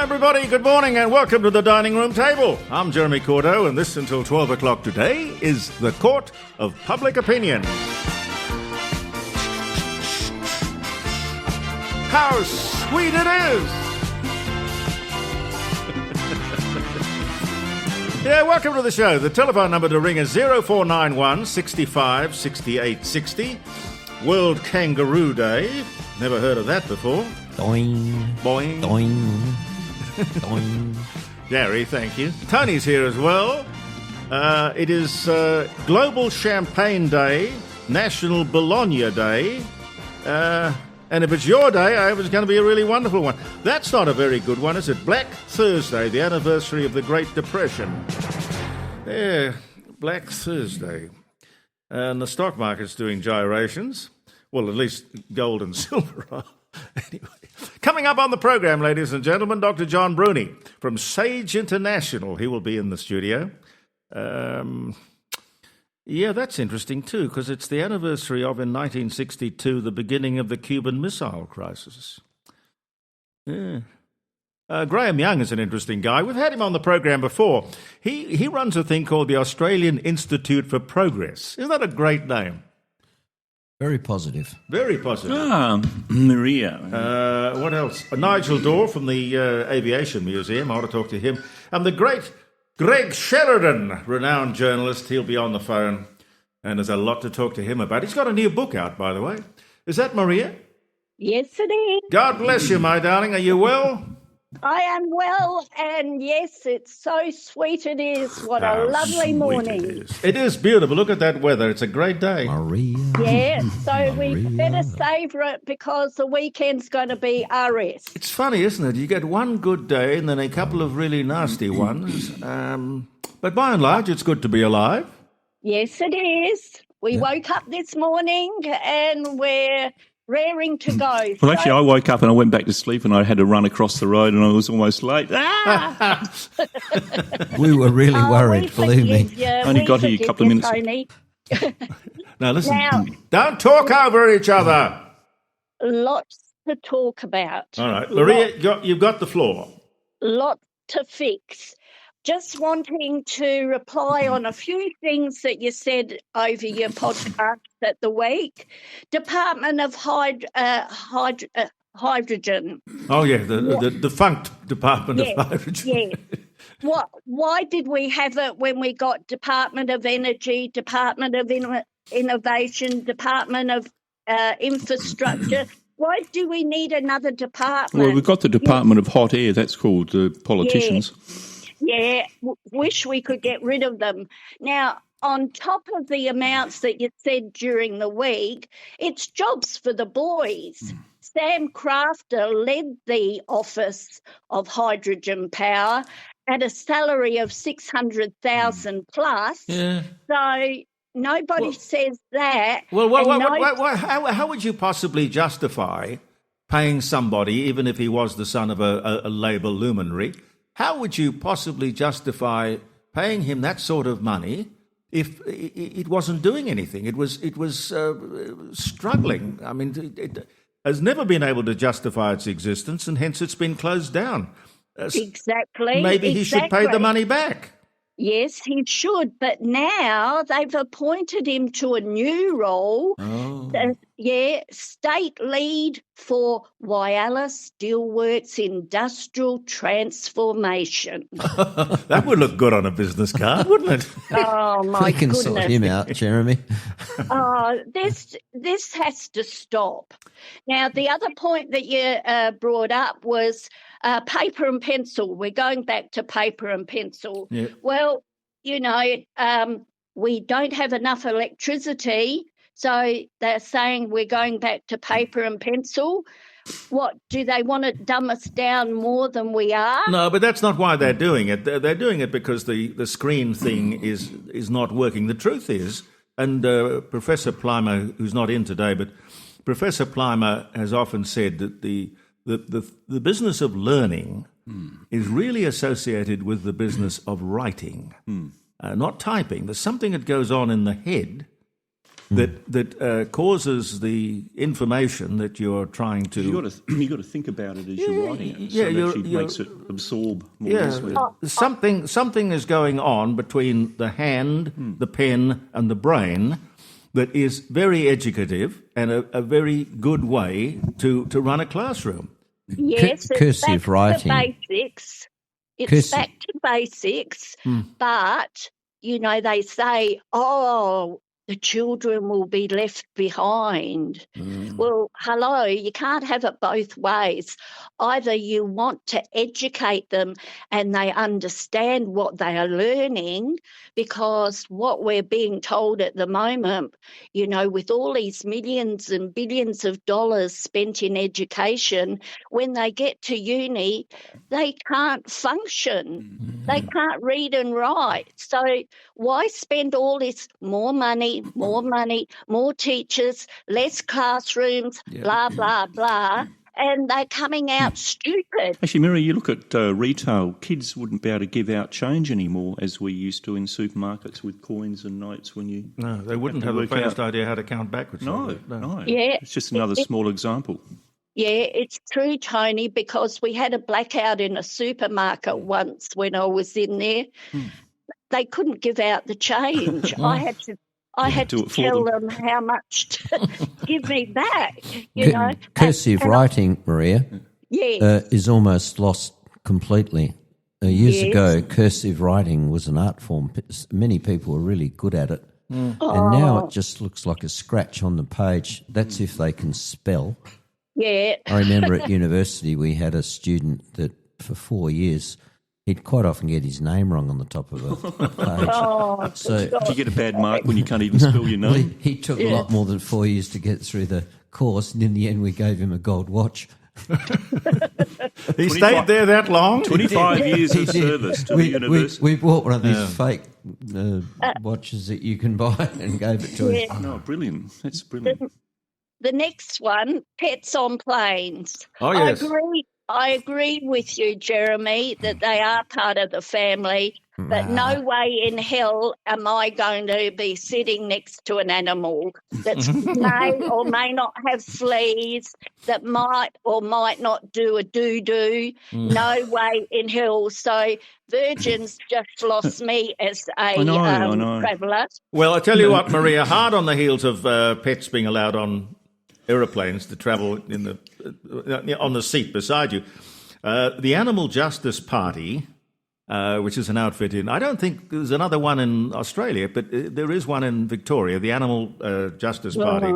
everybody, good morning and welcome to the dining room table. I'm Jeremy Cordeaux and this until 12 o'clock today is the Court of Public Opinion. How sweet it is! Yeah, welcome to the show. The telephone number to ring is 0491 65 68 60. World Kangaroo Day. Never heard of that before. Doing. Boing. Doing. Doing. Gary, thank you. Tony's here as well. It is Global Champagne Day, National Bologna Day, and if it's your day, I hope it's going to be a really wonderful one. That's not a very good one, is it? Black Thursday, the anniversary of the Great Depression. Yeah, Black Thursday. And the stock market's doing gyrations. Well, at least gold and silver are. Anyway, coming up on the program, ladies and gentlemen, Dr John Bruni from Sage International. He will be in the studio. Yeah, that's interesting too, because it's the anniversary of, in 1962, the beginning of the Cuban Missile Crisis. Yeah. Graham Young is an interesting guy. We've had him on the program before. He runs a thing called the Australian Institute for Progress. Isn't that a great name? Very positive. Very positive. Maria. What else? Nigel Dorr from the Aviation Museum. I want to talk to him. And the great Greg Sheridan, renowned journalist. He'll be on the phone. And there's a lot to talk to him about. He's got a new book out, by the way. Is that Maria? Yes, it is. God bless you, my darling. Are you well? I am well, and yes, it's so sweet it is. What a lovely morning. It is beautiful. Look at that weather. It's a great day. Maria. Yeah, so Maria. we better savour it because the weekend's going to be RS. It's funny, isn't it? You get one good day and then a couple of really nasty ones. But by and large, it's good to be alive. Yes, it is. We woke up this morning and we're raring to go. Well, actually, I woke up and I went back to sleep and I had to run across the road and I was almost late. We were really worried, believe me. Only got here a couple of minutes. Tony. Now, listen, Now- don't talk over each other. Lots to talk about. All right, Maria, you've got the floor. Lot to fix. Just wanting to reply on a few things that you said over your podcast at the week. Department of Hydrogen. Oh, yeah, the defunct Department of Hydrogen. Yeah. Why did we have it when we got Department of Energy, Department of Innovation, Department of Infrastructure? Why do we need another department? Well, we've got the Department of Hot Air, that's called the politicians. Yeah, wish we could get rid of them. Now, on top of the amounts that you said during the week, it's jobs for the boys. Sam Crafter led the Office of Hydrogen Power at a salary of $600,000 plus. Yeah. So nobody says that. Well, how would you possibly justify paying somebody, even if he was the son of a Labour luminary, how would you possibly justify paying him that sort of money if it wasn't doing anything? It was struggling. I mean, it has never been able to justify its existence, and hence it's been closed down. Exactly. Maybe he should pay the money back. Yes, he should, but now they've appointed him to a new role. Oh. State lead for Whyalla Steelworks Industrial Transformation. That would look good on a business card, wouldn't it? Oh, my We can goodness. sort him out, Jeremy. This has to stop. Now, the other point that you brought up was paper and pencil. We're going back to paper and pencil. Yeah. Well, we don't have enough electricity, so they're saying we're going back to paper and pencil. What, do they want to dumb us down more than we are? No, but that's not why they're doing it. They're doing it because the screen thing is not working. The truth is, and Professor Plimer, who's not in today, but Professor Plimer has often said that the business of learning is really associated with the business of writing, not typing. There's something that goes on in the head that causes the information that you're trying to. You got to think about it as you're writing it. Yeah, so that actually makes it absorb more easily. Something is going on between the hand, the pen, and the brain that is very educative and a very good way to run a classroom. Yes, Cursive writing. Basics. It's back to basics, but, they say, the children will be left behind. Well, hello, you can't have it both ways. Either you want to educate them and they understand what they are learning, because what we're being told at the moment, with all these millions and billions of dollars spent in education, when they get to uni, they can't function. They can't read and write. So why spend all this more money, more teachers, less classrooms, blah, blah, blah, and they're coming out stupid. Actually, Mary, you look at retail, kids wouldn't be able to give out change anymore as we used to in supermarkets with coins and notes when you... No, they wouldn't have the first idea how to count backwards. No. Yeah. It's just another small example. Yeah, it's true, Tony, because we had a blackout in a supermarket once when I was in there. They couldn't give out the change. I had to tell them how much to give me back, Cursive writing, Maria, is almost lost completely. Years ago, cursive writing was an art form. Many people were really good at it. And now it just looks like a scratch on the page. That's if they can spell. Yeah. I remember at university we had a student that for 4 years he'd quite often get his name wrong on the top of a page. So do you get a bad mark when you can't even spell your name? He took a lot more than 4 years to get through the course, and in the end we gave him a gold watch. He stayed there that long? 25 years of service to the university. We bought one of these fake watches that you can buy and gave it to him. No, brilliant. That's brilliant. The next one, pets on planes. Oh, yes. I agree with you, Jeremy, that they are part of the family, but no way in hell am I going to be sitting next to an animal that may or may not have fleas, that might or might not do a doo-doo. No way in hell. So Virgin's just lost me as a traveller. Well, I tell you what, Maria, hard on the heels of pets being allowed on aeroplanes to travel on the seat beside you. The Animal Justice Party, which is an outfit in, I don't think there's another one in Australia, but there is one in Victoria, the Animal Justice Party.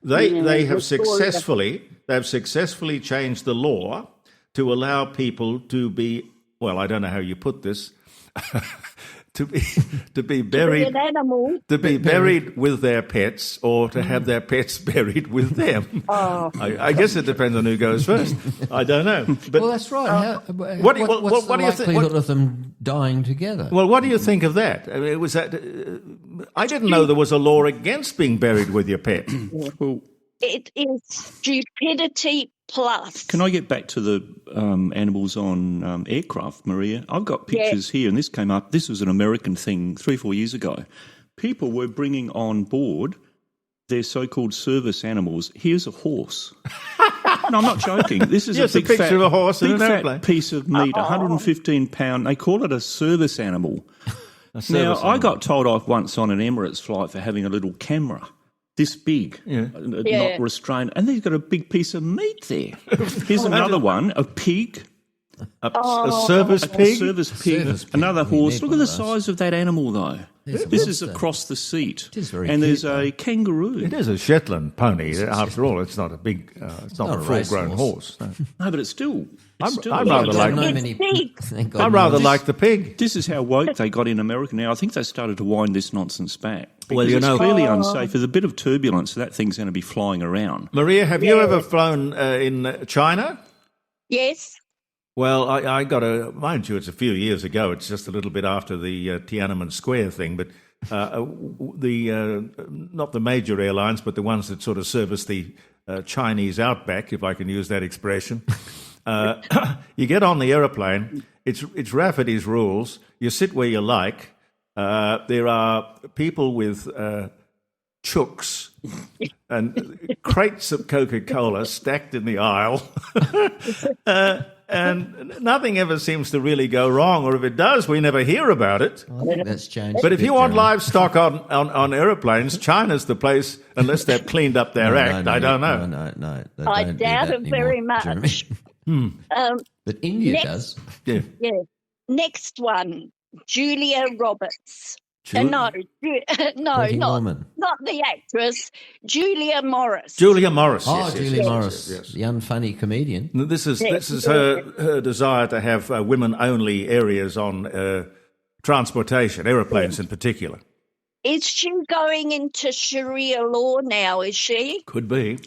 They have successfully changed the law to allow people to be, well, I don't know how you put this, to be buried with their pets, or to have their pets buried with them. I guess it depends on who goes first. I don't know. But well, that's right. What do you think? Likelihood of them dying together? Well, what do you think of that? I mean, I didn't know there was a law against being buried with your pet. Well, it is stupidity plus. Can I get back to the animals on aircraft, Maria? I've got pictures here, and this came up. This was an American thing 3 or 4 years ago. People were bringing on board their so-called service animals. Here's a horse. No, I'm not joking. This is a big picture fat, of a horse in big an fat airplane. piece of meat, 115 pound. They call it a service animal. I got told off once on an Emirates flight for having a little camera this big, not restrained, and they've got a big piece of meat there. Here's another one, a pig. A service pig? A service pig. Another horse. Look at the size of that animal, though. This is across the seat. It is very and cute, there's a kangaroo. It is a Shetland pony. After all, it's not a big, it's not a full-grown horse. No. No, but it's still. I rather like the pig. This is how woke they got in America now. I think they started to wind this nonsense back. Well, it's clearly unsafe. There's a bit of turbulence, so that thing's going to be flying around. Maria, have you ever flown in China? Yes. Well, I got mind you, it's a few years ago. It's just a little bit after the Tiananmen Square thing, but not the major airlines, but the ones that sort of service the Chinese outback, if I can use that expression. You get on the aeroplane. It's Rafferty's rules. You sit where you like. There are people with chooks and crates of Coca-Cola stacked in the aisle. And nothing ever seems to really go wrong, or if it does, we never hear about it. I think that's changed. But if you want livestock on aeroplanes, China's the place, unless they've cleaned up their act. I don't know. No. I doubt it very much. But India does. Yeah. Next one, Julia Roberts. No, woman. not the actress, Julia Morris. Julia Morris. Oh, yes, Julia Morris, the unfunny comedian. This is her desire to have women-only areas on transportation, aeroplanes in particular. Is she going into Sharia law now, is she? Could be.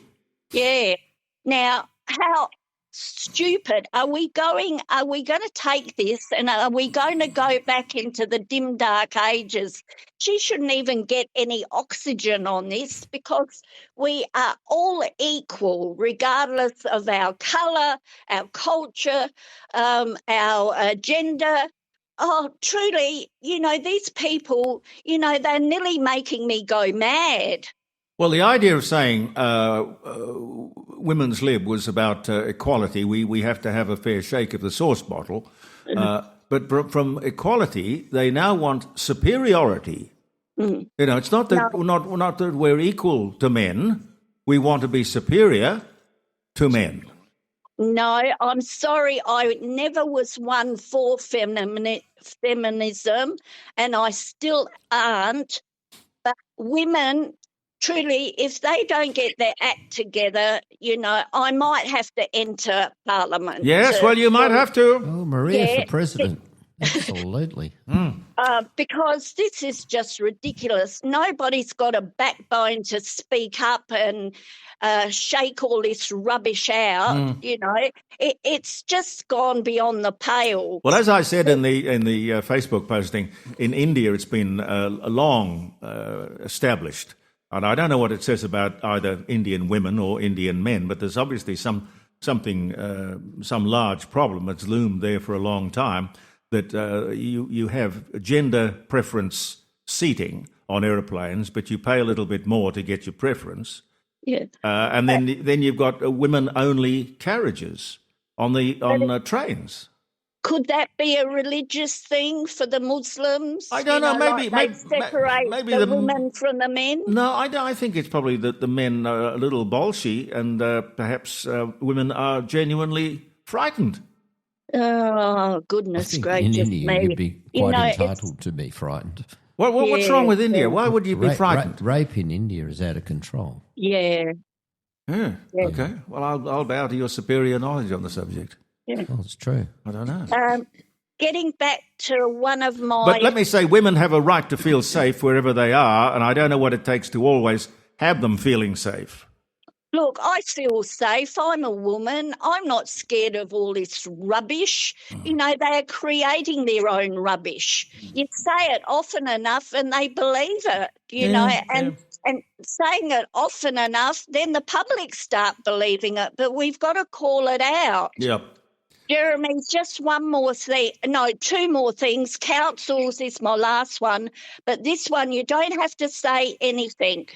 Yeah. Now, how stupid are we going to take this and are we going to go back into the dim dark ages? She shouldn't even get any oxygen on this, because we are all equal regardless of our colour, our culture, our gender. Oh, truly, these people, they're nearly making me go mad. Well, the idea of saying women's lib was about equality. We have to have a fair shake of the sauce bottle. But from equality, they now want superiority. It's not that not that we're equal to men. We want to be superior to men. No, I'm sorry. I never was one for feminism, and I still aren't. But women, truly, if they don't get their act together, I might have to enter Parliament. Yes, well, you might have to. Oh, Maria for president. Absolutely. Because this is just ridiculous. Nobody's got a backbone to speak up and shake all this rubbish out. It's just gone beyond the pale. Well, as I said in the Facebook posting, in India it's been long established. And I don't know what it says about either Indian women or Indian men, but there's obviously some large problem that's loomed there for a long time, that you have gender preference seating on aeroplanes, but you pay a little bit more to get your preference. Yeah. And then you've got women-only carriages on trains. Could that be a religious thing for the Muslims? I don't know. Maybe separate the women from the men. No, I think it's probably that the men are a little bolshy, and perhaps women are genuinely frightened. Oh, goodness gracious! In India, you'd be quite entitled to be frightened. What's wrong with India? Why would you be frightened? Rape in India is out of control. Yeah. Okay. Well, I'll bow to your superior knowledge on the subject. Yeah. Oh, it's true. I don't know. Getting back to one of my... But let me say, women have a right to feel safe wherever they are, and I don't know what it takes to always have them feeling safe. Look, I feel safe. I'm a woman. I'm not scared of all this rubbish. They're creating their own rubbish. You say it often enough and they believe it, and saying it often enough, then the public start believing it. But we've got to call it out. Yep. Jeremy, just one more thing. No, two more things. Councils is my last one. But this one, you don't have to say anything.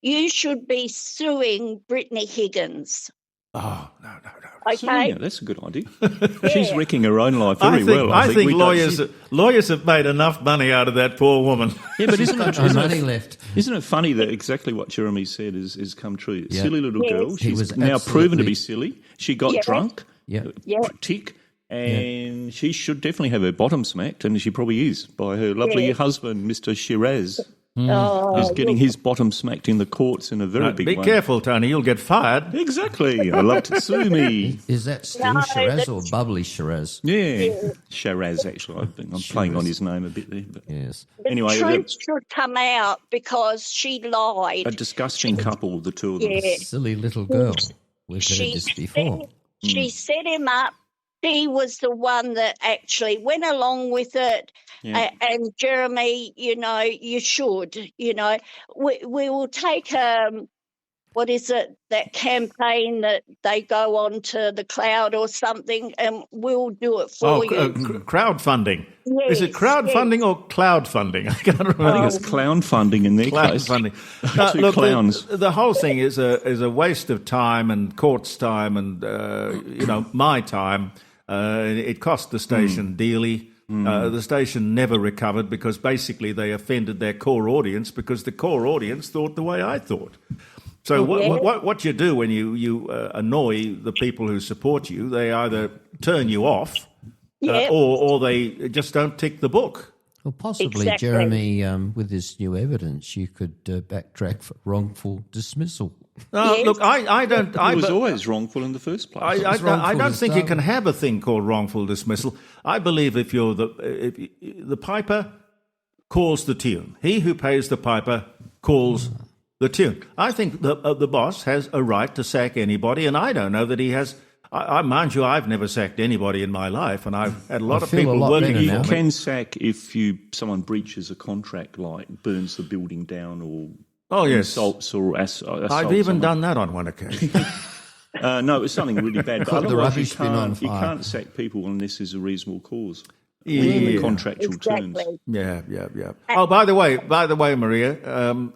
You should be suing Brittany Higgins. Oh, no. Okay. Yeah, that's a good idea. She's wrecking her own life very well. I think lawyers have made enough money out of that poor woman. Yeah, but isn't money left? Isn't it funny that exactly what Jeremy said is come true? Yeah. Silly little girl. She's was now proven to be silly. She got drunk. Yeah. Tick. And she should definitely have her bottom smacked, and she probably is, by her lovely husband, Mr. Shiraz. Who's getting his bottom smacked in the courts in a very big way. Be careful, Tony, you'll get fired. Exactly. I love to sue me. Is that still Shiraz or Bubbly Shiraz? Yeah. Shiraz, actually. I'm playing on his name a bit there. But yes. Anyway, the truth should come out because she lied. A disgusting couple, the two of them. Yeah. Silly little girl. We've heard this before. She set him up. She was the one that actually went along with it. Yeah. And Jeremy, you should, we will take what is it, that campaign that they go on to the cloud or something, and we'll do it for you. Crowdfunding. Yes, is it crowdfunding or cloud funding? I can't remember. I think it's clown funding in their case. Funding. Two look, clowns. The whole thing is a waste of time and court's time and my time. It cost the station dearly. The station never recovered because basically they offended their core audience because the core audience thought the way I thought. So what you do when you annoy the people who support you, they either turn you off or they just don't tick the book. Well, possibly, exactly. Jeremy, with this new evidence, you could backtrack for wrongful dismissal. Look, I don't. It was always wrongful in the first place. I don't think you can have a thing called wrongful dismissal. I believe if the piper calls the tune, he who pays the piper calls the tune. I think the boss has a right to sack anybody, and I don't know that he has. Mind you, I've never sacked anybody in my life, and I've had a lot of people working for me. You can sack if someone breaches a contract, like burns the building down or insults or assaults. I've even done that on one occasion. No, it was something really bad. But the rubbish bin on fire. You can't sack people unless there's a reasonable cause. Within the contractual terms. Yeah. Oh, by the way, Maria,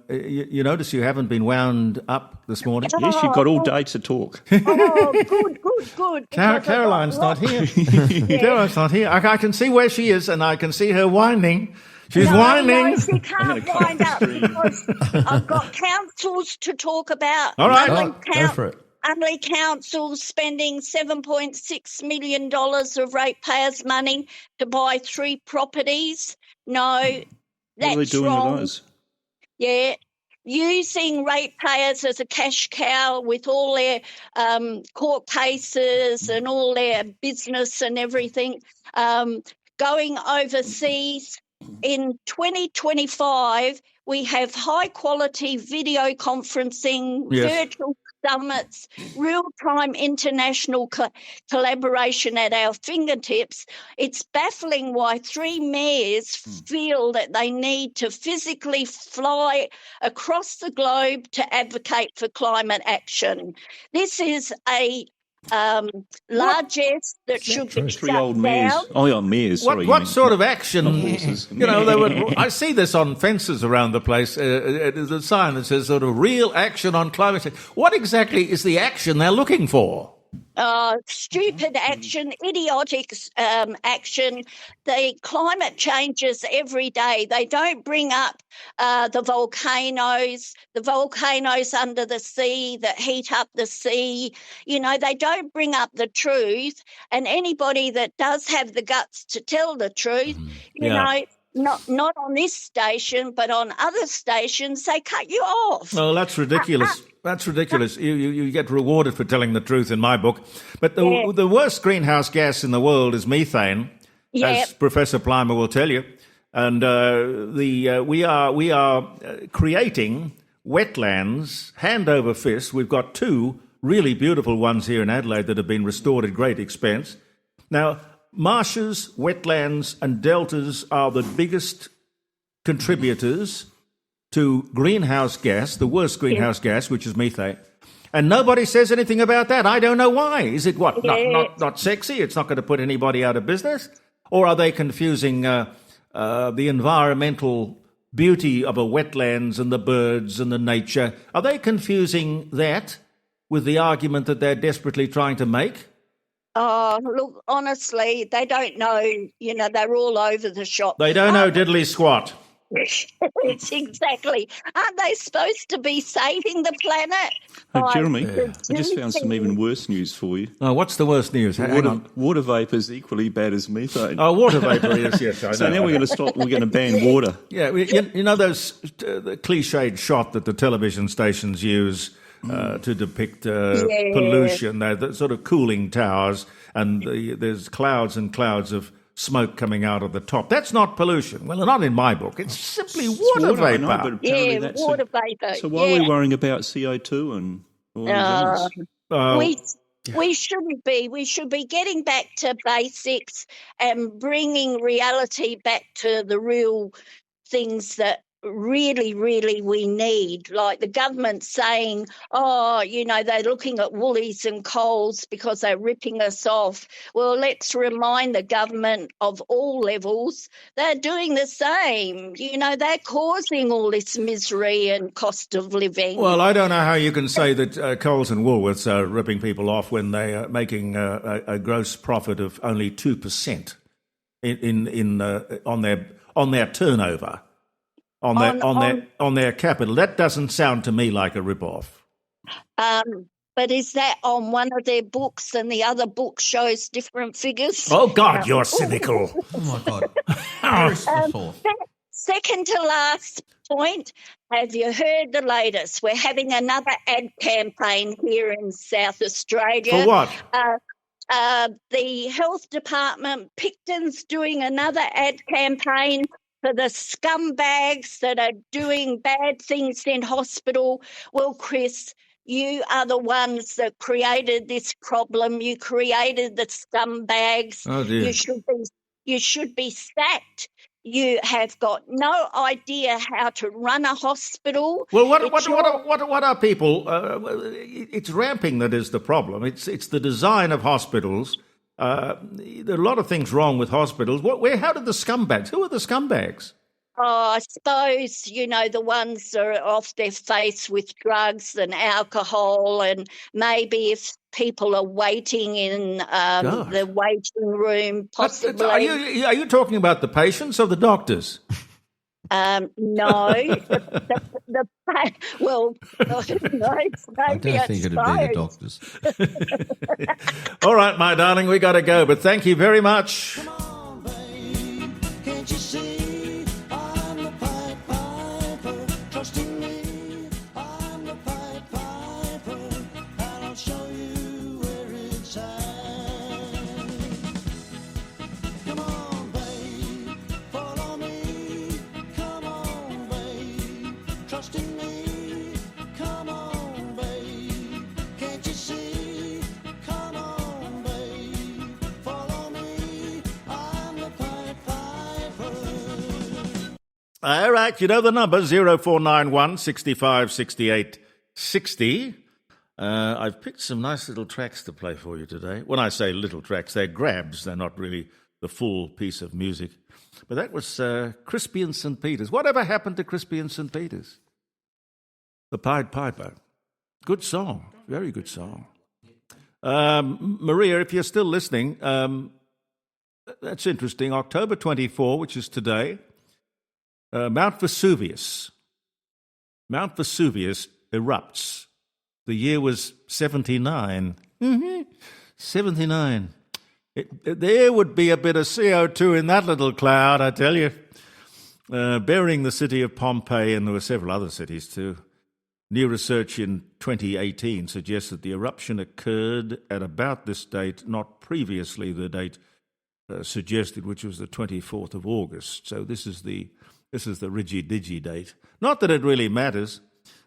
you notice you haven't been wound up this morning? Yes, you've got all day to talk. Good. Caroline's not here. Caroline's not here. I can see where she is, and I can see her whining. She's whining. No, she can't wind up because I've got councils to talk about. All right, go for it. Unley Council spending $7.6 million of ratepayers' money to buy 3 properties. No, that's what are they doing wrong. With those? Yeah, using ratepayers as a cash cow with all their court cases and all their business and everything. Going overseas in 2025, we have high-quality video conferencing, virtual summits, real-time international collaboration at our fingertips. It's baffling why 3 mayors feel that they need to physically fly across the globe to advocate for climate action. This is a largesse that should be 3 old mayors. mayors. Oh, yeah, mayors. Sorry, what sort of action? I see this on fences around the place. There's a sign that says sort of real action on climate change. What exactly is the action they're looking for? Stupid action, idiotic action. The climate changes every day. They don't bring up the volcanoes under the sea that heat up the sea. They don't bring up the truth. And anybody that does have the guts to tell the truth, not on this station, but on other stations, they cut you off. Oh, that's ridiculous. That's ridiculous. You get rewarded for telling the truth in my book. But the worst greenhouse gas in the world is methane, as Professor Plimer will tell you. And we are creating wetlands hand over fist. We've got 2 really beautiful ones here in Adelaide that have been restored at great expense. Now, marshes, wetlands and deltas are the biggest contributors to greenhouse gas, the worst greenhouse gas, which is methane. And nobody says anything about that. I don't know why. Is it what? Not sexy? It's not going to put anybody out of business? Or are they confusing the environmental beauty of a wetlands and the birds and the nature? Are they confusing that with the argument that they're desperately trying to make? Oh, look, honestly, they don't know. They're all over the shop. They don't know diddly squat. It's exactly. Aren't they supposed to be saving the planet? Jeremy, I just found some even worse news for you. Oh, what's the worst news? Water vapour is equally bad as methane. Oh, water vapour, yes, I know. So now we're going to ban water. Yeah, those the cliched shot that the television stations use to depict pollution. They're the sort of cooling towers, and there's clouds and clouds of smoke coming out of the top. That's not pollution. Well, not in my book. It's simply water vapour. I know, but apparently water vapour. So why are we worrying about CO2 and all these others? We shouldn't be. We should be getting back to basics and bringing reality back to the real things that really, really we need. Like the government saying, they're looking at Woolies and Coles because they're ripping us off. Well, let's remind the government of all levels they're doing the same. They're causing all this misery and cost of living. Well, I don't know how you can say that Coles and Woolworths are ripping people off when they are making a gross profit of only 2% on their turnover. On their capital. That doesn't sound to me like a rip-off. But is that on one of their books and the other book shows different figures? Oh, God, you're cynical. Oh, my God. Second to last point, have you heard the latest? We're having another ad campaign here in South Australia. For what? The health department, Picton's doing another ad campaign for the scumbags that are doing bad things in hospital. Well, Chris, you are the ones that created this problem. You created the scumbags. Oh, dear. You should be sacked. You have got no idea how to run a hospital. Well, what are people? It's ramping that is the problem. It's the design of hospitals. There are a lot of things wrong with hospitals. How did the scumbags? Who are the scumbags? Oh, I suppose, the ones that are off their face with drugs and alcohol, and maybe if people are waiting in the waiting room, possibly. Are you talking about the patients or the doctors? No. Well, no, I don't think it'd be the doctors. All right, my darling, we got to go, but thank you very much. Come on, babe, can't you see I'm the Pied Piper? Trust in me, I'm the Pied Piper, and I'll show you where it's at. Come on, babe, follow me. Come on, babe, trust in me. Come on, babe, can't you see? Come on, babe, follow me. I'm the Pied Piper. All right, you know the number, 0491 65 68 60. I've picked some nice little tracks to play for you today. When I say little tracks, they're grabs. They're not really the full piece of music. But that was Crispy and St. Peter's. Whatever happened to Crispy and St. Peter's? The Pied Piper. Good song. Very good song. Maria, if you're still listening, that's interesting. October 24, which is today, Mount Vesuvius. Mount Vesuvius erupts. The year was 79. 79. There would be a bit of CO2 in that little cloud, I tell you. Burying the city of Pompeii, and there were several other cities too. New research in 2018 suggests that the eruption occurred at about this date, not previously the date suggested, which was the 24th of August. So this is the Rigi-Digi date. Not that it really matters.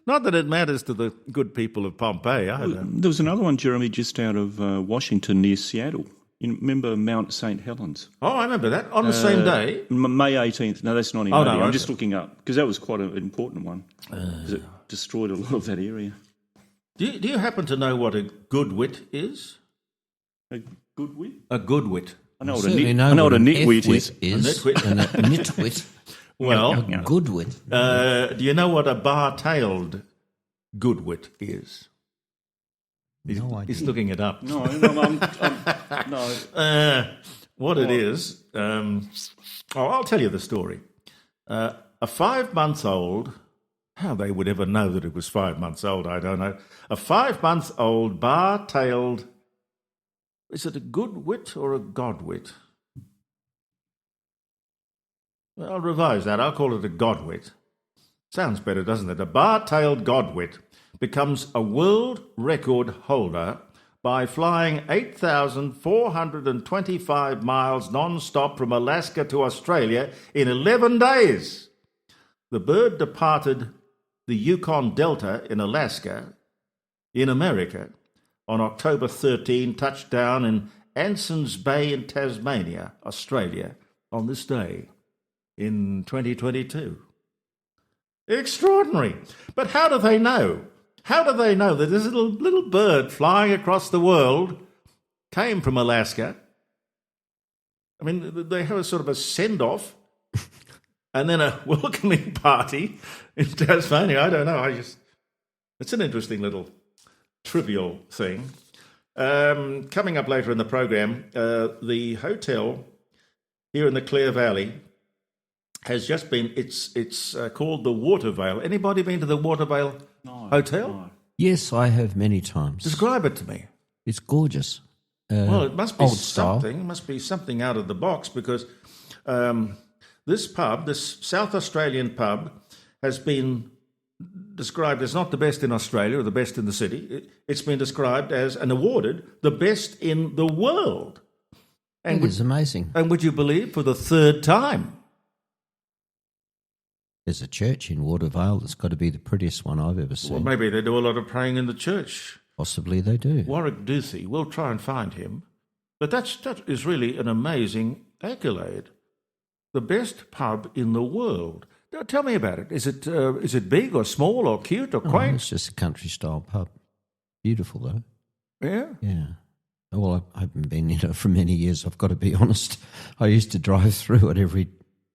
Not that it matters to the good people of Pompeii either. There was another one, Jeremy, just out of Washington near Seattle. You remember Mount St. Helens? Oh, I remember that. On the same day? May 18th. No, that's not in Oh, no, I'm okay. just looking up, because that was quite an important one, because it destroyed a lot of that area. Do you happen to know what a good wit is? A good wit? A good wit. I know what Certainly a nitwit F-wit is. and a nitwit. Well, A good wit. do you know what a bar-tailed good wit is? No idea. He's looking it up. No. What it is, I'll tell you the story. A 5-month-old, how they would ever know that it was 5 months old, I don't know. A 5-month-old bar-tailed, is it a good wit or a godwit? Well, I'll revise that. I'll call it a godwit. Sounds better, doesn't it? A bar-tailed godwit becomes a world record holder by flying 8,425 miles non-stop from Alaska to Australia in 11 days. The bird departed the Yukon Delta in Alaska, in America, on October 13, touched down in Anson's Bay in Tasmania, Australia, on this day in 2022. Extraordinary. But how do they know? How do they know that this little bird flying across the world came from Alaska? I mean, they have a sort of a send-off and then a welcoming party in Tasmania. I don't know. It's an interesting little trivial thing. Coming up later in the program, the hotel here in the Clare Valley has just been, it's called the Watervale. Anybody been to the Watervale Hotel? No. Yes, I have many times. Describe it to me. It's gorgeous. Well, it must be old style. something. It must be something out of the box because this pub, this South Australian pub, has been described as not the best in Australia or the best in the city. It's been described as and awarded the best in the world. And it is amazing. And would you believe, for the third time? There's a church in Watervale that's got to be the prettiest one I've ever seen. Well, maybe they do a lot of praying in the church. Possibly they do. Warwick Duthie, we'll try and find him. But that is really an amazing accolade. The best pub in the world. Now, tell me about it. Is it big or small or cute or quaint? It's just a country-style pub. Beautiful, though. Yeah? Yeah. Well, I haven't been in it for many years, I've got to be honest. I used to drive through it every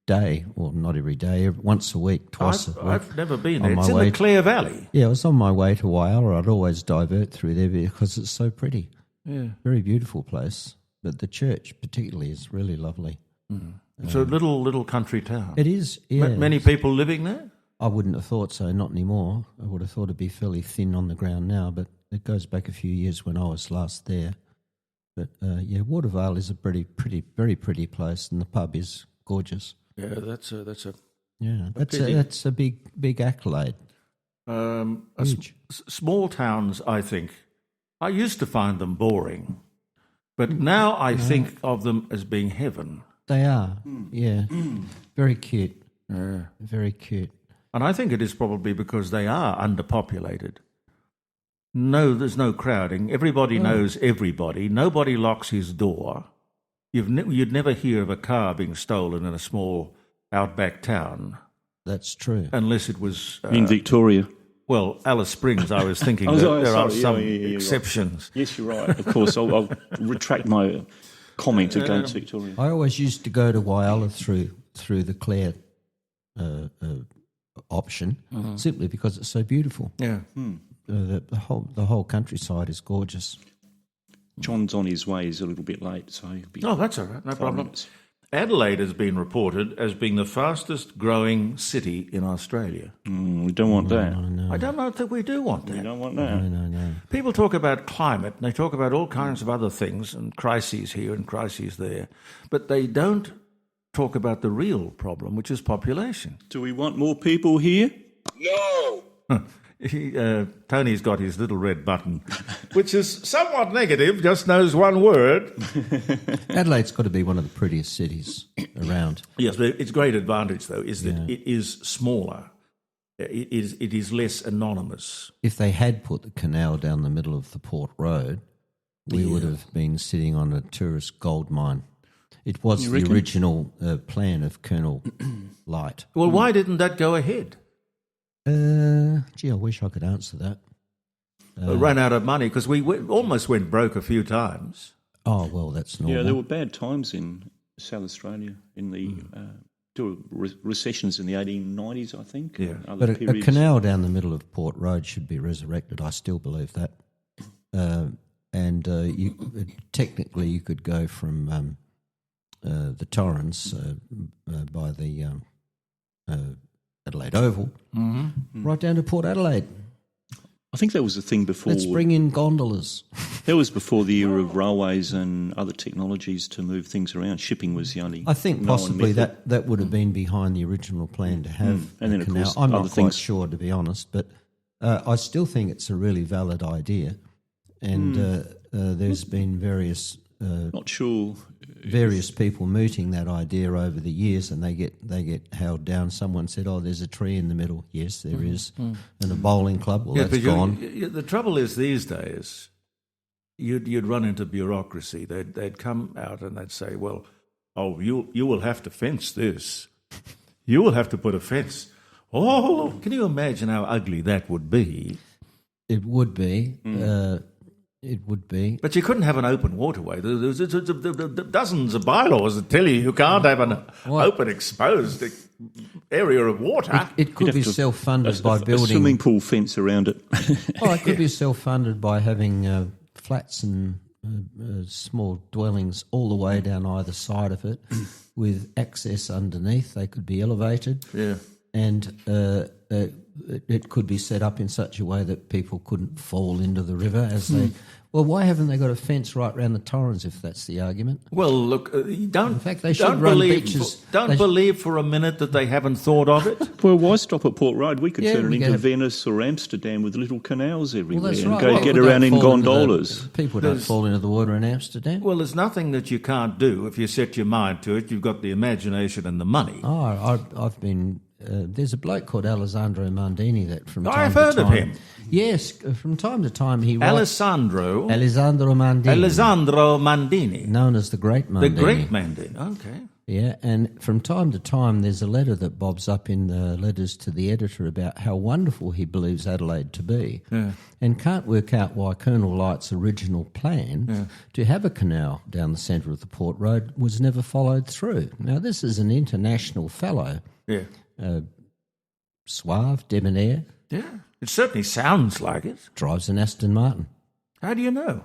day, or not every day, once a week, twice a week. I've never been there. On It's my in way the Clare Valley. Yeah, I was on my way to Whyalla. I'd always divert through there because it's so pretty. Yeah. Very beautiful place. But the church particularly is really lovely. It's a little country town. It is, yeah. Many people living there? I wouldn't have thought so, not anymore. I would have thought it'd be fairly thin on the ground now, but it goes back a few years when I was last there. But yeah, Watervale is a very pretty place, and the pub is gorgeous. Yeah, that's a big accolade. Huge. Small towns, I think, I used to find them boring, but now I think of them as being heaven. They are, yeah. Very cute. Very cute. And I think it is probably because they are underpopulated. No, there's no crowding. Everybody knows everybody. Nobody locks his door. You'd never hear of a car being stolen in a small outback town. That's true. Unless it was... in Victoria. Well, Alice Springs, I was thinking that there are some exceptions. Right. Yes, you're right. Of course, I'll retract my comment against Victoria. I always used to go to Whyalla through the Clare option, simply because it's so beautiful. Yeah. The whole countryside is gorgeous. John's on his way. He's a little bit late, so he'll be... Oh, that's all right. No problem. Minutes. Adelaide has been reported as being the fastest growing city in Australia. We don't want that. No. I don't know that we do want We that. don't want that. No. People talk about climate, and they talk about all kinds of other things, and crises here and crises there, but they don't talk about the real problem, which is population. Do we want more people here? No! Tony's got his little red button, which is somewhat negative, just knows one word. Adelaide's got to be one of the prettiest cities around. Yes, but its great advantage, though, is that it is smaller. It is less anonymous. If they had put the canal down the middle of the Port Road, we would have been sitting on a tourist gold mine. It was the original plan of Colonel Light. Well, why didn't that go ahead? I wish I could answer that. Ran out of money because we almost went broke a few times. Oh, well, that's normal. Yeah, there were bad times in South Australia in the recessions in the 1890s, I think. Yeah. But a canal down the middle of Port Road should be resurrected. I still believe that. Technically, you could go from the Torrens by the Adelaide Oval right down to Port Adelaide. I think that was the thing before. Let's bring in gondolas. That was before the era of railways and other technologies to move things around. Shipping was the only. I think possibly that would have been behind the original plan to have And then, a of canal. course, I'm not other quite things. sure, to be honest, but I still think it's a really valid idea. And there's been various Not sure. people mooting that idea over the years, and they get held down. Someone said, "Oh, there's a tree in the middle." Yes, there is, and a bowling club. Well, that's gone. The trouble is these days, you'd run into bureaucracy. They'd come out and they'd say, "Well, you will have to fence this. You will have to put a fence." Oh, can you imagine how ugly that would be? It would be. It would be. But you couldn't have an open waterway. There's dozens of bylaws that tell you can't have an open, exposed area of water. It could be self-funded by building... A swimming pool fence around it. It could be self-funded by having flats and small dwellings all the way down either side of it with access underneath. They could be elevated. Yeah. And it could be set up in such a way that people couldn't fall into the river as they... Well, why haven't they got a fence right round the Torrens if that's the argument? Well, look, don't... In fact, they should run beaches... believe for a minute that they haven't thought of it. Well, why stop at Port Road? We could turn it into Venice or Amsterdam with little canals everywhere that's and right. go get around in gondolas. People don't fall into the water in Amsterdam. Well, there's nothing that you can't do if you set your mind to it. You've got the imagination and the money. I've been... there's a bloke called Alessandro Mandini that from time I've to time... heard of him. Yes, from time to time he writes... Alessandro Mandini. Known as the Great Mandini. The Great Mandini, okay. Yeah, and from time to time there's a letter that bobs up in the letters to the editor about how wonderful he believes Adelaide to be, and can't work out why Colonel Light's original plan to have a canal down the centre of the Port Road was never followed through. Now, this is an international fellow. Yeah. Suave, debonair. Yeah, it certainly sounds like it. Drives an Aston Martin. How do you know?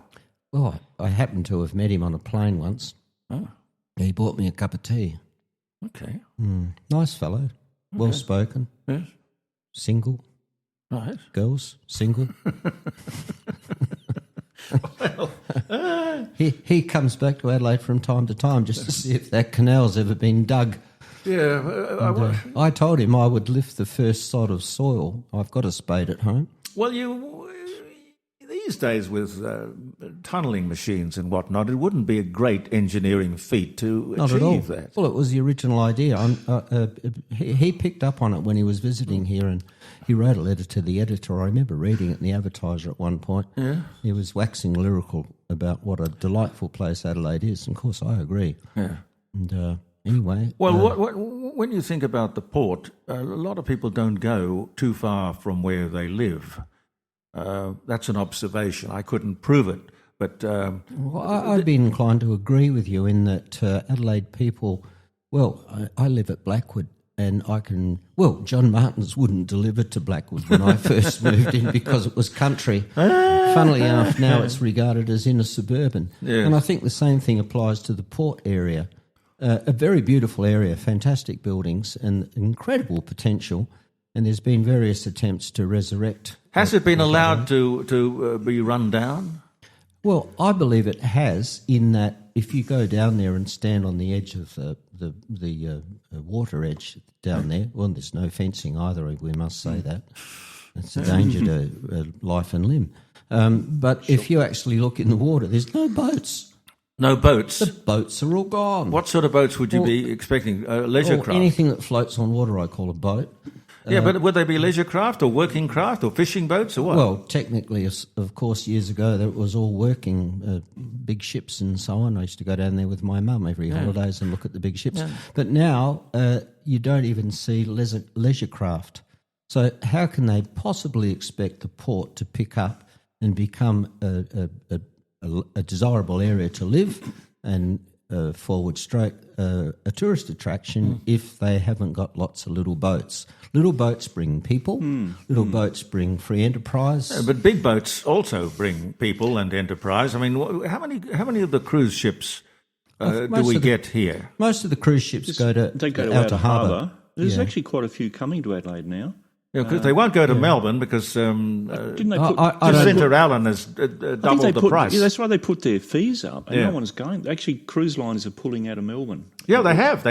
Well, I happened to have met him on a plane once. Oh. He bought me a cup of tea. Okay. Nice fellow. Well spoken. Yes. Single. Right. Girls, single. Well, he comes back to Adelaide from time to time just to see if that canal's ever been dug. Yeah. I told him I would lift the first sod of soil. I've got a spade at home. Well, these days with tunnelling machines and whatnot, it wouldn't be a great engineering feat to Not at all. achieve that. Well, it was the original idea. He picked up on it when he was visiting here, and he wrote a letter to the editor. I remember reading it in the Advertiser at one point. Yeah. He was waxing lyrical about what a delightful place Adelaide is, and of course I agree. Yeah. And anyway... Well, when you think about the port, a lot of people don't go too far from where they live. That's an observation. I couldn't prove it, but... I'd be inclined to agree with you in that Adelaide people... Well, I live at Blackwood, and I can... Well, John Martin's wouldn't deliver to Blackwood when I first moved in because it was country. Funnily enough, now it's regarded as inner suburban. Yeah. And I think the same thing applies to the port area. A very beautiful area, fantastic buildings and incredible potential, and there's been various attempts to resurrect... Has it been allowed to be run down? Well, I believe it has, in that if you go down there and stand on the edge of the water edge down there, well, there's no fencing either, we must say that. It's a danger to life and limb. But if you actually look in the water, there's no boats. No boats? The boats are all gone. What sort of boats would you be expecting? Leisure craft? Anything that floats on water I call a boat. Yeah, but would they be leisure craft or working craft or fishing boats or what? Well, technically, of course, years ago, it was all working, big ships and so on. I used to go down there with my mum every holidays and look at the big ships. Yeah. But now you don't even see leisure craft. So how can they possibly expect the port to pick up and become a desirable area to live and forward stroke a tourist attraction if they haven't got lots of little boats? Little boats bring people, little boats bring free enterprise. But big boats also bring people and enterprise. I mean, how many of the cruise ships do we get here? Most of the cruise ships go to Outer Harbour. There's actually quite a few coming to Adelaide now. Yeah, because they won't go to Melbourne because didn't they put Jacinta Allen has doubled the price. Yeah, that's why they put their fees up, and no one's going. Actually, cruise lines are pulling out of Melbourne. Yeah, they have.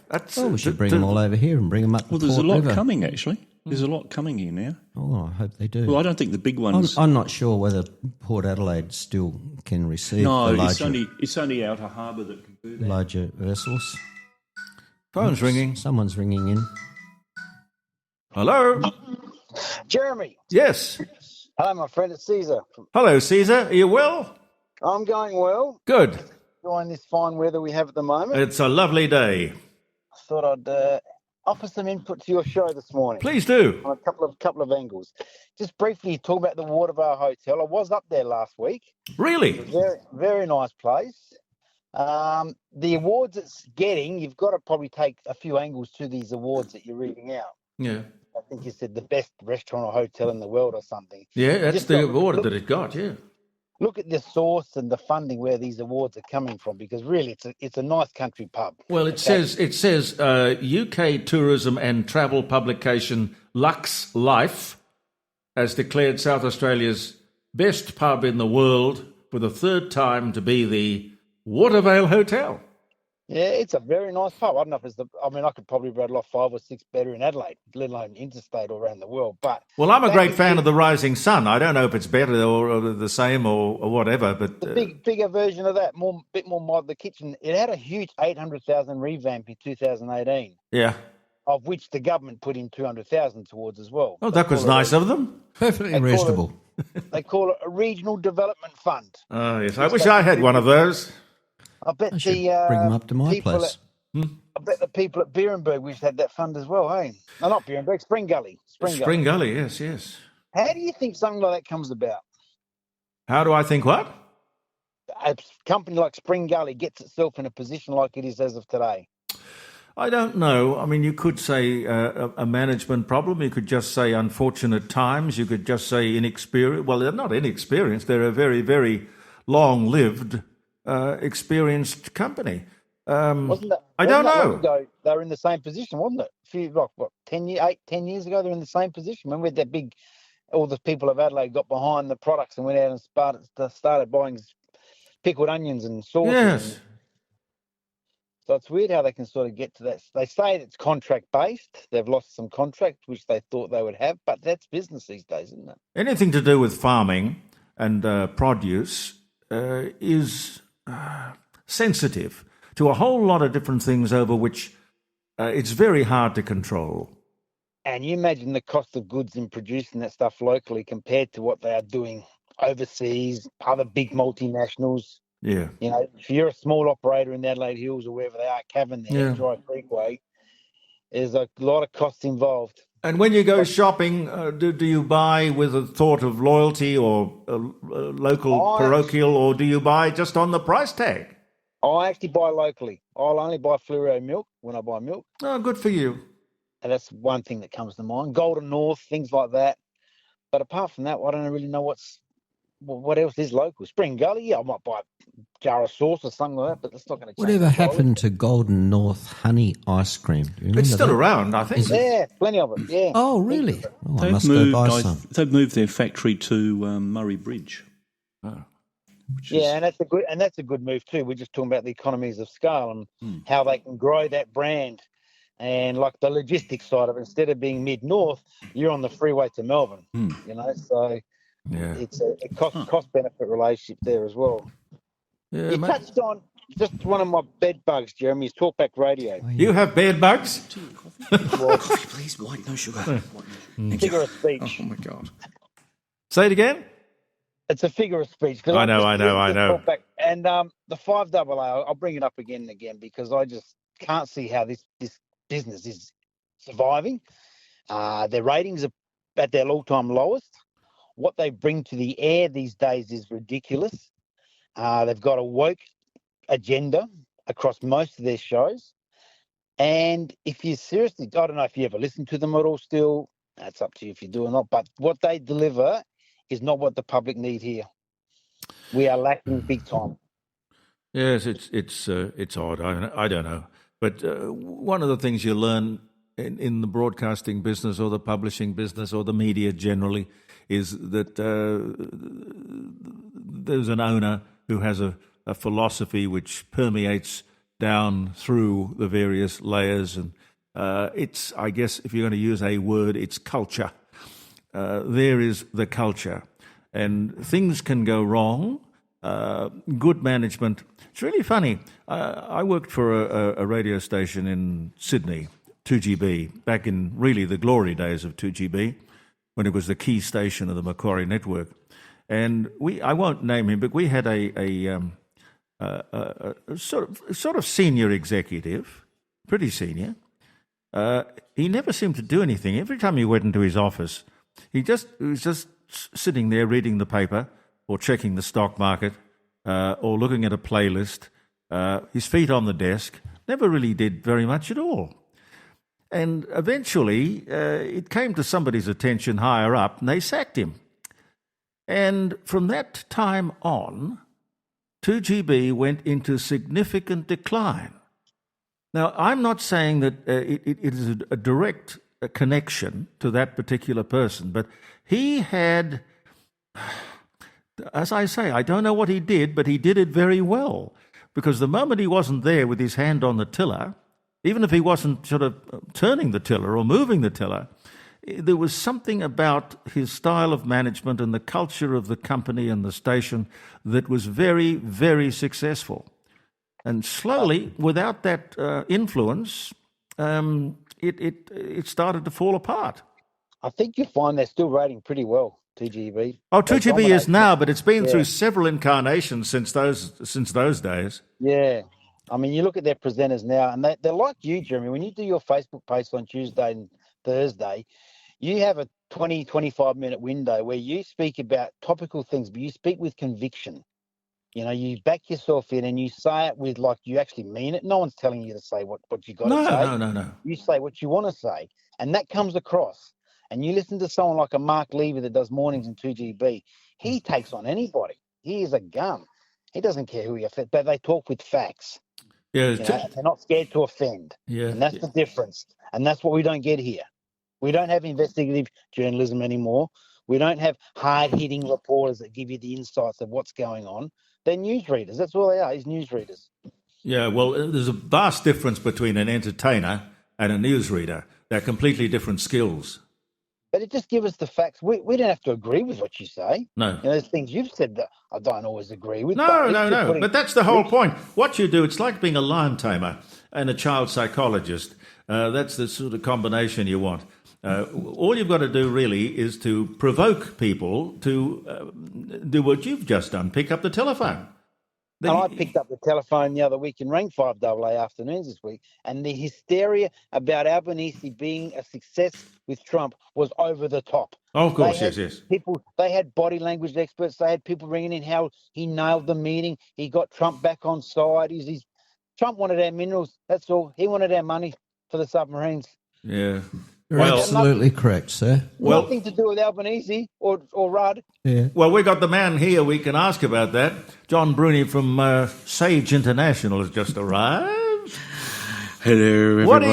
That's, we should bring them all over here and bring them up. Well, there's a lot coming, actually. There's a lot coming here now. Oh, I hope they do. Well, I don't think the big ones... I'm not sure whether Port Adelaide still can receive the larger... No, it's only Outer Harbour that can do that. Larger vessels. Phone's ringing. Someone's ringing in. Hello? Jeremy. Yes. Hello, my friend. It's Caesar. Hello, Caesar. Are you well? I'm going well. Good. Enjoying this fine weather we have at the moment. It's a lovely day. I thought I'd offer some input to your show this morning Please do. on a couple of angles. Just briefly talk about the Watervale Hotel. I was up there last week. Really? Very, very nice place. The awards it's getting, you've got to probably take a few angles to these awards that you're reading out. Yeah. I think you said the best restaurant or hotel in the world or something. Yeah, that's the award that it got, yeah. Look at the source and the funding where these awards are coming from, because really it's a nice country pub. Well, it says UK tourism and travel publication Lux Life has declared South Australia's best pub in the world for the third time to be the Watervale Hotel. Yeah, it's a very nice pub. I don't know if I could probably rattle off 5 or 6 better in Adelaide, let alone interstate or around the world. But I'm a great fan of the Rising Sun. I don't know if it's better or the same or whatever, but the bigger version of that, bit more modern. The kitchen, it had a huge 800,000 revamp in 2018. Yeah. Of which the government put in 200,000 towards as well. Oh, that was nice of them. Perfectly reasonable. They call it a regional development fund. Oh, yes. I wish I had one of those. I bet bring them up to my place. I bet the people at Beerenberg wish had that fund as well, hey? No, not Beerenberg, Spring Gully. Spring Gully, yes. How do you think something like that comes about? How do I think what? A company like Spring Gully gets itself in a position like it is as of today. I don't know. I mean, you could say a management problem. You could just say unfortunate times. You could just say inexperienced. Well, they're not inexperienced. They're a very, very long-lived, experienced company. I don't know. Ago, they were in the same position, wasn't it? 10 years ago, they were in the same position. Remember that big, all the people of Adelaide got behind the products and went out and started buying pickled onions and sauces. Yes. So it's weird how they can sort of get to that. They say it's contract-based. They've lost some contract, which they thought they would have, but that's business these days, isn't it? Anything to do with farming and produce is sensitive to a whole lot of different things over which it's very hard to control. And you imagine the cost of goods in producing that stuff locally compared to what they are doing overseas, other big multinationals. Yeah. You know, if you're a small operator in the Adelaide Hills or wherever they are, Cavan there, Dry Creekway, there's a lot of costs involved. And when you go shopping, do you buy with a thought of loyalty or local parochial, or do you buy just on the price tag? I actually buy locally. I'll only buy Fleurieu milk when I buy milk. Oh, good for you. And that's one thing that comes to mind. Golden North, things like that. But apart from that, I don't really know what else is local. Spring Gully, yeah, I might buy a jar of sauce or something like that, but that's not going to change. Whatever happened to Golden North honey ice cream? Do you remember it's still that? around, I think. Yeah, plenty of it, yeah. Oh, really? Oh, I must go buy some. They've moved their factory to Murray Bridge. Oh. And that's a good move too. We're just talking about the economies of scale and how they can grow that brand. And like the logistics side of it, instead of being mid-north, you're on the freeway to Melbourne, you know, so it's a cost-benefit relationship there as well. Yeah, you touched on just one of my bed bugs, Jeremy, is Talkback Radio. You have bed bugs? Coffee, please. White, no sugar. Figure of speech. Oh, my God. Say it again? It's a figure of speech. I know. And the 5AA, I'll bring it up again and again because I just can't see how this business is surviving. Their ratings are at their all-time lowest. What they bring to the air these days is ridiculous. They've got a woke agenda across most of their shows. And if you seriously, I don't know if you ever listen to them at all still, that's up to you if you do or not, but what they deliver is not what the public need here. We are lacking big time. Yes, it's odd. I don't know. But one of the things you learn in the broadcasting business or the publishing business or the media generally is that there's an owner who has a philosophy which permeates down through the various layers. And it's, I guess, if you're going to use a word, it's culture. There is the culture. And things can go wrong. Good management. It's really funny. I worked for a radio station in Sydney, 2GB, back in really the glory days of 2GB, when it was the key station of the Macquarie network. And I won't name him, but we had a sort of senior executive, pretty senior, he never seemed to do anything. Every time he went into his office, he was just sitting there reading the paper or checking the stock market or looking at a playlist, his feet on the desk, never really did very much at all. And eventually it came to somebody's attention higher up and they sacked him. And from that time on, 2GB went into significant decline. Now, I'm not saying that it is a direct connection to that particular person, but he had, as I say, I don't know what he did, but he did it very well. Because the moment he wasn't there with his hand on the tiller, even if he wasn't sort of turning the tiller or moving the tiller, there was something about his style of management and the culture of the company and the station that was very, very successful. And slowly, without that influence, it started to fall apart. I think you find they're still rating pretty well, 2GB. Oh, 2GB is now, but it's been through several incarnations since those days. Yeah. I mean, you look at their presenters now, and they're like you, Jeremy. When you do your Facebook post on Tuesday and Thursday, you have a 20, 25-minute window where you speak about topical things, but you speak with conviction. You know, you back yourself in and you say it with like you actually mean it. No one's telling you to say what you got to say. No. You say what you want to say, and that comes across. And you listen to someone like a Mark Levy that does mornings in 2GB. He takes on anybody. He is a gun. He doesn't care who he offends, but they talk with facts. Yeah, they're not scared to offend. Yeah, and that's the difference. And that's what we don't get here. We don't have investigative journalism anymore. We don't have hard-hitting reporters that give you the insights of what's going on. They're newsreaders. That's all they are, is newsreaders. Yeah, well, there's a vast difference between an entertainer and a newsreader. They're completely different skills. But it just gives us the facts. We don't have to agree with what you say. No. There's things you've said that I don't always agree with. No. But that's the whole point. What you do, it's like being a lion tamer and a child psychologist. That's the sort of combination you want. All you've got to do really is to provoke people to do what you've just done, pick up the telephone. And I picked up the telephone the other week and rang 5AA afternoons this week, and the hysteria about Albanese being a success with Trump was over the top. Oh, of course, yes. They had body language experts. They had people ringing in how he nailed the meeting. He got Trump back on side. Trump wanted our minerals. That's all. He wanted our money for the submarines. Yeah. You're absolutely correct, sir. Nothing to do with Albanese or Rudd. Yeah. Well, we got the man here we can ask about that. John Bruni from Sage International has just arrived. Hello, everybody.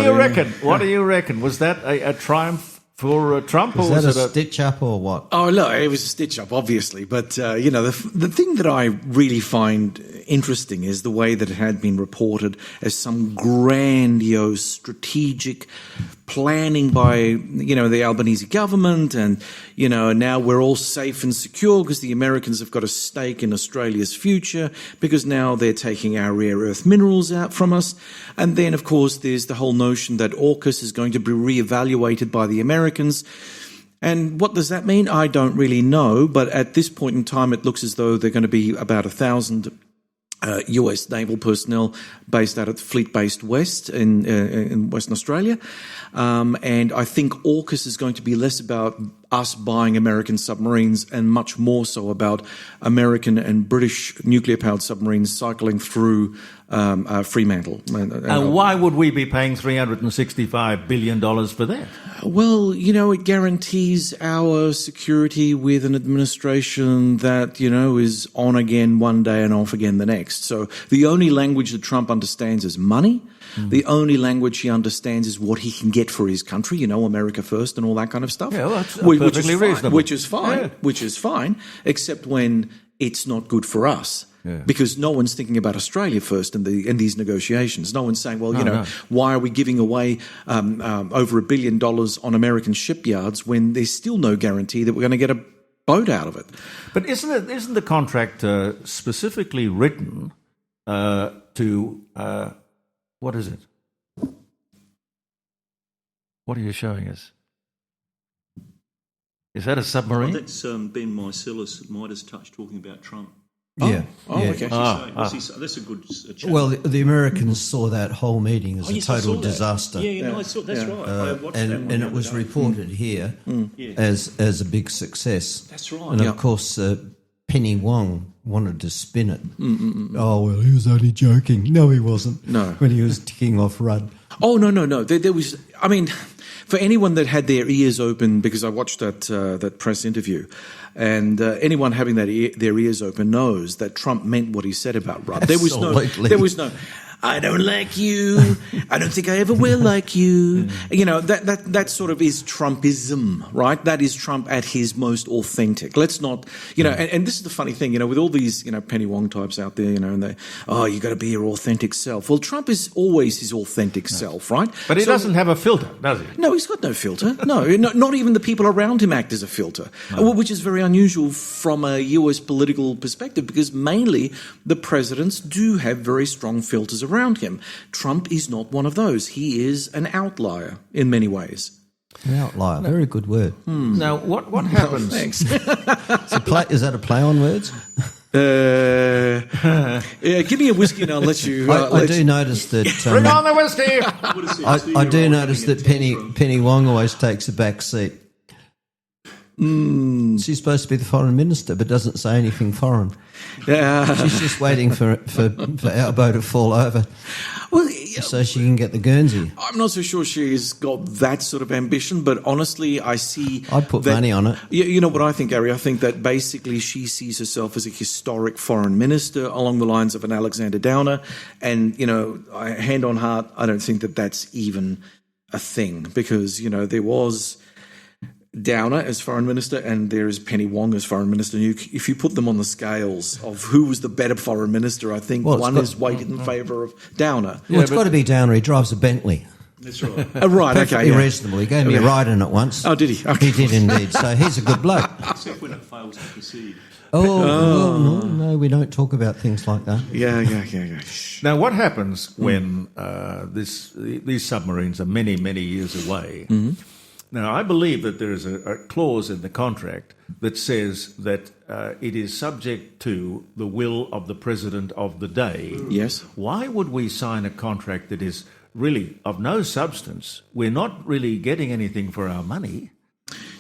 What do you reckon? Was that a triumph for Trump? Was that a stitch-up or what? Oh, look, it was a stitch-up, obviously. But, the thing that I really find interesting is the way that it had been reported as some grandiose strategic planning by, the Albanese government and, now we're all safe and secure because the Americans have got a stake in Australia's future because now they're taking our rare earth minerals out from us. And then, of course, there's the whole notion that AUKUS is going to be reevaluated by the Americans. And what does that mean? I don't really know. But at this point in time, it looks as though they're going to be about 1,000 US naval personnel based out at Fleet Based West in Western Australia. And I think AUKUS is going to be less about us buying American submarines and much more so about American and British nuclear-powered submarines cycling through Fremantle. And why would we be paying $365 billion for that? Well, it guarantees our security with an administration that, is on again one day and off again the next. So the only language that Trump understands is money. The only language he understands is what he can get for his country, America first and all that kind of stuff. Yeah, well, that's perfectly reasonable. Which is fine, except when it's not good for us. Yeah. Because no one's thinking about Australia first in these negotiations. No one's saying, why are we giving away over $1 billion on American shipyards when there's still no guarantee that we're going to get a boat out of it? But isn't the contract specifically written to what is it? What are you showing us? Is that a submarine? That's Ben Midas Touch talking about Trump. Yeah. Oh, yeah. okay. That's a good chat. Well, the Americans saw that whole meeting as a total disaster. Yeah, no, I saw, that's right. I watched that one and it was reported here as a big success. That's right. And of course, Penny Wong wanted to spin it. Oh, well, he was only joking. No, he wasn't. No. When he was ticking off Rudd. Oh, no. There was, I mean, for anyone that had their ears open, because I watched that press interview, and anyone having their ears open knows that Trump meant what he said about Rudd. There was no, I don't like you. I don't think I ever will like you. You know, that sort of is Trumpism, right? That is Trump at his most authentic. Let's not, you know, and this is the funny thing, you know, with all these, you know, Penny Wong types out there, you know, and they, you got to be your authentic self. Well, Trump is always his authentic self, right? But he doesn't have a filter, does he? No, he's got no filter. No, not even the people around him act as a filter, which is very unusual from a US political perspective, because mainly the presidents do have very strong filters around him. Trump is not one of those. He is an outlier in many ways. An outlier, very good word. Now, what happens? Thanks. Is that a play on words? Yeah, give me a whiskey and I'll let you. I do notice that. Bring on the whiskey! I do notice that Penny Wong always takes a back seat. She's supposed to be the foreign minister, but doesn't say anything foreign. She's just waiting for Albo to fall over, so she can get the Guernsey. I'm not so sure she's got that sort of ambition, but honestly, I see. I'd put money on it. You know what I think, Gary? I think that basically she sees herself as a historic foreign minister along the lines of an Alexander Downer, and, you know, hand on heart, I don't think that that's even a thing, because, you know, there was Downer as foreign minister and there is Penny Wong as foreign minister. If you put them on the scales of who was the better foreign minister, I think one is weighted in favour of Downer. Well, it's got to be Downer. He drives a Bentley. That's right. Right, perfectly reasonable. He gave me a ride in it once. Oh, did he? Okay. He did indeed. So he's a good bloke. Except when it fails to proceed. No, we don't talk about things like that. Yeah. Now, what happens when these submarines are many, many years away? Now, I believe that there is a clause in the contract that says that it is subject to the will of the president of the day. Yes. Why would we sign a contract that is really of no substance? We're not really getting anything for our money.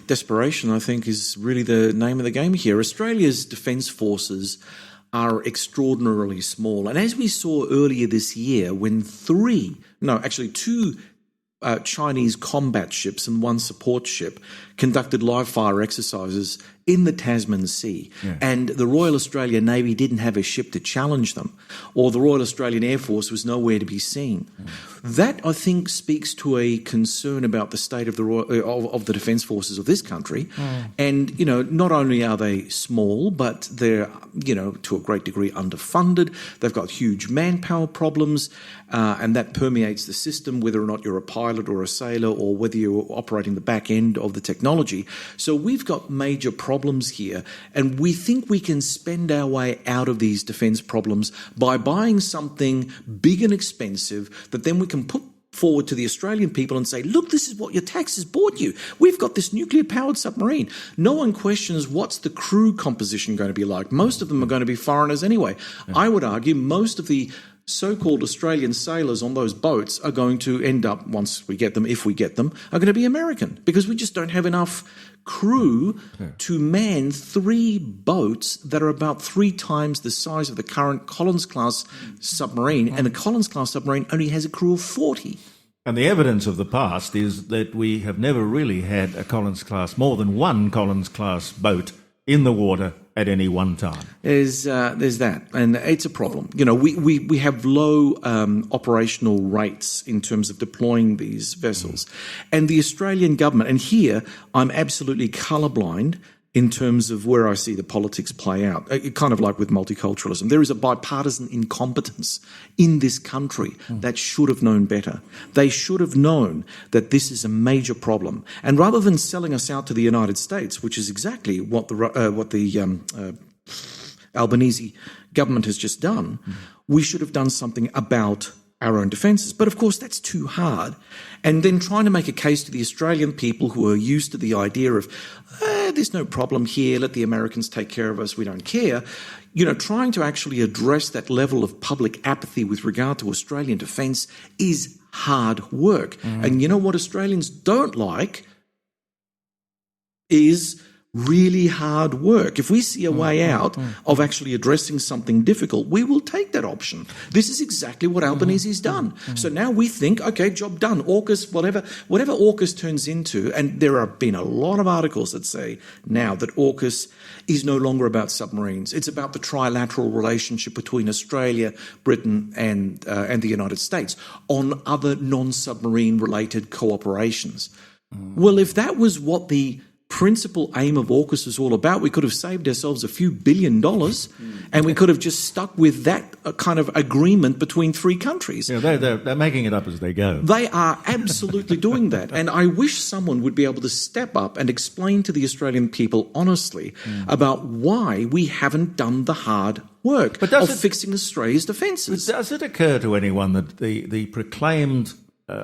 Desperation, I think, is really the name of the game here. Australia's defence forces are extraordinarily small. And as we saw earlier this year, when two Chinese combat ships and one support ship conducted live fire exercises in the Tasman Sea, and the Royal Australian Navy didn't have a ship to challenge them, or the Royal Australian Air Force was nowhere to be seen. That, I think, speaks to a concern about the state of the defence forces of this country. And, you know, not only are they small, but they're, you know, to a great degree underfunded. They've got huge manpower problems, and that permeates the system, whether or not you're a pilot or a sailor or whether you're operating the back end of the technology. So we've got major problems here, and we think we can spend our way out of these defence problems by buying something big and expensive that then we can put forward to the Australian people and say, look, this is what your taxes bought you. We've got this nuclear-powered submarine. No one questions what's the crew composition going to be like. Most of them are going to be foreigners anyway. I would argue most of the so-called Australian sailors on those boats are going to end up, once we get them, if we get them, are going to be American, because we just don't have enough crew to man 3 boats that are about 3 times the size of the current Collins-class submarine, and the Collins-class submarine only has a crew of 40. And the evidence of the past is that we have never really had a Collins-class, more than one Collins-class boat in the water at any one time. There's that, and it's a problem. You know, we have low operational rates in terms of deploying these vessels. And the Australian government, and here I'm absolutely colourblind in terms of where I see the politics play out, kind of like with multiculturalism. There is a bipartisan incompetence in this country that should have known better. They should have known that this is a major problem. And rather than selling us out to the United States, which is exactly what the Albanese government has just done, we should have done something about our own defences. But of course, that's too hard. And then trying to make a case to the Australian people who are used to the idea of, there's no problem here, let the Americans take care of us, we don't care. Trying to actually address that level of public apathy with regard to Australian defence is hard work. And you know what Australians don't like is really hard work. If we see a way out of actually addressing something difficult, we will take that option. This is exactly what Albanese has done. So now we think, okay, job done. AUKUS, whatever AUKUS turns into, and there have been a lot of articles that say now that AUKUS is no longer about submarines. It's about the trilateral relationship between Australia, Britain, and the United States on other non-submarine related cooperations. Well, if that was what the principal aim of AUKUS was all about, we could have saved ourselves a few $1 billion and we could have just stuck with that kind of agreement between three countries. Yeah, they're making it up as they go. They are absolutely doing that. And I wish someone would be able to step up and explain to the Australian people honestly about why we haven't done the hard work of fixing Australia's defences. Does it occur to anyone that the proclaimed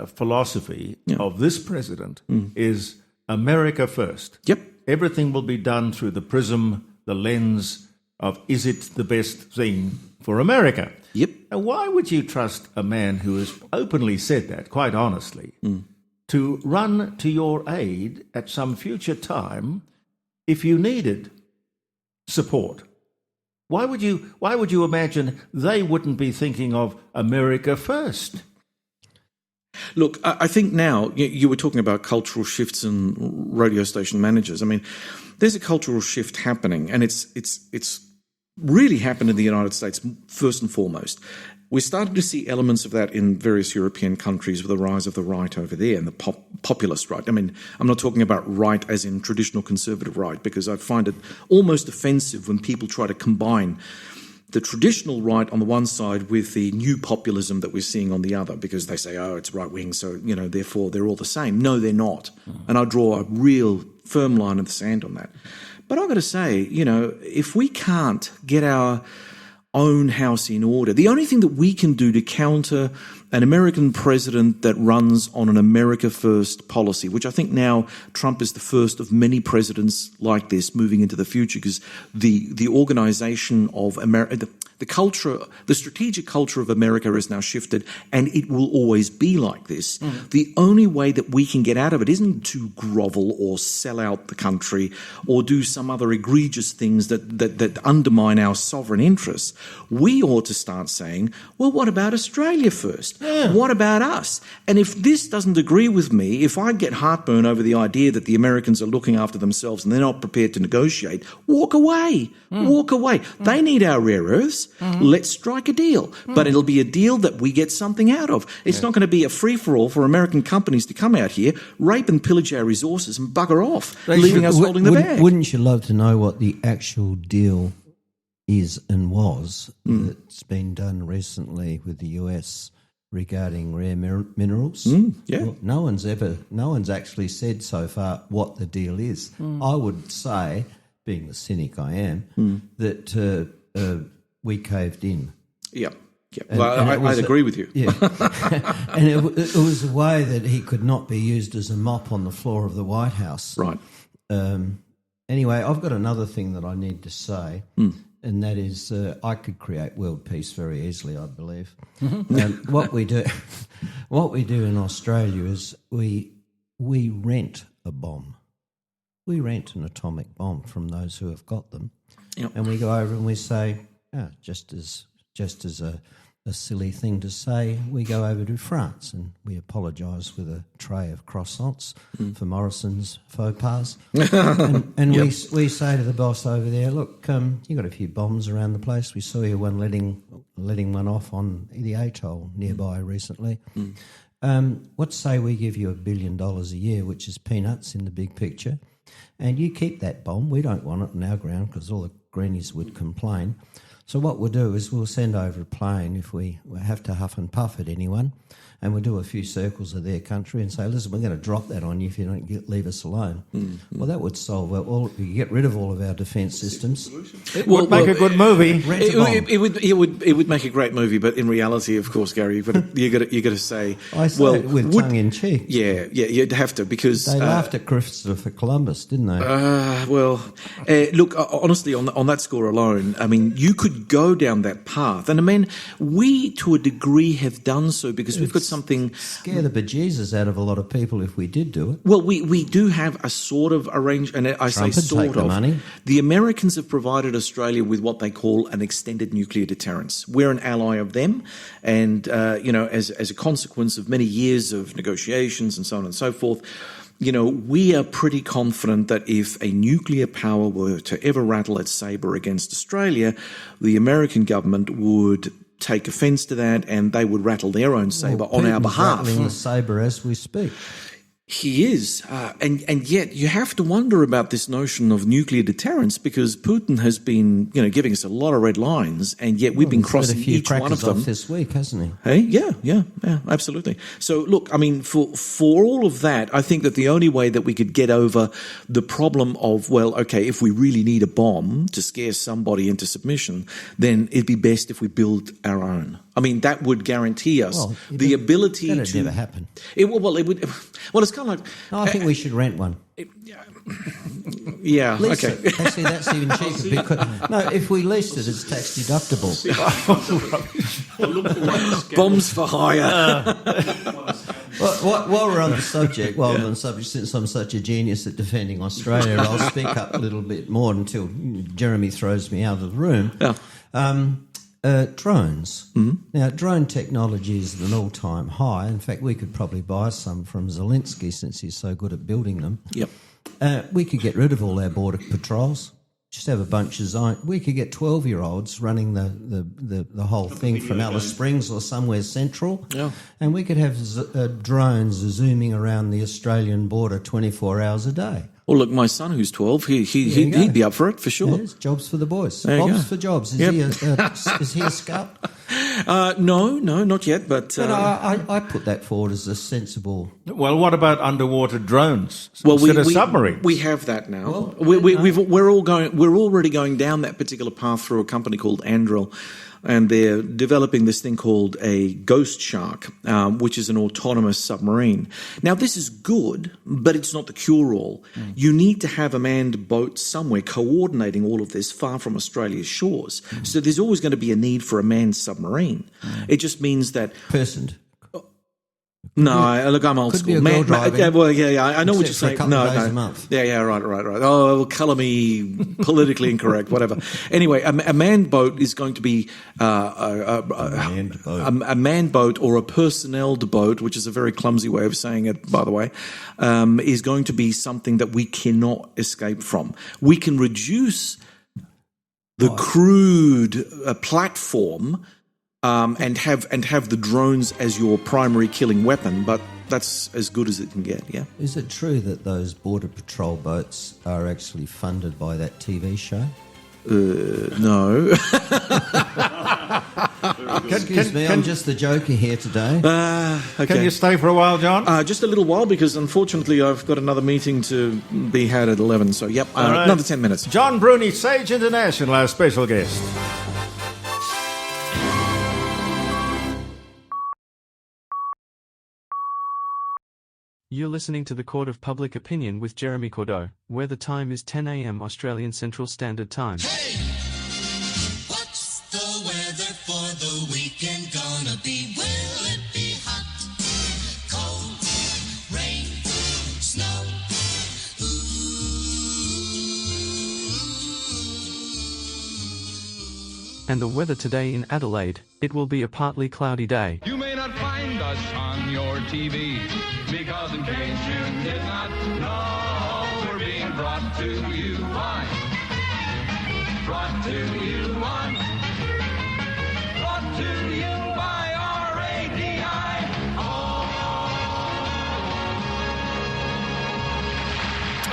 philosophy of this president is America first? Yep. Everything will be done through the prism, the lens of, is it the best thing for America? Yep. And why would you trust a man who has openly said that, quite honestly, to run to your aid at some future time if you needed support? Why would you imagine they wouldn't be thinking of America first? Look, I think now, you were talking about cultural shifts in radio station managers. I mean, there's a cultural shift happening, and it's really happened in the United States first and foremost. We're starting to see elements of that in various European countries with the rise of the right over there and the populist right. I mean, I'm not talking about right as in traditional conservative right, because I find it almost offensive when people try to combine the traditional right on the one side with the new populism that we're seeing on the other, because they say, oh, it's right-wing, so, therefore they're all the same. No, they're not. And I draw a real firm line in the sand on that. But I've got to say, if we can't get our own house in order, the only thing that we can do to counter an American president that runs on an America First policy, which I think now Trump is the first of many presidents like this moving into the future, because the organization of America, the culture, the strategic culture of America has now shifted, and it will always be like this. The only way that we can get out of it isn't to grovel or sell out the country or do some other egregious things that undermine our sovereign interests. We ought to start saying, well, what about Australia first? What about us? And if this doesn't agree with me, if I get heartburn over the idea that the Americans are looking after themselves and they're not prepared to negotiate, walk away. Walk away. They need our rare earths. Let's strike a deal. But it'll be a deal that we get something out of. It's not going to be a free-for-all for American companies to come out here, rape and pillage our resources and bugger off, leaving us holding the bag. Wouldn't you love to know what the actual deal is and was that's been done recently with the US regarding rare minerals? Well, no one's actually said so far what the deal is. I would say, being the cynic I am, that we caved in. Yeah. Well, I'd agree with you. Yeah. And it was a way that he could not be used as a mop on the floor of the White House. Right. Anyway, I've got another thing that I need to say, and that is I could create world peace very easily, I believe. What we do in Australia is we rent a bomb. We rent an atomic bomb from those who have got them, and we go over and we say, just as a silly thing to say, we go over to France and we apologise with a tray of croissants for Morrison's faux pas. And we say to the boss over there, look, you got a few bombs around the place. We saw you letting one off on the atoll nearby recently. What say we give you $1 billion a year, which is peanuts in the big picture, and you keep that bomb. We don't want it on our ground because all the greenies would complain. So what we'll do is we'll send over a plane if we have to huff and puff at anyone, and we'll do a few circles of their country and say, listen, we're going to drop that on you if you don't leave us alone. Well, that would solve you get rid of all of our defence systems. It would make a good movie. It would make a great movie, but in reality, of course, Gary, you got to say, I say it with tongue in cheek. Yeah, you'd have to, because they laughed at Christopher Columbus, didn't they? Look, honestly, on that score alone, I mean, you could go down that path, and I mean, we to a degree have done so because we've got something scare the bejesus out of a lot of people if we did do it. Well, we do have a sort of arrangement, and I say sort of. Money. The Americans have provided Australia with what they call an extended nuclear deterrence. We're an ally of them, and as a consequence of many years of negotiations and so on and so forth, we are pretty confident that if a nuclear power were to ever rattle its sabre against Australia, the American government would take offence to that, and they would rattle their own sabre on our behalf. Rattling the sabre as we speak. He is, and yet you have to wonder about this notion of nuclear deterrence, because Putin has been, giving us a lot of red lines, and yet we've been crossing each one of them this week, hasn't he? Hey, yeah, absolutely. So look, I mean, for all of that, I think that the only way that we could get over the problem of, well, okay, if we really need a bomb to scare somebody into submission, then it'd be best if we build our own. I mean, that would guarantee us the ability to... That'd never happen. It would. Well, it's kind of like... No, I think we should rent one. Yeah, lease okay. It. Actually, that's even cheaper. Because, if we leased it, it's tax deductible. Bombs for hire. While we're on the subject, since I'm such a genius at defending Australia, I'll speak up a little bit more until Jeremy throws me out of the room. Yeah. Drones. Mm-hmm. Now, drone technology is at an all-time high. In fact, we could probably buy some from Zelensky since he's so good at building them. Yep. We could get rid of all our border patrols. Just have a bunch of we could get 12-year-olds running the whole thing from Alice Springs or somewhere central. Yeah. And we could have drones zooming around the Australian border 24 hours a day. Well, look, my son, who's 12, he'd be up for it, for sure. Yes, jobs for the boys. Bobs for jobs. Is he a scout? No, not yet. But I put that forward as a sensible... Well, what about underwater drones instead of submarines? We have that now. We're already going down that particular path through a company called Andril. And they're developing this thing called a Ghost Shark, which is an autonomous submarine. Now, this is good, but it's not the cure-all. You need to have a manned boat somewhere coordinating all of this far from Australia's shores. So there's always going to be a need for a manned submarine. It just means that... Personed. No, look, I'm old school. I know what you're saying. A month. Yeah, right. Oh, colour me politically incorrect, whatever. Anyway, a manned boat is going to be a manned boat or a personneled boat, which is a very clumsy way of saying it, by the way, is going to be something that we cannot escape from. We can reduce the crude platform. And have the drones as your primary killing weapon, but that's as good as it can get, yeah. Is it true that those Border Patrol boats are actually funded by that TV show? No. Excuse me, I'm just the joker here today. Okay. Can you stay for a while, John? Just a little while, because unfortunately I've got another meeting to be had at 11, so yep, right. Another 10 minutes. John Bruni, Sage International, our special guest. You're listening to the Court of Public Opinion with Jeremy Cordeaux, where the time is 10 a.m. Australian Central Standard Time. Hey! What's the weather for the weekend gonna be? Will it be hot, cold, rain, snow? Ooh. And the weather today in Adelaide, it will be a partly cloudy day. You may not find us on your TV, because in case you did not know, we're being brought to you on. Brought to you on. Brought to you by RADI.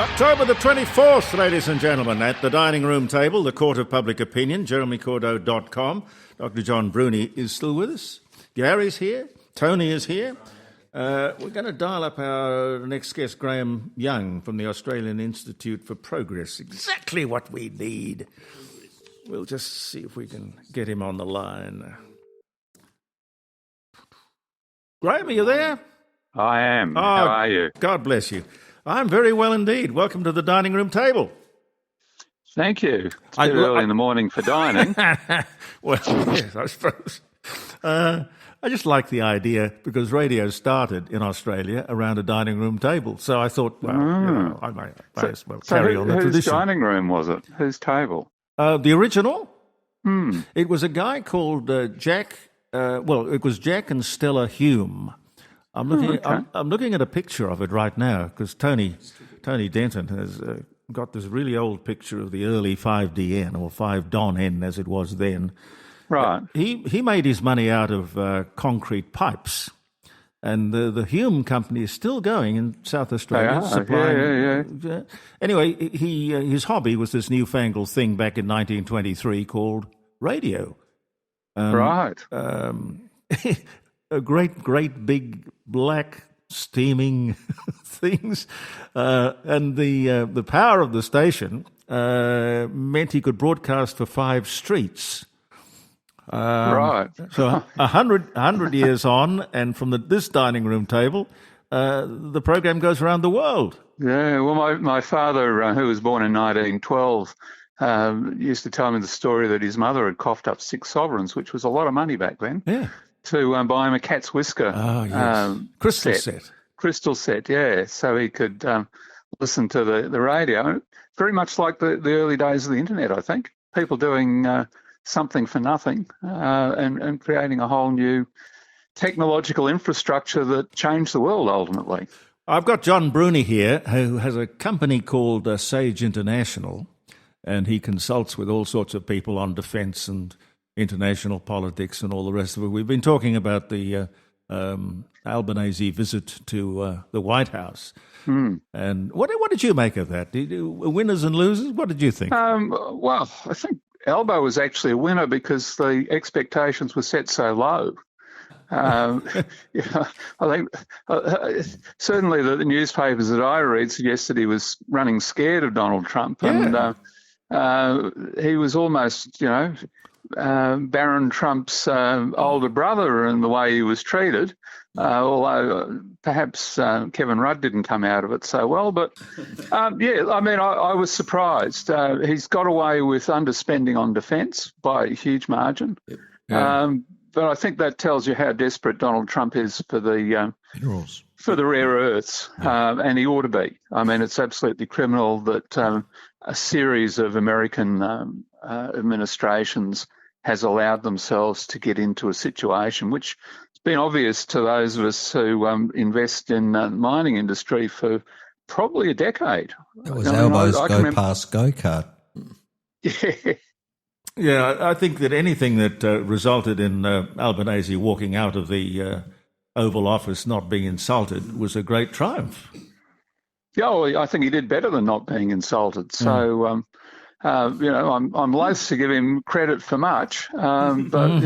October the 24th, ladies and gentlemen, at the dining room table, the Court of Public Opinion, jeremycordeaux.com. Dr John Bruni is still with us. Gary's here. Tony is here. We're going to dial up our next guest, Graham Young, from the Australian Institute for Progress. Exactly what we need. We'll just see if we can get him on the line. Graham, are you there? I am. How are you? God bless you. I'm very well indeed. Welcome to the dining room table. Thank you. It's a bit early in the morning for dining. Well, yes, I suppose. I just like the idea because radio started in Australia around a dining room table. So I thought, well, I might as well carry on the tradition. Whose dining room was it? Whose table? The original? It was a guy called Jack. It was Jack and Stella Hume. I'm looking at a picture of it right now because Tony Denton has got this really old picture of the early 5DN or 5 Don N as it was then. Right. He made his money out of concrete pipes, and the Hume company is still going in South Australia. Yeah. Anyway, his hobby was this newfangled thing back in 1923 called radio. Right. A great big black steaming things, and the power of the station meant he could broadcast for 5 streets. Right. So 100 years on, and from this dining room table, the program goes around the world. Yeah. Well, my father, who was born in 1912, used to tell me the story that his mother had coughed up 6 sovereigns, which was a lot of money back then. Yeah. To buy him a cat's whisker. Oh, yes. Crystal set. Crystal set, yeah. So he could listen to the radio. Very much like the early days of the internet, I think. People doing something for nothing and creating a whole new technological infrastructure that changed the world ultimately. I've got John Bruni here, who has a company called Sage International, and he consults with all sorts of people on defence and international politics and all the rest of it. We've been talking about the Albanese visit to the White House. And what did you make of that? Winners and losers? What did you think? Well, I think Albo was actually a winner because the expectations were set so low. I think certainly the newspapers that I read suggested he was running scared of Donald Trump, and he was almost, Baron Trump's older brother in the way he was treated, although perhaps Kevin Rudd didn't come out of it so well. But, I was surprised. He's got away with underspending on defence by a huge margin. But I think that tells you how desperate Donald Trump is for the minerals, for the rare earths, and he ought to be. I mean, it's absolutely criminal that a series of American administrations has allowed themselves to get into a situation which has been obvious to those of us who invest in the mining industry for probably a decade. That was Albo's go-past go-kart. Yeah. Yeah, I think that anything that resulted in Albanese walking out of the Oval Office not being insulted was a great triumph. Yeah, well, I think he did better than not being insulted. So, I'm loath to give him credit for much, but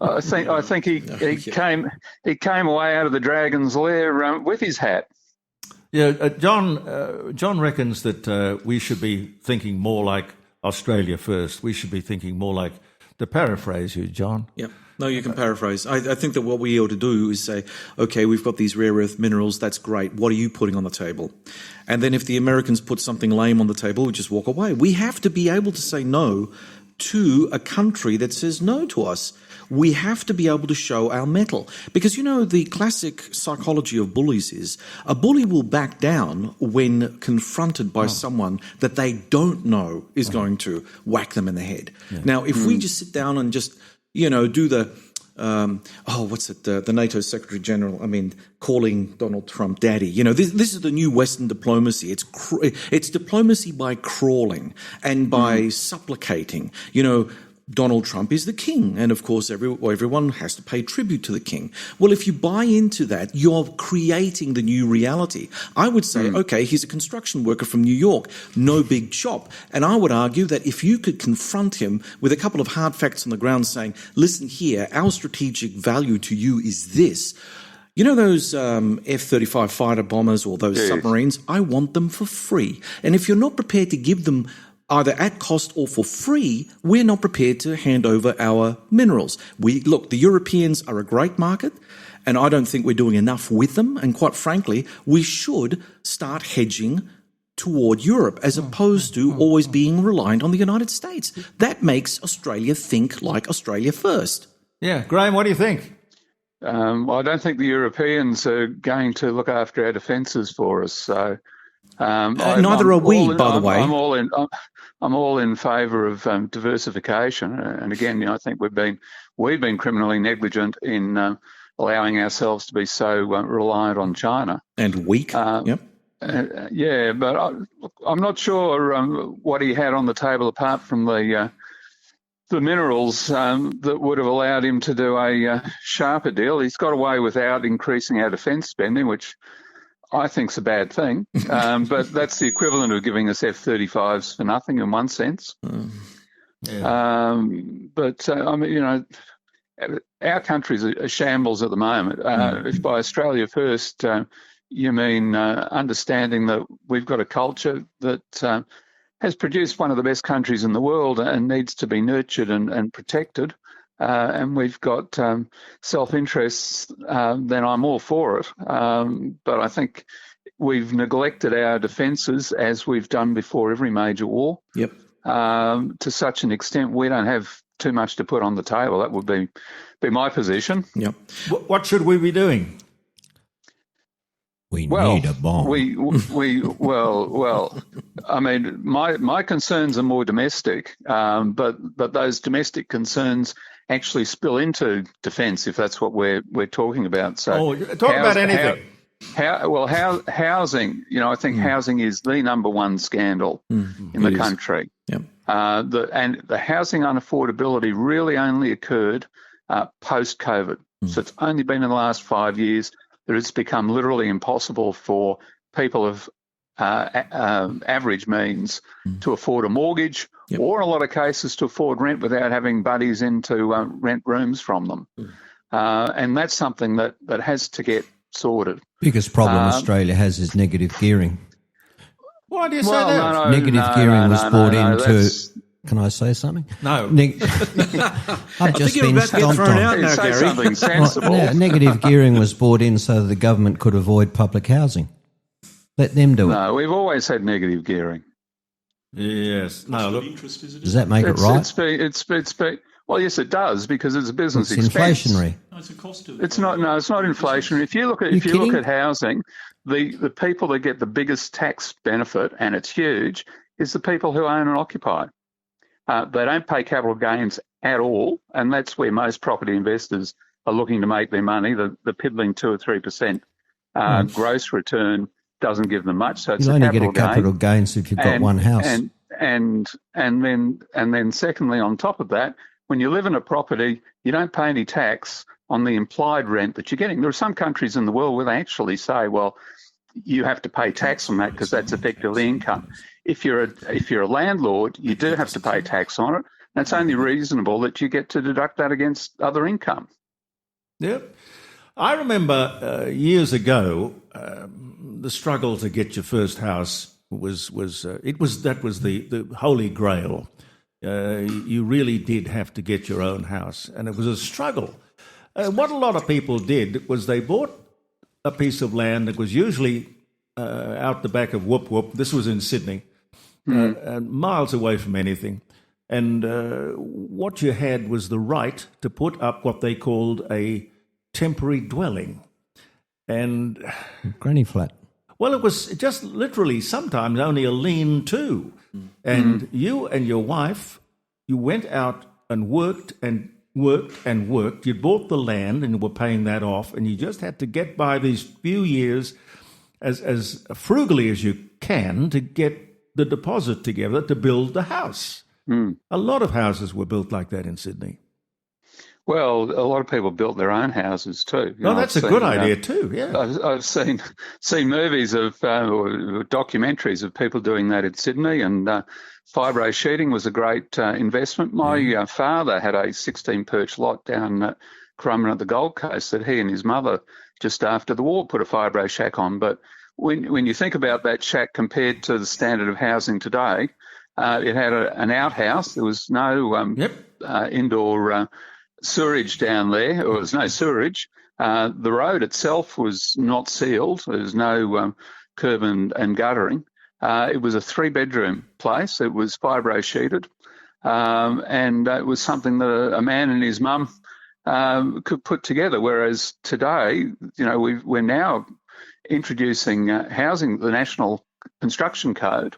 I think he came away out of the dragon's lair with his hat. Yeah, John reckons that we should be thinking more like Australia first. We should be thinking more like, to paraphrase you, John. Yeah. No, you can paraphrase. I think that what we ought to do is say, okay, we've got these rare earth minerals. That's great. What are you putting on the table? And then if the Americans put something lame on the table, we just walk away. We have to be able to say no to a country that says no to us. We have to be able to show our mettle. Because, the classic psychology of bullies is a bully will back down when confronted by someone that they don't know is going to whack them in the head. Yeah. Now, if we just sit down and just, do the, the NATO Secretary General, calling Donald Trump daddy. This is the new Western diplomacy. It's diplomacy by crawling and by supplicating. Donald Trump is the king, and of course everyone has to pay tribute to the king. Well, if you buy into that, you're creating the new reality. I would say, okay, he's a construction worker from New York, no big chop. And I would argue that if you could confront him with a couple of hard facts on the ground saying, listen here, our strategic value to you is this. You know those F-35 fighter bombers or those submarines? I want them for free. And if you're not prepared to give them either at cost or for free, we're not prepared to hand over our minerals. Look, the Europeans are a great market, and I don't think we're doing enough with them. And quite frankly, we should start hedging toward Europe as opposed to always being reliant on the United States. That makes Australia think like Australia first. Yeah. Graham, what do you think? Well, I don't think the Europeans are going to look after our defences for us. So neither are we, by the way. I'm all in favour of diversification, and again, I think we've been criminally negligent in allowing ourselves to be so reliant on China and weak. Yep. Yeah, but I'm not sure what he had on the table apart from the minerals that would have allowed him to do a sharper deal. He's got away without increasing our defence spending, which I think's a bad thing, but that's the equivalent of giving us F-35s for nothing in one sense. I mean, our country's a shambles at the moment. If by Australia first you mean understanding that we've got a culture that has produced one of the best countries in the world and needs to be nurtured and protected, and we've got self-interests, then I'm all for it. But I think we've neglected our defences, as we've done before every major war. Yep. To such an extent, we don't have too much to put on the table. That would be my position. Yep. What should we be doing? We need a bomb. Well. I mean, my concerns are more domestic, but those domestic concerns actually spill into defence, if that's what we're talking about. So, talk about anything. Housing. I think housing is the number one scandal in the country. Yep. The housing unaffordability really only occurred post-COVID. So it's only been in the last 5 years that it's become literally impossible for people of average means to afford a mortgage, or in a lot of cases to afford rent without having buddies in to rent rooms from them. And that's something that has to get sorted. Biggest problem Australia has is negative gearing. Why do you say that? Negative gearing was brought into... Can I say something? No. I've just been stomped on. Say something sensible. Negative gearing was brought in so that the government could avoid public housing. Let them do it. No, we've always had negative gearing. Yes. No, look. Does that make it right? Well, yes, it does, because it's a business expense. Inflationary. No, it's a cost of it's not inflationary. If you look at housing, the people that get the biggest tax benefit, and it's huge, is the people who own and occupy. They don't pay capital gains at all, and that's where most property investors are looking to make their money. The piddling 2 or 3% gross return doesn't give them much, so it's you a only capital get a capital gains if you've got one house. And then secondly, on top of that, when you live in a property, you don't pay any tax on the implied rent that you're getting. There are some countries in the world where they actually say, well, you have to pay tax on that because that's effectively income. If you're a landlord, you do have to pay tax on it. And it's only reasonable that you get to deduct that against other income. Yep. I remember years ago the struggle to get your first house was the holy grail. You really did have to get your own house, and it was a struggle. What a lot of people did was they bought a piece of land that was usually out the back of Whoop Whoop. This was in Sydney, miles away from anything. And what you had was the right to put up what they called a temporary dwelling. And granny flat. Well, it was just literally sometimes only a lean-to. And you and your wife, you went out and worked and worked and worked. You bought the land and you were paying that off, and you just had to get by these few years as frugally as you can to get the deposit together to build the house. A lot of houses were built like that in Sydney. Well, a lot of people built their own houses too. That's a good idea too. Yeah, I've seen movies of or documentaries of people doing that in Sydney, and fibro sheeting was a great investment. My father had a 16-perch lot down at Currumbin at the Gold Coast that he and his mother just after the war put a fibro shack on. But when you think about that shack compared to the standard of housing today, it had an outhouse. There was no indoor sewerage down there. There was no sewerage. The road itself was not sealed. There was no curb and guttering. It was a 3-bedroom place. It was fibro sheeted, and it was something that a man and his mum could put together. Whereas today, we're now introducing housing, the National Construction Code,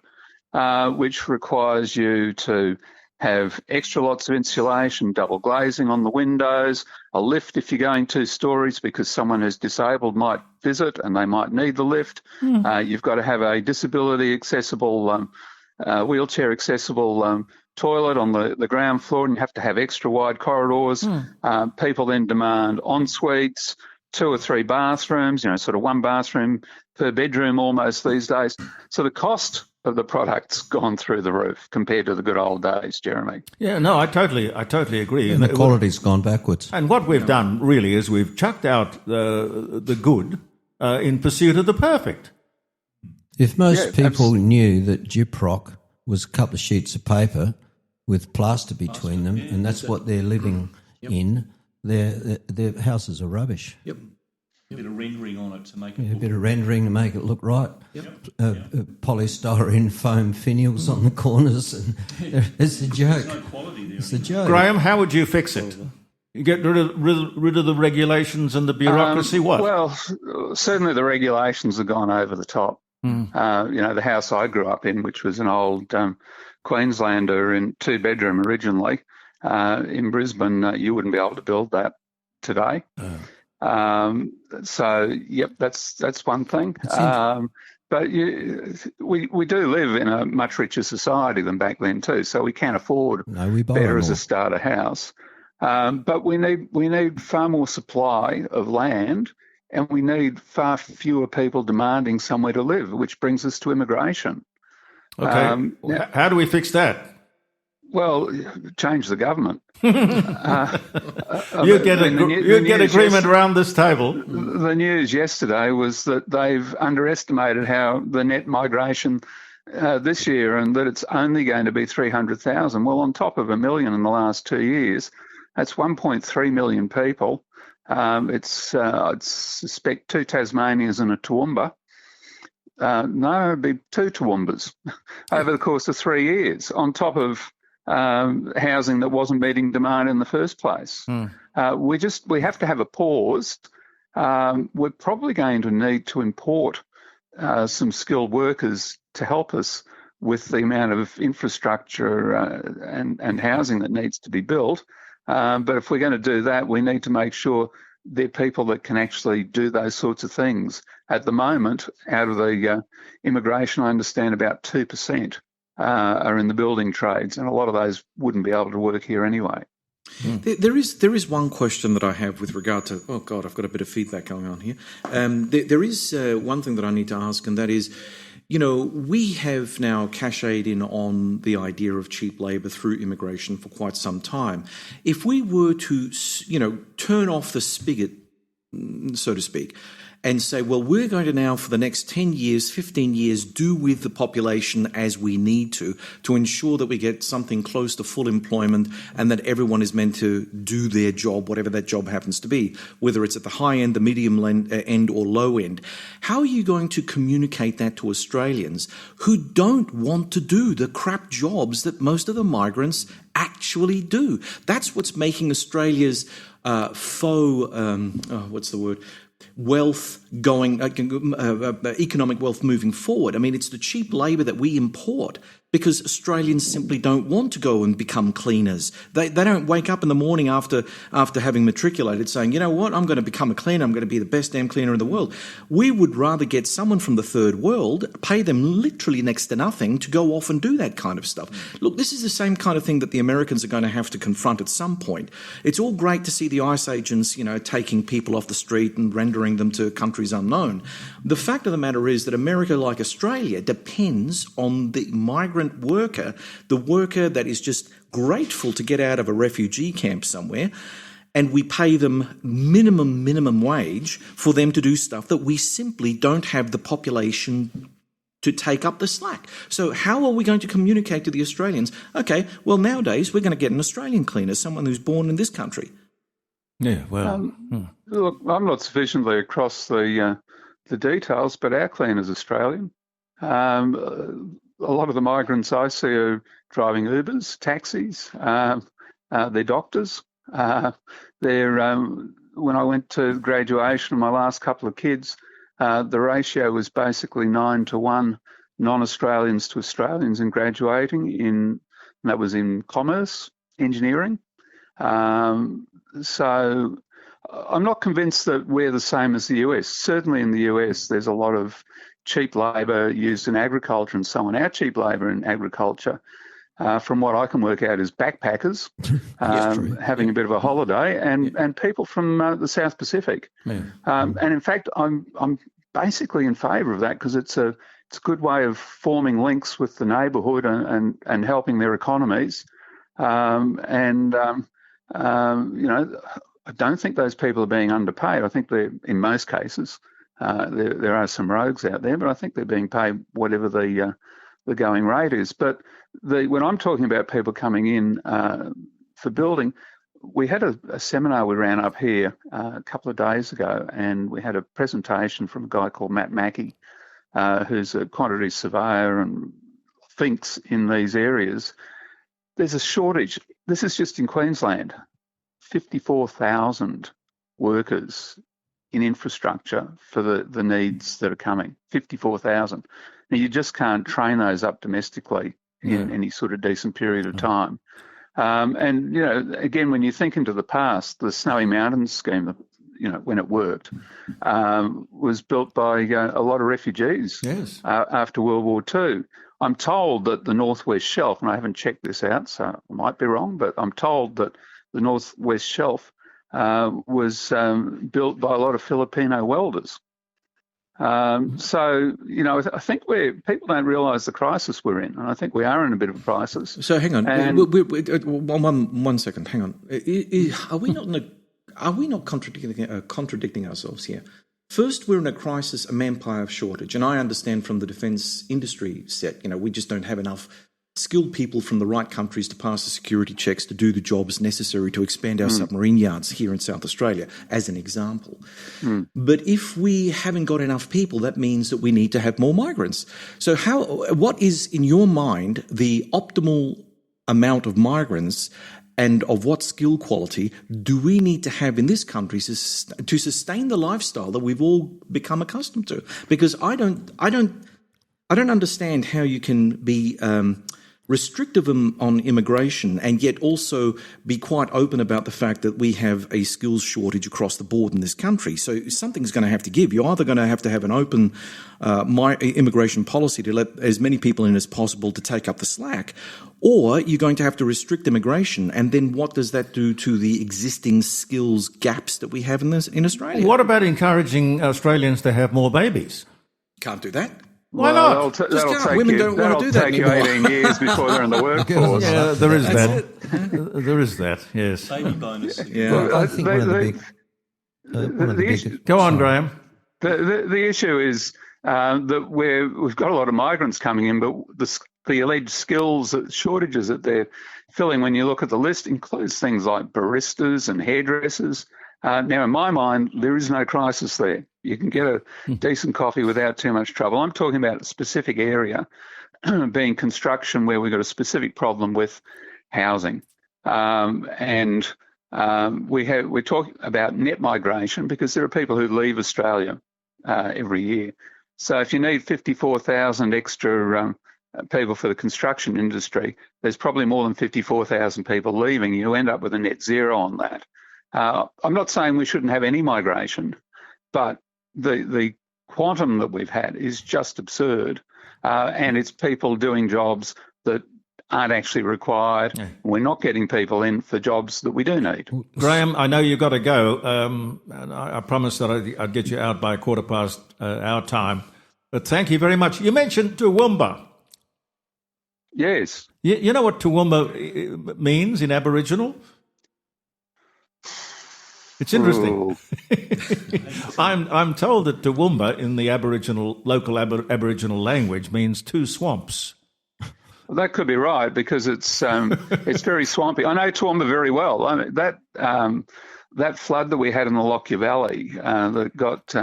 which requires you to have extra lots of insulation, double glazing on the windows, a lift if you're going 2 stories because someone who's disabled might visit and they might need the lift. You've got to have a disability accessible, wheelchair accessible toilet on the ground floor, and you have to have extra wide corridors. People then demand en suites, 2 or 3 bathrooms, sort of 1 bathroom per bedroom almost these days. So the cost of the product's gone through the roof compared to the good old days, Jeremy. Yeah, no, I totally agree. And the quality's gone backwards. And what we've done really is we've chucked out the good in pursuit of the perfect. If most people knew that gyprock was a couple of sheets of paper with plaster between them, and that's what they're living in, their houses are rubbish. Yep. A bit of rendering on it to make it a bit of rendering to make it look right. Polystyrene foam finials on the corners, and it's a joke. There's no quality there. It's a joke. Graham, how would you fix it? You get rid of the regulations and the bureaucracy. What? Well, certainly the regulations have gone over the top. The house I grew up in, which was an old Queenslander in 2-bedroom originally in Brisbane, you wouldn't be able to build that today. That's one thing. But we do live in a much richer society than back then too, so we can afford better as a starter house. But we need far more supply of land, and we need far fewer people demanding somewhere to live, which brings us to immigration. Okay, how do we fix that? Well, change the government. You get agreement around this table. The news yesterday was that they've underestimated how the net migration this year, and that it's only going to be 300,000. Well, on top of 1 million in the last 2 years, that's 1.3 million people. I'd suspect 2 Tasmanias and a Toowoomba. No, it'd be 2 Toowoomba's over the course of 3 years, on top of housing that wasn't meeting demand in the first place. We have to have a pause. We're probably going to need to import some skilled workers to help us with the amount of infrastructure and housing that needs to be built. But if we're going to do that, we need to make sure they're people that can actually do those sorts of things. At the moment, out of the immigration, I understand about 2% are in the building trades, and a lot of those wouldn't be able to work here anyway. There is one question that I have with regard to, oh God, I've got a bit of feedback going on here. There is one thing that I need to ask, and that is, we have now cashiered in on the idea of cheap labour through immigration for quite some time. If we were to, turn off the spigot, so to speak, and say, well, we're going to now for the next 10 years, 15 years, do with the population as we need to ensure that we get something close to full employment and that everyone is meant to do their job, whatever that job happens to be, whether it's at the high end, the medium end or low end. How are you going to communicate that to Australians who don't want to do the crap jobs that most of the migrants actually do? That's what's making Australia's wealth going, economic wealth moving forward. I mean, it's the cheap labour that we import because Australians simply don't want to go and become cleaners. They don't wake up in the morning after having matriculated saying, you know what, I'm going to become a cleaner, I'm going to be the best damn cleaner in the world. We would rather get someone from the third world, pay them literally next to nothing to go off and do that kind of stuff. Look, this is the same kind of thing that the Americans are going to have to confront at some point. It's all great to see the ICE agents, taking people off the street and rendering them to countries unknown. The fact of the matter is that America, like Australia, depends on the migrant worker, the worker that is just grateful to get out of a refugee camp somewhere, and we pay them minimum wage for them to do stuff that we simply don't have the population to take up the slack. So how are we going to communicate to the Australians? Okay, well, nowadays we're going to get an Australian cleaner, someone who's born in this country. Yeah, well... Look, I'm not sufficiently across the details, but our cleaner's Australian. A lot of the migrants I see are driving Ubers, taxis, they're doctors. When I went to graduation, my last couple of kids, the ratio was basically 9-1 non-Australians to Australians in graduating, and that was in commerce, engineering. So I'm not convinced that we're the same as the US. Certainly in the US, there's a lot of cheap labour used in agriculture and so on. Our cheap labour in agriculture, from what I can work out, is backpackers having a bit of a holiday, and people from the South Pacific. Yeah. And in fact, I'm basically in favour of that, because it's a good way of forming links with the neighbourhood and helping their economies. I don't think those people are being underpaid. I think they're, in most cases, there are some rogues out there, but I think they're being paid whatever the going rate is. But when I'm talking about people coming in for building, we had a seminar we ran up here a couple of days ago, and we had a presentation from a guy called Matt Mackey, who's a quantity surveyor and thinks in these areas. There's a shortage. This is just in Queensland. 54,000 workers in infrastructure for the needs that are coming. 54,000. Now, you just can't train those up domestically in any sort of decent period of time. And, again, when you think into the past, the Snowy Mountains scheme, when it worked, was built by a lot of refugees after World War II. I'm told that the Northwest Shelf, and I haven't checked this out, so I might be wrong, but I'm told that the Northwest Shelf was built by a lot of Filipino welders. I think people don't realise the crisis we're in, and I think we are in a bit of a crisis. So hang on, one second. Hang on. Are we not contradicting ourselves here? First, we're in a crisis, a manpower shortage, and I understand from the defence industry set, we just don't have enough skilled people from the right countries to pass the security checks to do the jobs necessary to expand our submarine yards here in South Australia, as an example. But if we haven't got enough people, that means that we need to have more migrants. So what is, in your mind, the optimal amount of migrants, and of what skill quality do we need to have in this country to sustain the lifestyle that we've all become accustomed to? Because I don't understand how you can be restrictive on immigration and yet also be quite open about the fact that we have a skills shortage across the board in this country. So something's going to have to give. You're either going to have an open immigration policy to let as many people in as possible to take up the slack, or you're going to have to restrict immigration. And then what does that do to the existing skills gaps that we have in Australia? What about encouraging Australians to have more babies? Can't do that. Why not? Women don't want to do that anymore. That'll take you 18 years before they're in the workforce. Yeah, there is that. There is that, yes. Baby bonus. Yeah, well, I think one of the big... Go on, Graham. The issue is that we've got a lot of migrants coming in, but the alleged skills shortages that they're filling, when you look at the list, includes things like baristas and hairdressers. Now, in my mind, there is no crisis there. You can get a decent coffee without too much trouble. I'm talking about a specific area, being construction, where we've got a specific problem with housing. We're talking about net migration because there are people who leave Australia every year. So if you need 54,000 extra people for the construction industry, there's probably more than 54,000 people leaving. You end up with a net zero on that. I'm not saying we shouldn't have any migration, but the quantum that we've had is just absurd, and it's people doing jobs that aren't actually required. Yeah. We're not getting people in for jobs that we do need. Graham, I know you've got to go, and I promised that I'd get you out by past our time. But thank you very much. You mentioned Toowoomba. Yes. You know what Toowoomba means in Aboriginal? It's interesting. I'm told that Toowoomba in the local Aboriginal language means two swamps. Well, that could be right because it's very swampy. I know Toowoomba very well. I mean, that flood that we had in the Lockyer Valley that got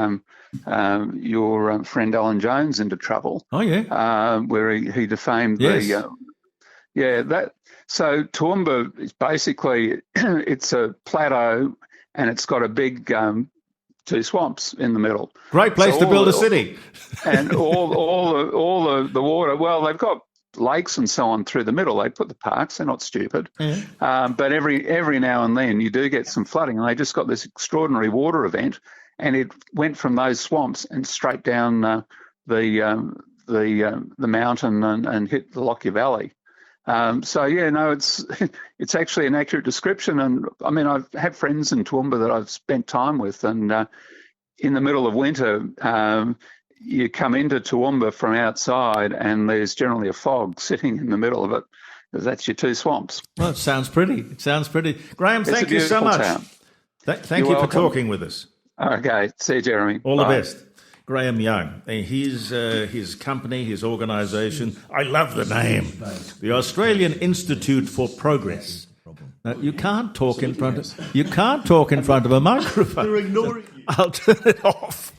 your friend Alan Jones into trouble. Oh yeah, where he defamed yes. So Toowoomba is basically it's a plateau and it's got a big two swamps in the middle. Great place to build a city. And all the water. Well, they've got lakes and so on through the middle. They put the parks. They're not stupid. Yeah. But every now and then you do get some flooding, and they just got this extraordinary water event, and it went from those swamps and straight down the mountain and hit the Lockyer Valley. It's actually an accurate description. And I mean, I've had friends in Toowoomba that I've spent time with, and in the middle of winter, you come into Toowoomba from outside and there's generally a fog sitting in the middle of it, because that's your two swamps. Well, it sounds pretty. Graham, thank you so much. Thank you for talking with us. Okay. See you, Jeremy. All the best. Graham Young, his company, his organisation, I love the name, the Australian Institute for Progress. Now, you can't talk in front of a microphone. They're ignoring you. I'll turn it off.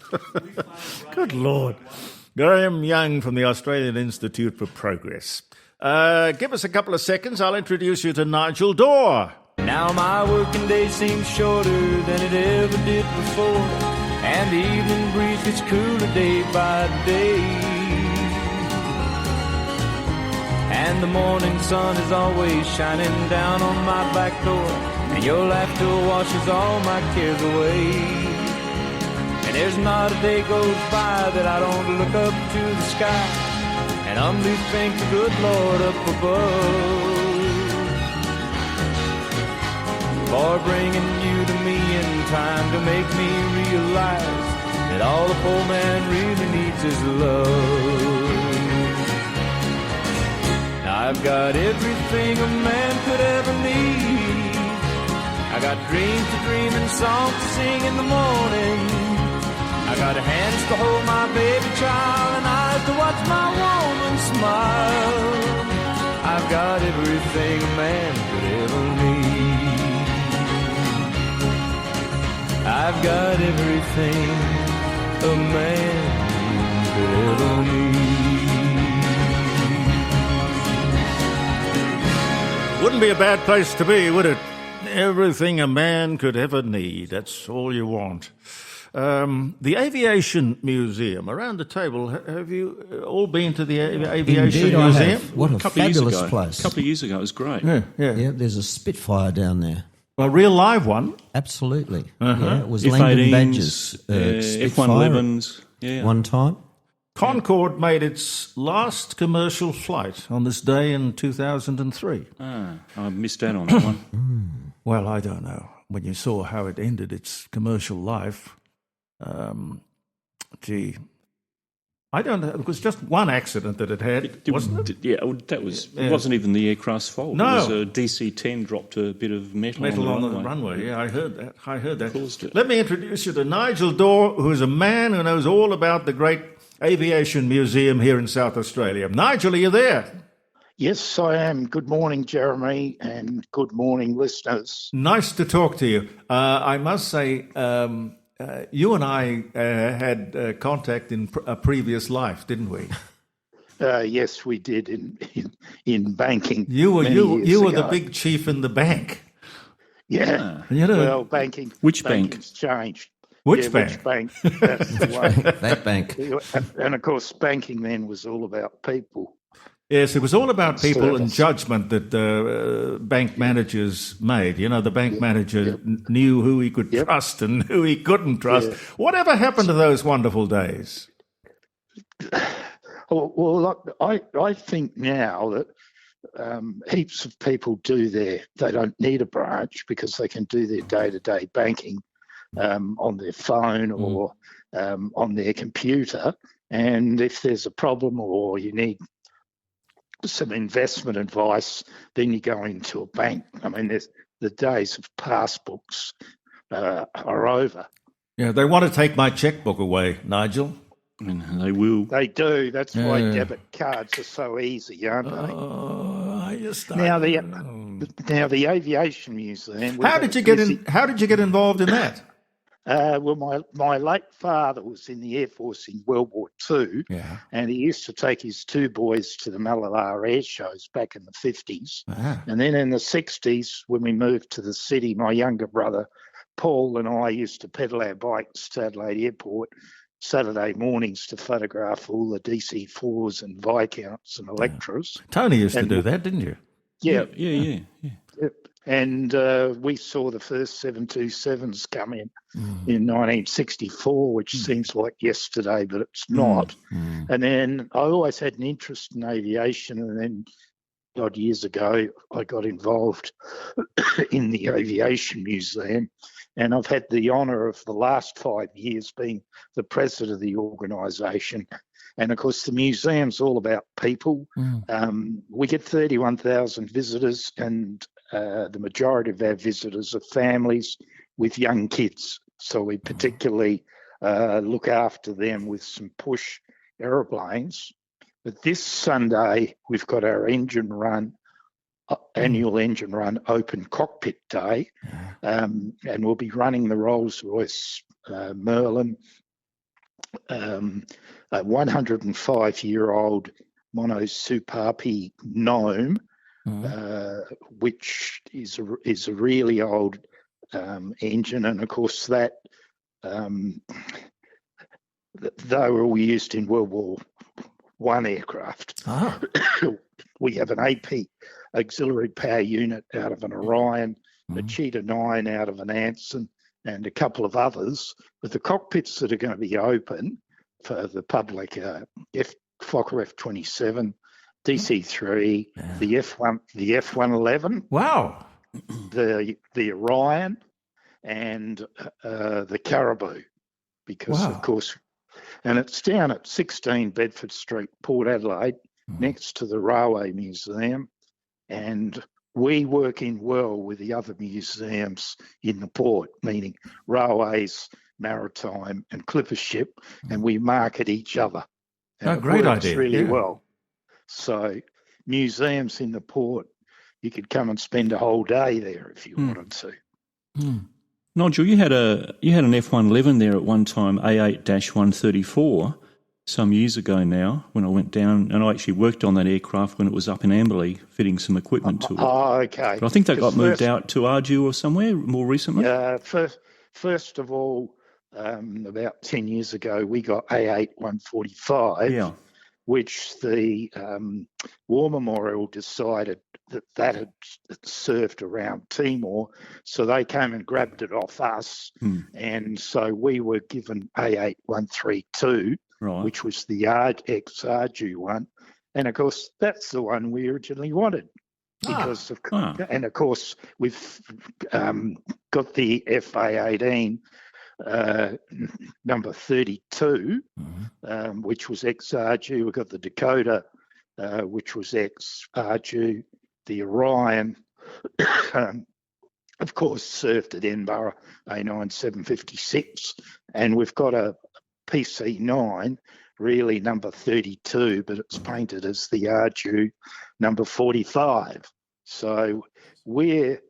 Good Lord. Graham Young from the Australian Institute for Progress. Give us a couple of seconds. I'll introduce you to Nigel Dore. Now my working day seems shorter than it ever did before, and the evening breeze gets cooler day by day, and the morning sun is always shining down on my back door, and your laughter washes all my cares away. And there's not a day goes by that I don't look up to the sky and humbly thank the good Lord up above for bringing you to me in time to make me realize that all the poor man really needs is love. Now I've got everything a man could ever need. I got dreams to dream and songs to sing in the morning. I got hands to hold my baby child and eyes to watch my woman smile. I've got everything a man could ever need. I've got everything a man could ever need. Wouldn't be a bad place to be, would it? Everything a man could ever need. That's all you want. The Aviation Museum, around the table, have you all been to the Aviation Indeed, Museum? I have. What a fabulous place. A couple of years ago, it was great. Yeah. There's a Spitfire down there. A real live one? Absolutely. Uh-huh. Yeah, it was Langdon Badger's F-111s. Yeah. One time. Concorde made its last commercial flight on this day in 2003. I missed out on that one. Well, I don't know. When you saw how it ended its commercial life, I don't know. It was just one accident that it had, wasn't it? Yeah, it wasn't even the aircraft's fault. No. It was a DC-10 dropped a bit of metal on the runway. Yeah, I heard that. Caused it. Let me introduce you to Nigel Dore, who is a man who knows all about the great Aviation Museum here in South Australia. Nigel, are you there? Yes, I am. Good morning, Jeremy, and good morning, listeners. Nice to talk to you. I must say, you and I had contact in a previous life, didn't we? Yes, we did in banking. You were the big chief in the bank. Yeah. Well, banking. Which banking's changed. Which bank? Which bank? That's the one. That bank. And of course, banking then was all about people. Yes, it was all about people and service. judgment that bank managers made. You know, the bank manager knew who he could trust and who he couldn't trust. Yeah. Whatever happened to those wonderful days? Well, look, I think now that heaps of people they don't need a branch because they can do their day-to-day banking on their phone or on their computer. And if there's a problem or you need some investment advice, then you go into a bank. I mean, the days of passbooks are over. Yeah, they want to take my checkbook away, Nigel. And they will. They do. That's why debit cards are so easy, aren't they? I just Now the Aviation Museum. How did you get involved in that? Well, my late father was in the Air Force in World War II, and he used to take his two boys to the Mallala air shows back in the 50s. And then in the 60s, when we moved to the city, my younger brother, Paul, and I used to pedal our bikes to Adelaide Airport Saturday mornings to photograph all the DC-4s and Viscounts and Electras. Tony used to do that, didn't you? Yeah. And we saw the first 727s come in 1964, which seems like yesterday, but it's not. And then I always had an interest in aviation, and then odd years ago I got involved in the Aviation Museum, and I've had the honour of the last 5 years being the president of the organisation. And of course, the museum's all about people. We get 31,000 visitors, and the majority of our visitors are families with young kids. So we particularly look after them with some push aeroplanes. But this Sunday, we've got our annual engine run open cockpit day, and we'll be running the Rolls-Royce Merlin, a 105-year-old monosupapi gnome, which is a really old engine, and of course that they were all used in World War I aircraft. We have an AP auxiliary power unit out of an Orion, a Cheetah 9 out of an Anson, and a couple of others. But the cockpits that are going to be open for the public, Fokker F-27, DC-3, the F-111. Wow. The Orion and the Caribou, because of course, and it's down at 16 Bedford Street, Port Adelaide, next to the Railway Museum, and we work in well with the other museums in the port, meaning railways, maritime, and clipper ship, and we market each other. And great idea! Really well. So museums in the port, you could come and spend a whole day there if you wanted to. Nigel, you had an F-111 there at one time, A8-134, some years ago now, when I went down, and I actually worked on that aircraft when it was up in Amberley, fitting some equipment to it. Oh, okay. But I think that got moved out to Ardew or somewhere more recently. First of all, about 10 years ago, we got A8-145, which the War Memorial decided that had served around Timor, so they came and grabbed it off us, and so we were given A8-132, which was the ex-Ardew one, and of course that's the one we originally wanted, because and of course we've got the FA-18 number 32, which was ex-Ardew. We've got the Dakota, which was ex-Ardew. The Orion, of course, served at Edinburgh, A9756, and we've got a PC9, really number 32, but it's painted as the Ardew number 45. So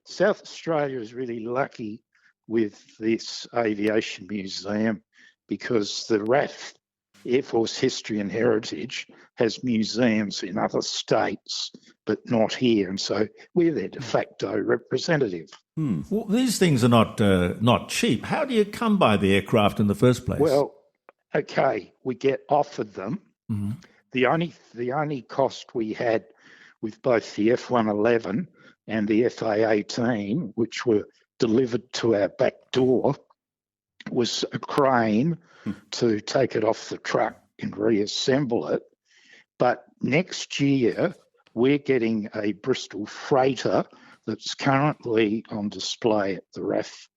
South Australia is really lucky with this Aviation Museum, because the RAF, Air Force History and Heritage, has museums in other states, but not here, and so we're their de facto representative. Well, these things are not cheap. How do you come by the aircraft in the first place? Well, okay, we get offered them. the only cost we had with both the F-111 and the FA-18, which were delivered to our back door, was a crane to take it off the truck and reassemble it. But next year, we're getting a Bristol freighter that's currently on display at the RAF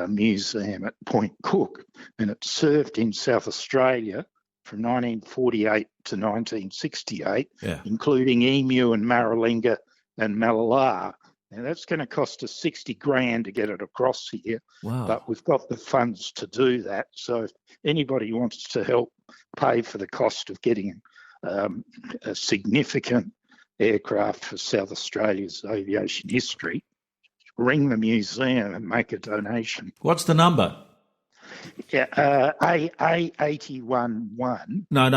Museum at Point Cook, and it served in South Australia from 1948 to 1968, including Emu and Maralinga and Malalar. And that's going to cost us $60,000 to get it across here. Wow. But we've got the funds to do that. So if anybody wants to help pay for the cost of getting a significant aircraft for South Australia's aviation history, ring the museum and make a donation. What's the number? Yeah, A811. No,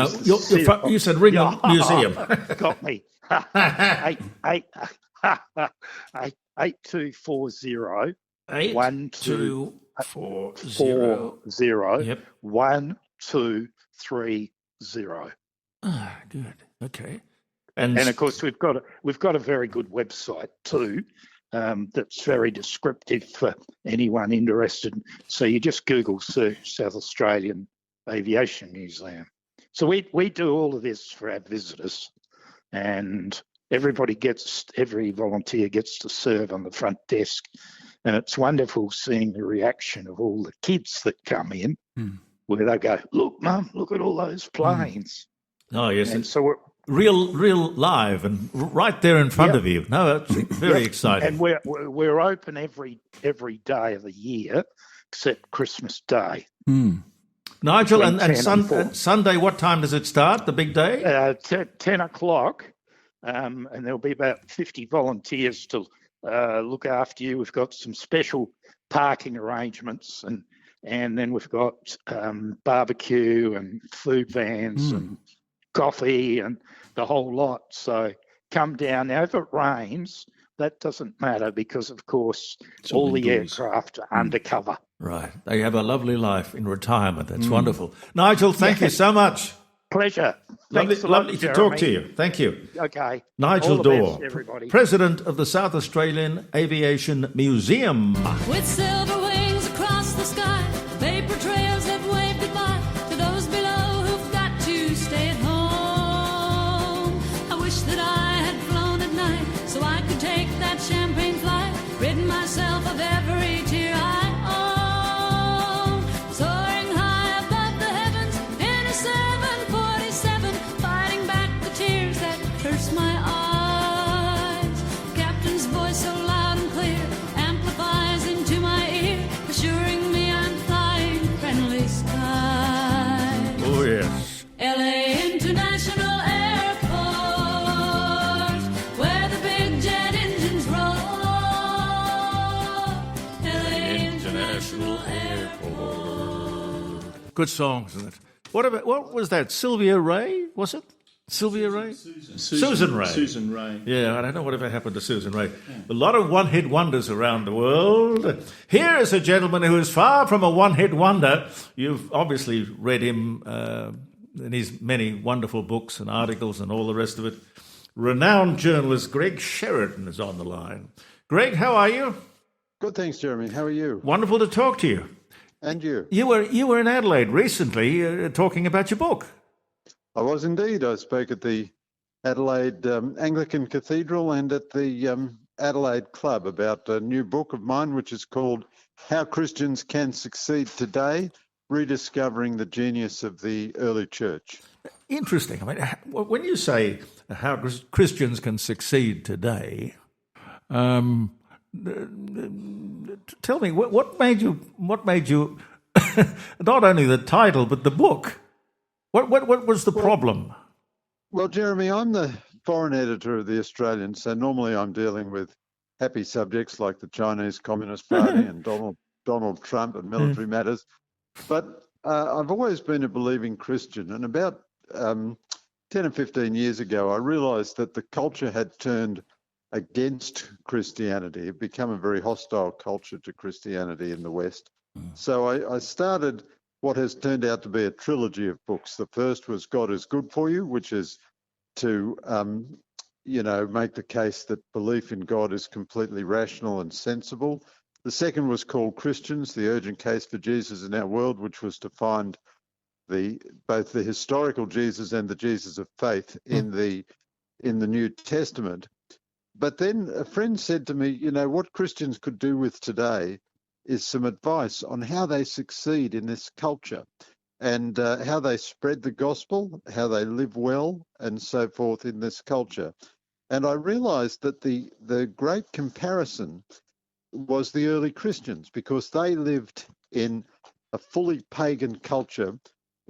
you said ring the museum. Got me. 8240 8240 1230. Ah, good. Okay. And of course we've got a very good website too. That's very descriptive for anyone interested. So you just Google search South Australian Aviation Museum. So we do all of this for our visitors, and every volunteer gets to serve on the front desk, and it's wonderful seeing the reaction of all the kids that come in, where they go, "Look, Mum, look at all those planes." Oh yes, and so we're real live and right there in front of you. No, that's very exciting. And we're open every day of the year except Christmas Day. Nigel, and Sunday, what time does it start, the big day? 10 o'clock, and there'll be about 50 volunteers to look after you. We've got some special parking arrangements, and then we've got barbecue and food vans and coffee and the whole lot. So come down. Now, if it rains, that doesn't matter because, of course, all the aircraft are undercover. Right. They have a lovely life in retirement. That's wonderful. Nigel, thank you so much. Pleasure. Lovely to talk to you. Thank you. Okay. Nigel All the Dorr, best, everybody. President of the South Australian Aviation Museum. With silver wings across the sky, vapor trails have waved goodbye to those below who've got to stay at home. I wish that I had flown at night so I could take that champagne flight, rid myself of every tear I own. Soaring high above the heavens in a 747, fighting back the tears that curse my eyes. Captain's voice so loud and clear amplifies into my ear, assuring me I'm flying friendly skies. Oh, yes. LA International Airport, where the big jet engines roll. LA International Airport. Good songs, isn't it? What was that? Sylvia Ray, was it? Sylvia Ray? Susan Ray. Susan Ray. Yeah, I don't know whatever happened to Susan Ray. A lot of one-hit wonders around the world. Here is a gentleman who is far from a one-hit wonder. You've obviously read him in his many wonderful books and articles and all the rest of it. Renowned journalist Greg Sheridan is on the line. Greg, how are you? Good, thanks, Jeremy. How are you? Wonderful to talk to you. And you? You were in Adelaide recently talking about your book. I was indeed. I spoke at the Adelaide Anglican Cathedral and at the Adelaide Club about a new book of mine, which is called How Christians Can Succeed Today, Rediscovering the Genius of the Early Church. Interesting. I mean, when you say how Christians can succeed today, tell me what made you not only the title but the book. What was the problem? Well, Jeremy, I'm the foreign editor of the Australian, so normally I'm dealing with happy subjects like the Chinese Communist Party and Donald Trump and military matters. But I've always been a believing Christian, and about 10 or 15 years ago, I realised that the culture had turned against Christianity. It had become a very hostile culture to Christianity in the West. So I started what has turned out to be a trilogy of books. The first was God is Good for You, which is to, make the case that belief in God is completely rational and sensible. The second was called Christians, the urgent case for Jesus in our world, which was to find both the historical Jesus and the Jesus of faith in the New Testament. But then a friend said to me, what Christians could do with today is some advice on how they succeed in this culture and how they spread the gospel, how they live well and so forth in this culture. And I realized that the great comparison was the early Christians, because they lived in a fully pagan culture,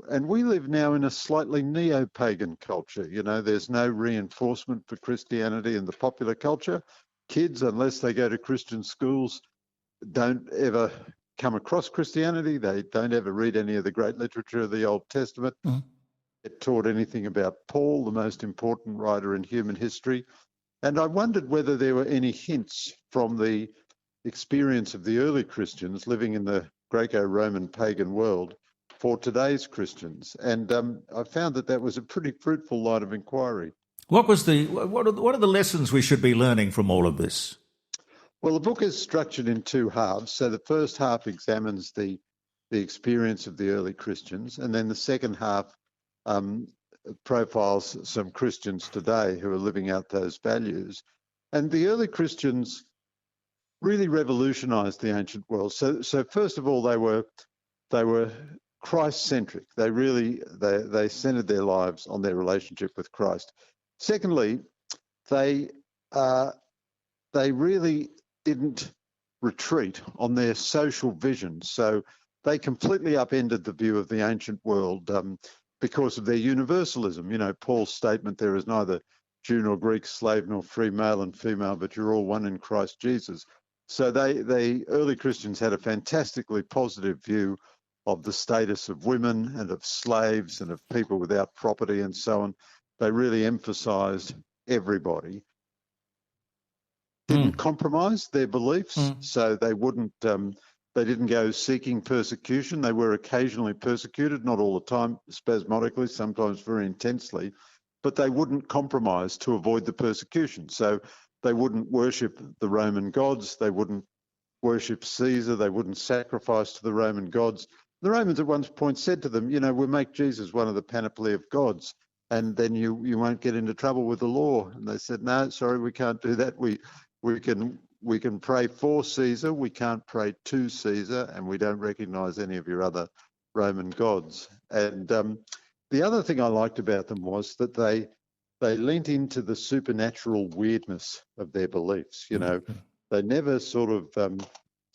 and we live now in a slightly neo-pagan culture. There's no reinforcement for Christianity in the popular culture. Kids, unless they go to Christian schools, don't ever come across Christianity. They don't ever read any of the great literature of the Old Testament. Get taught anything about Paul, the most important writer in human history. And I wondered whether there were any hints from the experience of the early Christians living in the Greco-Roman pagan world for today's Christians. And I found that was a pretty fruitful line of inquiry. What are the lessons we should be learning from all of this? Well, the book is structured in two halves. So the first half examines the experience of the early Christians, and then the second half profiles some Christians today who are living out those values. And the early Christians really revolutionized the ancient world. So first of all, they were Christ-centric. They centered their lives on their relationship with Christ. Secondly, they really didn't retreat on their social vision. So they completely upended the view of the ancient world because of their universalism. Paul's statement, there is neither Jew nor Greek, slave nor free, male and female, but you're all one in Christ Jesus. So the early Christians had a fantastically positive view of the status of women and of slaves and of people without property and so on. They really emphasized everybody. Didn't compromise their beliefs, so they didn't go seeking persecution. They were occasionally persecuted, not all the time, spasmodically, sometimes very intensely, but they wouldn't compromise to avoid the persecution. So they wouldn't worship the Roman gods. They wouldn't worship Caesar. They wouldn't sacrifice to the Roman gods. The Romans at one point said to them, we'll make Jesus one of the panoply of gods, and then you won't get into trouble with the law. And they said, no, sorry, we can't do that. We can pray for Caesar. We can't pray to Caesar, and we don't recognise any of your other Roman gods. And the other thing I liked about them was that they leant into the supernatural weirdness of their beliefs. They never sort of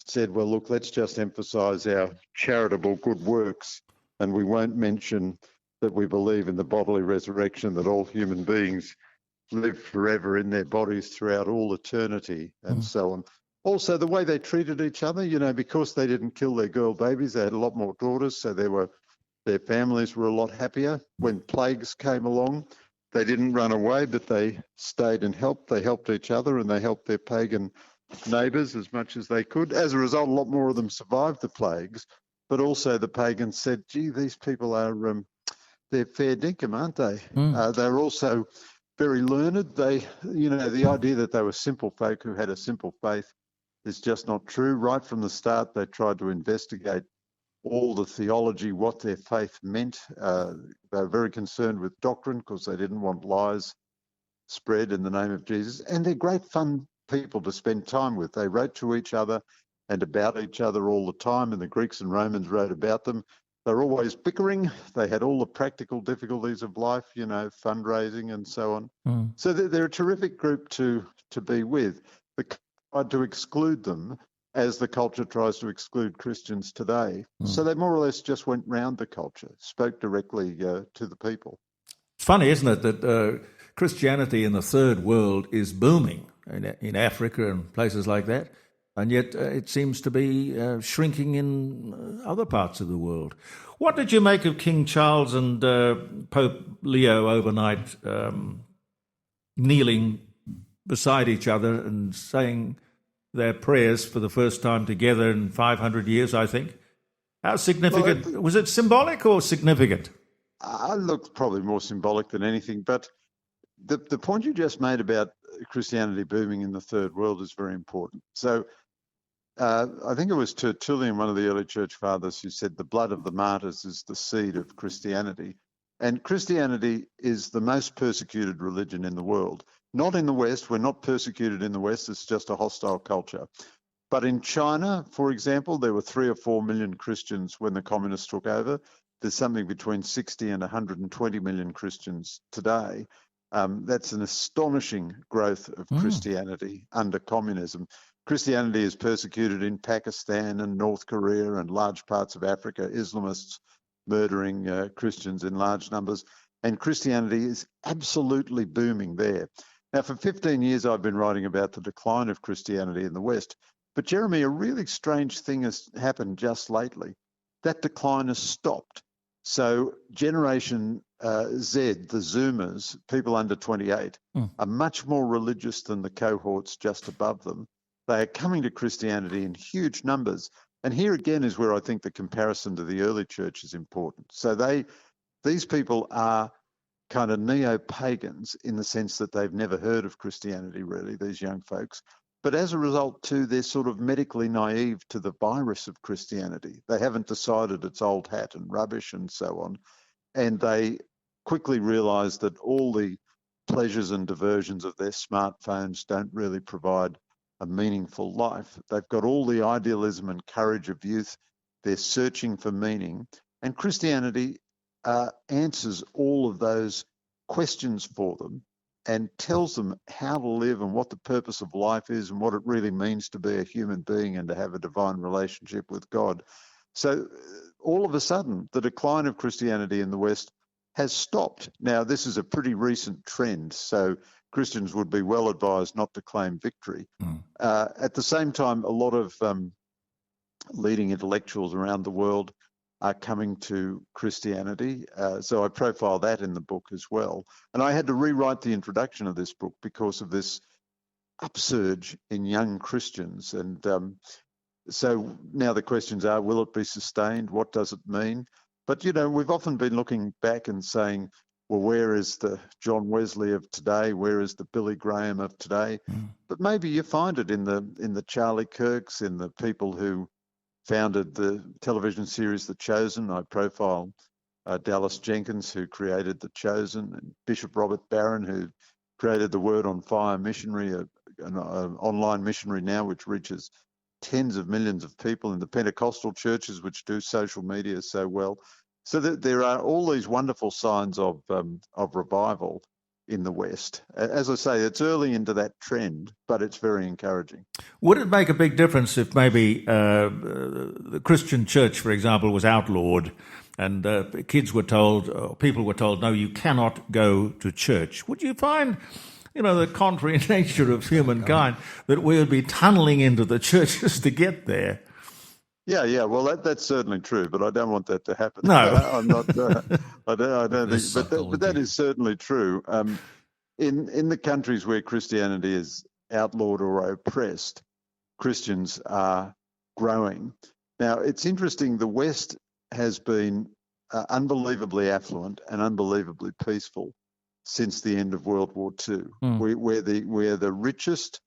said, well, look, let's just emphasise our charitable good works, and we won't mention that we believe in the bodily resurrection, that all human beings live forever in their bodies throughout all eternity, and so on. Also, the way they treated each other, because they didn't kill their girl babies, they had a lot more daughters, so their families were a lot happier. When plagues came along, they didn't run away, but they stayed and helped. They helped each other, and they helped their pagan neighbours as much as they could. As a result, a lot more of them survived the plagues, but also the pagans said, gee, these people are, they're fair dinkum, aren't they? They're also very learned. The idea that they were simple folk who had a simple faith is just not true. Right from the start, they tried to investigate all the theology, what their faith meant. They were very concerned with doctrine because they didn't want lies spread in the name of Jesus. And they're great fun people to spend time with. They wrote to each other and about each other all the time, and the Greeks and Romans wrote about them. They're always bickering. They had all the practical difficulties of life, fundraising and so on. So they're a terrific group to be with. The tried to exclude them as the culture tries to exclude Christians today. So they more or less just went round the culture, spoke directly to the people. It's funny, isn't it, that Christianity in the third world is booming in Africa and places like that, and yet it seems to be shrinking in other parts of the world. What did you make of King Charles and Pope Leo overnight kneeling beside each other and saying their prayers for the first time together in 500 years, I think? How significant? Was it symbolic or significant? Look, probably more symbolic than anything. But the point you just made about Christianity booming in the third world is very important. So I think it was Tertullian, one of the early church fathers, who said the blood of the martyrs is the seed of Christianity. And Christianity is the most persecuted religion in the world. Not in the West. We're not persecuted in the West. It's just a hostile culture. But in China, for example, there were 3 or 4 million Christians when the communists took over. There's something between 60 and 120 million Christians today. That's an astonishing growth of Christianity under communism. Christianity is persecuted in Pakistan and North Korea and large parts of Africa, Islamists murdering Christians in large numbers. And Christianity is absolutely booming there. Now, for 15 years, I've been writing about the decline of Christianity in the West. But Jeremy, a really strange thing has happened just lately. That decline has stopped. So Generation Z, the Zoomers, people under 28, are much more religious than the cohorts just above them. They are coming to Christianity in huge numbers. And here again is where I think the comparison to the early church is important. So these people are kind of neo-pagans in the sense that they've never heard of Christianity, really, these young folks. But as a result, too, they're sort of medically naive to the virus of Christianity. They haven't decided it's old hat and rubbish and so on. And they quickly realise that all the pleasures and diversions of their smartphones don't really provide a meaningful life. They've got all the idealism and courage of youth. They're searching for meaning. And Christianity answers all of those questions for them and tells them how to live and what the purpose of life is and what it really means to be a human being and to have a divine relationship with God. So all of a sudden, the decline of Christianity in the West has stopped. Now, this is a pretty recent trend, so Christians would be well advised not to claim victory. At the same time, a lot of leading intellectuals around the world are coming to Christianity. So I profile that in the book as well. And I had to rewrite the introduction of this book because of this upsurge in young Christians. And so now the questions are, will it be sustained? What does it mean? But, you know, we've often been looking back and saying, well, where is the John Wesley of today? Where is the Billy Graham of today? But maybe you find it in the Charlie Kirks, in the people who founded the television series The Chosen. I profile Dallas Jenkins, who created The Chosen, and Bishop Robert Barron, who created the Word on Fire missionary, an online missionary now, which reaches tens of millions of people in the Pentecostal churches, which do social media so well. So there are all these wonderful signs of revival in the West. As I say, it's early into that trend, but it's very encouraging. Would it make a big difference if maybe the Christian church, for example, was outlawed and kids were told, or people were told, no, you cannot go to church? Would you find, you know, the contrary nature of humankind, that we would be tunnelling into the churches to get there? Yeah. Well, that's certainly true, but I don't want that to happen. No, I'm not. I don't think. But that is certainly true. In the countries where Christianity is outlawed or oppressed, Christians are growing. Now, it's interesting. The West has been unbelievably affluent and unbelievably peaceful since the end of World War II. We're the richest,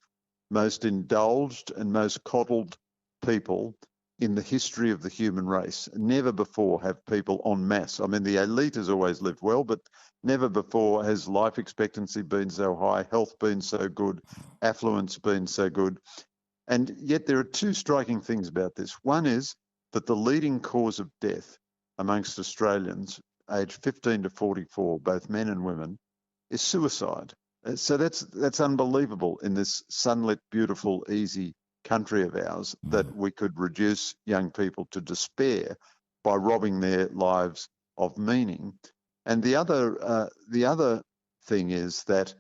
most indulged, and most coddled people in the history of the human race. Never before have people en masse. I mean, the elite has always lived well, but never before has life expectancy been so high, health been so good, affluence been so good. And yet there are two striking things about this. One is that the leading cause of death amongst Australians aged 15 to 44, both men and women, is suicide. So that's unbelievable in this sunlit, beautiful, easy country of ours, that we could reduce young people to despair by robbing their lives of meaning. And the other thing is that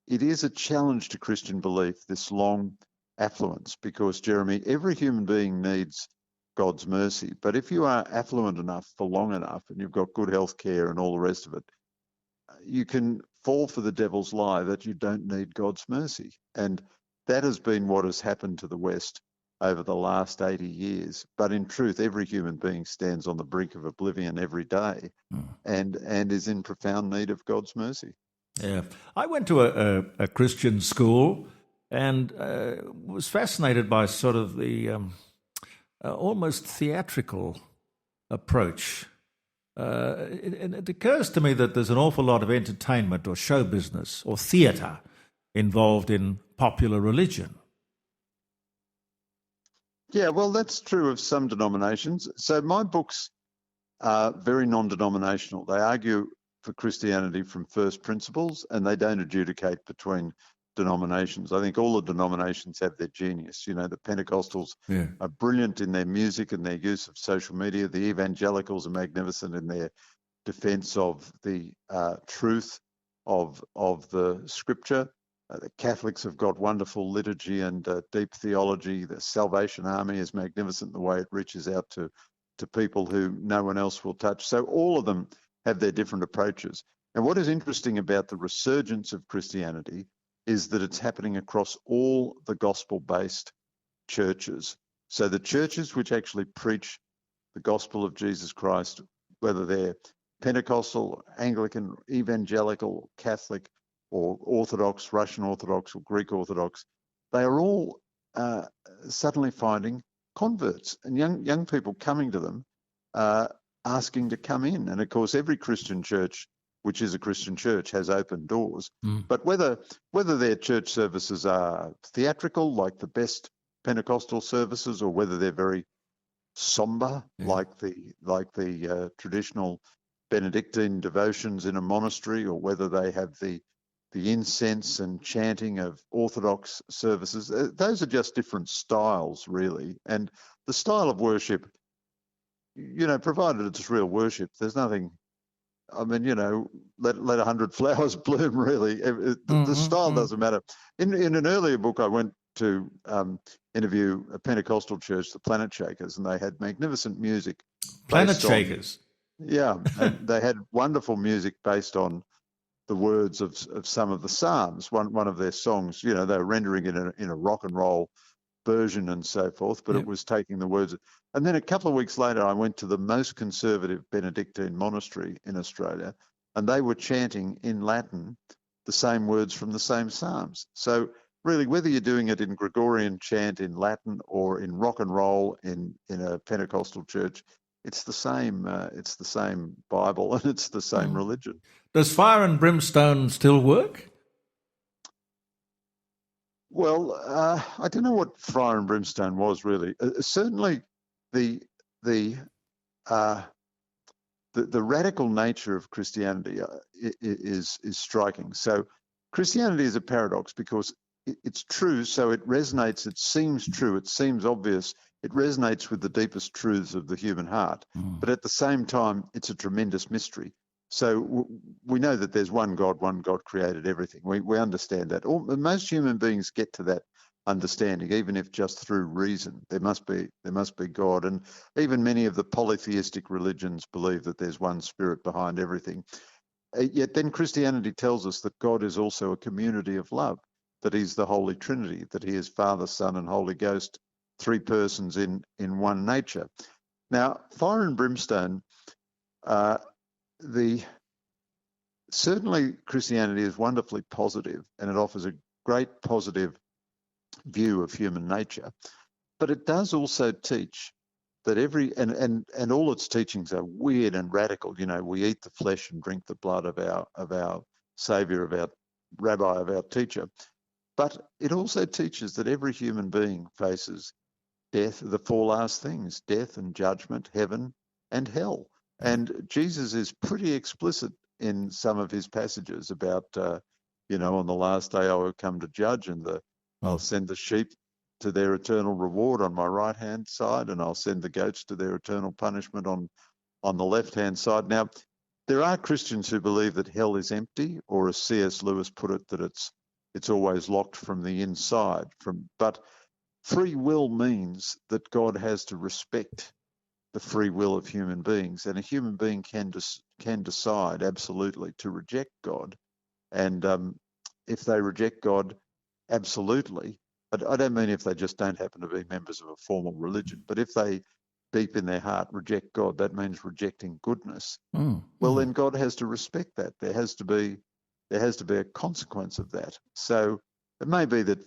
it is a challenge to Christian belief, this long affluence, because, Jeremy, every human being needs God's mercy. But if you are affluent enough for long enough and you've got good health care and all the rest of it, you can fall for the devil's lie that you don't need God's mercy. And that has been what has happened to the West over the last 80 years. But in truth, every human being stands on the brink of oblivion every day and is in profound need of God's mercy. Yeah. I went to a Christian school and was fascinated by sort of the almost theatrical approach. It occurs to me that there's an awful lot of entertainment or show business or theatre involved in popular religion. Yeah, well, that's true of some denominations. So my books are very non-denominational. They argue for Christianity from first principles, and they don't adjudicate between denominations. I think all the denominations have their genius. You know, the Pentecostals are brilliant in their music and their use of social media. The evangelicals are magnificent in their defense of the truth of the scripture. The Catholics have got wonderful liturgy and deep theology. The Salvation Army is magnificent in the way it reaches out to people who no one else will touch. So all of them have their different approaches. And what is interesting about the resurgence of Christianity is that it's happening across all the gospel-based churches. So the churches which actually preach the gospel of Jesus Christ, whether they're Pentecostal, Anglican, Evangelical, Catholic, or Orthodox, Russian Orthodox or Greek Orthodox, they are all suddenly finding converts and young people coming to them, asking to come in. And of course, every Christian church, which is a Christian church, has open doors. But whether their church services are theatrical, like the best Pentecostal services, or whether they're very somber, like the traditional Benedictine devotions in a monastery, or whether they have the incense and chanting of Orthodox services, those are just different styles, really. And the style of worship, you know, provided it's real worship, there's nothing, I mean, you know, let 100 flowers bloom, really. The style doesn't matter. In an earlier book, I went to interview a Pentecostal church, the Planet Shakers, and they had magnificent music. Planet Shakers? Yeah, they had wonderful music based on the words of some of the Psalms. One of their songs, you know, they were rendering it in a rock and roll version and so forth, but it was taking the words. And then a couple of weeks later, I went to the most conservative Benedictine monastery in Australia, and they were chanting in Latin the same words from the same Psalms. So really, whether you're doing it in Gregorian chant in Latin or in rock and roll in a Pentecostal church, it's the same Bible and it's the same religion. Does fire and brimstone still work? Well, I don't know what fire and brimstone was really. Certainly, the radical nature of Christianity is striking. So, Christianity is a paradox because it's true, so it resonates. It seems true. It seems obvious. It resonates with the deepest truths of the human heart. But at the same time, it's a tremendous mystery. So we know that there's one God created everything. We understand that. Most human beings get to that understanding, even if just through reason. There must be God. And even many of the polytheistic religions believe that there's one spirit behind everything. Yet then Christianity tells us that God is also a community of love, that he's the Holy Trinity, that he is Father, Son, and Holy Ghost, three persons in one nature. Now, fire and brimstone, certainly Christianity is wonderfully positive, and it offers a great positive view of human nature. But it does also teach that and all its teachings are weird and radical. You know, we eat the flesh and drink the blood of our Saviour, of our Rabbi, of our teacher. But it also teaches that every human being faces death, the four last things: death and judgment, heaven and hell. And Jesus is pretty explicit in some of his passages about, on the last day I will come to judge, and I'll send the sheep to their eternal reward on my right-hand side, and I'll send the goats to their eternal punishment on the left-hand side. Now, there are Christians who believe that hell is empty, or as C.S. Lewis put it, that it's always locked from the inside. But free will means that God has to respect the free will of human beings, and a human being can decide absolutely to reject God. And if they reject God absolutely, I don't mean if they just don't happen to be members of a formal religion, but if they deep in their heart reject God, that means rejecting goodness. Well, then God has to respect that. There has to be a consequence of that. So it may be that,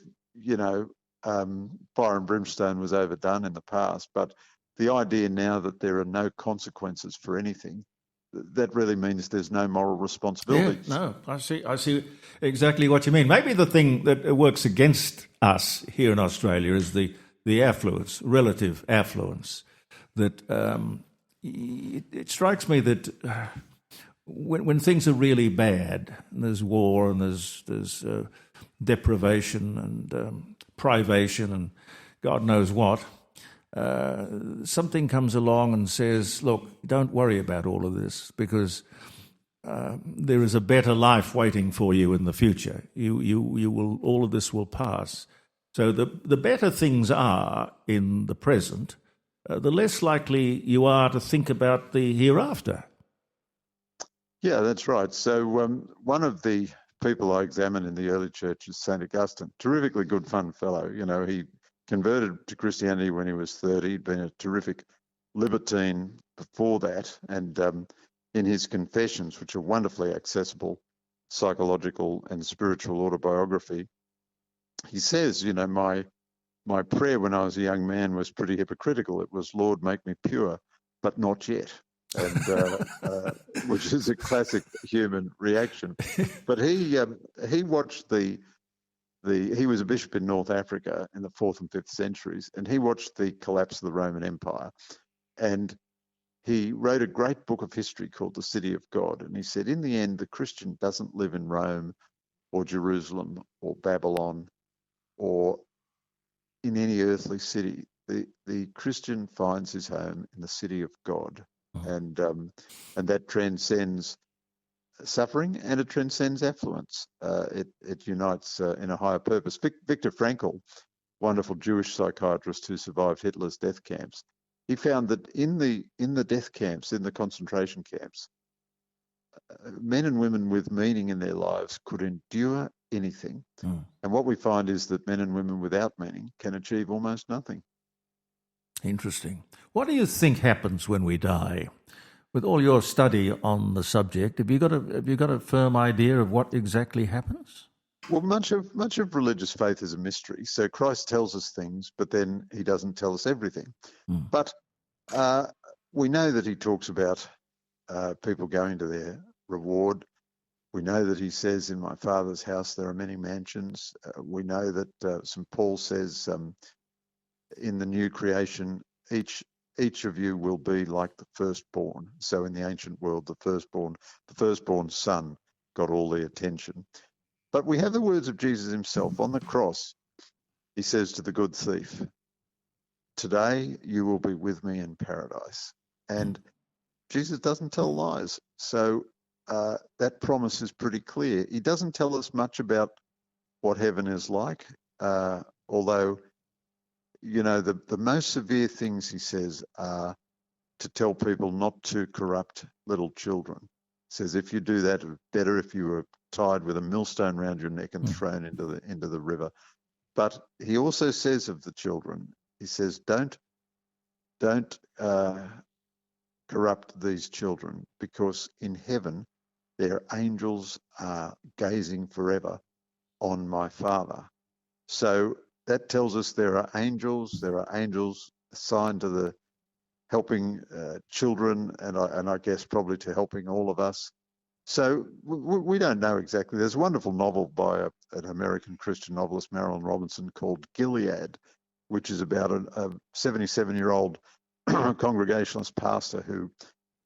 fire and brimstone was overdone in the past, but the idea now that there are no consequences for anything, that really means there's no moral responsibility. Yeah, no, I see exactly what you mean. Maybe the thing that works against us here in Australia is the affluence, relative affluence. That it strikes me that when things are really bad, and there's war and there's deprivation and privation and God knows what, something comes along and says, look, don't worry about all of this because there is a better life waiting for you in the future. You will, all of this will pass. So the better things are in the present, the less likely you are to think about the hereafter. Yeah, that's right. So one of the people I examined in the early church is St. Augustine, terrifically good fun fellow. He converted to Christianity when he was 30. He'd been a terrific libertine before that. And in his Confessions, which are wonderfully accessible, psychological and spiritual autobiography, he says, my prayer when I was a young man was pretty hypocritical. It was, Lord, make me pure, but not yet. And which is a classic human reaction. But he watched he was a bishop in North Africa in the 4th and 5th centuries, and he watched the collapse of the Roman Empire. And he wrote a great book of history called The City of God. And he said, in the end, the Christian doesn't live in Rome or Jerusalem or Babylon or in any earthly city. The Christian finds his home in the city of God. And that transcends suffering and it transcends affluence. It unites in a higher purpose. Viktor Frankl, wonderful Jewish psychiatrist who survived Hitler's death camps, he found that in the death camps, in the concentration camps, men and women with meaning in their lives could endure anything. And what we find is that men and women without meaning can achieve almost nothing. Interesting. What do you think happens when we die? With all your study on the subject, have you got a firm idea of what exactly happens? Well, much of religious faith is a mystery. So Christ tells us things, but then he doesn't tell us everything. But we know that he talks about people going to their reward. We know that he says, in my Father's house there are many mansions. We know that St. Paul says in the new creation, each of you will be like the firstborn. So in the ancient world, the firstborn son got all the attention. But we have the words of Jesus himself on the cross. He says to the good thief, today you will be with me in paradise. And Jesus doesn't tell lies. So that promise is pretty clear. He doesn't tell us much about what heaven is like, although the most severe things he says are to tell people not to corrupt little children. He says if you do that, it's better if you were tied with a millstone around your neck and thrown into the river. But he also says of the children, he says, don't corrupt these children, because in heaven their angels are gazing forever on my Father. So that tells us there are angels assigned to the helping children, and I guess probably to helping all of us. So we don't know exactly. There's a wonderful novel by an American Christian novelist, Marilyn Robinson, called Gilead, which is about a 77-year-old Congregationalist pastor who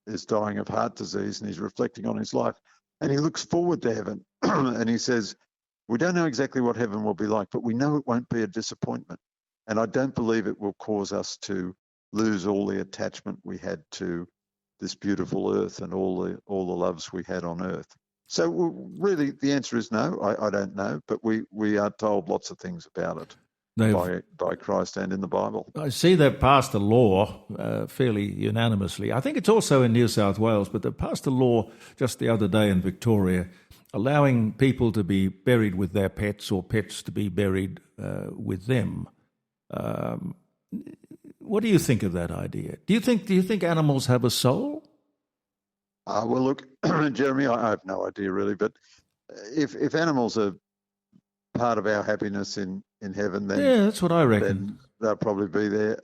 is dying of heart disease, and he's reflecting on his life, and he looks forward to heaven, and he says, we don't know exactly what heaven will be like, but we know it won't be a disappointment. And I don't believe it will cause us to lose all the attachment we had to this beautiful earth and all the loves we had on earth. So really the answer is no, I don't know, but we are told lots of things about it by Christ and in the Bible. I see they've passed a law fairly unanimously. I think it's also in New South Wales, but they passed a law just the other day in Victoria allowing people to be buried with their pets or pets to be buried with them. What do you think of that idea? Do you think animals have a soul? Well, look, Jeremy, I have no idea really, but if animals are part of our happiness in heaven, then yeah, that's what I reckon. Then they'll probably be there.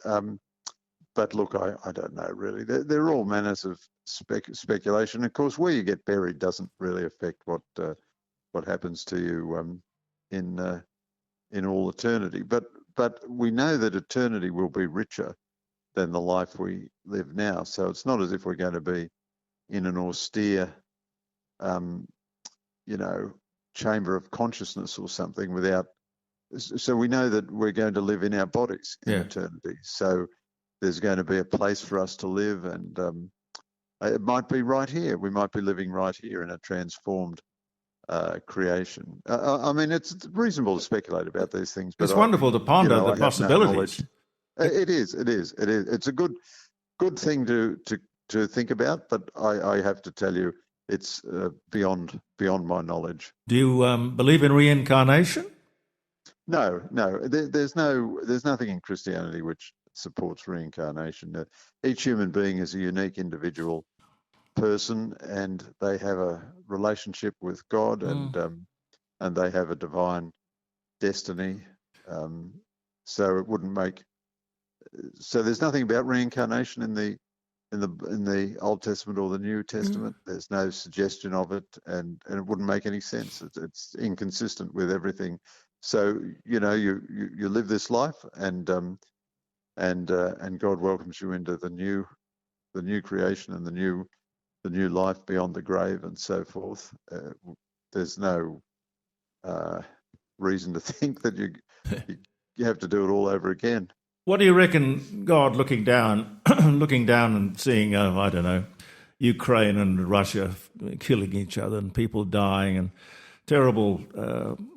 But look, I don't know really. They're all manners of speculation. Of course, where you get buried doesn't really affect what happens to you in all eternity. But we know that eternity will be richer than the life we live now. So it's not as if we're going to be in an austere, chamber of consciousness or something without. So we know that we're going to live in our bodies in eternity. So there's going to be a place for us to live, and it might be right here. We might be living right here in a transformed creation. I mean, it's reasonable to speculate about these things. But it's wonderful to ponder the possibilities. It is. It's a good thing to think about, but I have to tell you, it's beyond my knowledge. Do you believe in reincarnation? No. There's nothing in Christianity which supports reincarnation. Each human being is a unique individual person, and they have a relationship with God, and they have a divine destiny. So it wouldn't make. So there's nothing about reincarnation in the Old Testament or the New Testament. There's no suggestion of it, and it wouldn't make any sense. It's inconsistent with everything. So you live this life, and God welcomes you into the new creation and the new life beyond the grave and so forth. There's no reason to think that you have to do it all over again. What do you reckon God looking down and seeing, I don't know, Ukraine and Russia killing each other and people dying and terrible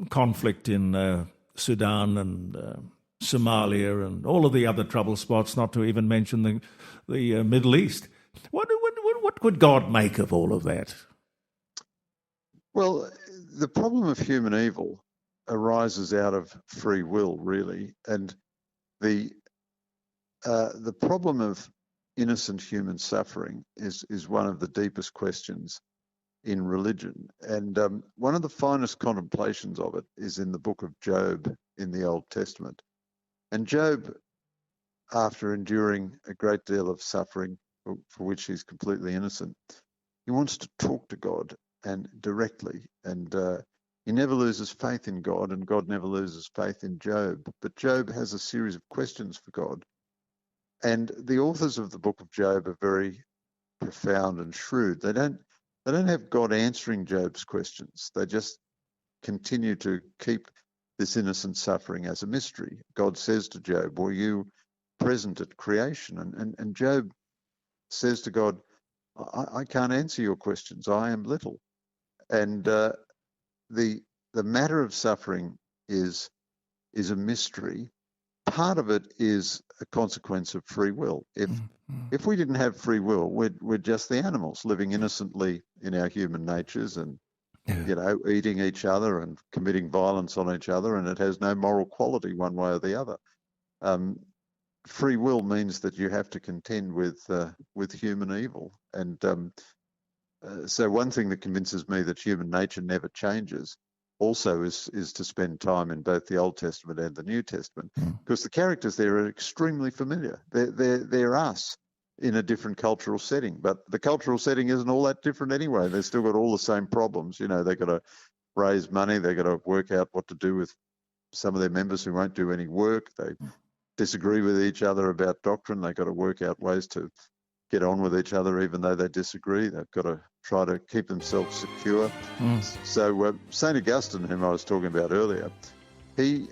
conflict in Sudan and Somalia and all of the other trouble spots, not to even mention the Middle East. What would God make of all of that? Well, the problem of human evil arises out of free will, really, and the problem of innocent human suffering is one of the deepest questions in religion. And one of the finest contemplations of it is in the book of Job in the Old Testament. And Job, after enduring a great deal of suffering for which he's completely innocent, he wants to talk to God and directly. And he never loses faith in God, and God never loses faith in Job. But Job has a series of questions for God. And the authors of the book of Job are very profound and shrewd. They don't have God answering Job's questions. They just continue to keep this innocent suffering as a mystery. God says to Job, "Were you present at creation?" And Job says to God, I can't answer your questions. I am little. And the matter of suffering is a mystery. Part of it is a consequence of free will. If we didn't have free will, we're just the animals living innocently in our human natures and eating each other and committing violence on each other, and it has no moral quality one way or the other. Free will means that you have to contend with human evil, and so one thing that convinces me that human nature never changes also is to spend time in both the Old Testament and the New Testament, because the characters there are extremely familiar. They're us in a different cultural setting, but the cultural setting isn't all that different anyway. They've still got all the same problems. They've got to raise money. They've got to work out what to do with some of their members who won't do any work. They disagree with each other about doctrine. They've got to work out ways to get on with each other even though they disagree. They've got to try to keep themselves secure. So St. Augustine, whom I was talking about earlier, he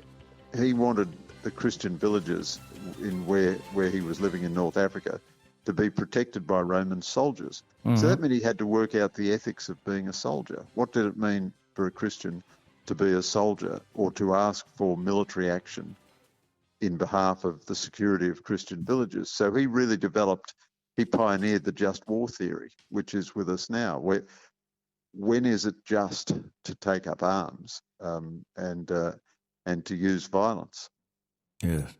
wanted the Christian villages in where he was living in North Africa to be protected by Roman soldiers. So that meant he had to work out the ethics of being a soldier. What did it mean for a Christian to be a soldier or to ask for military action in behalf of the security of Christian villages? So he really pioneered the just war theory, which is with us now, when is it just to take up arms and to use violence? Yes.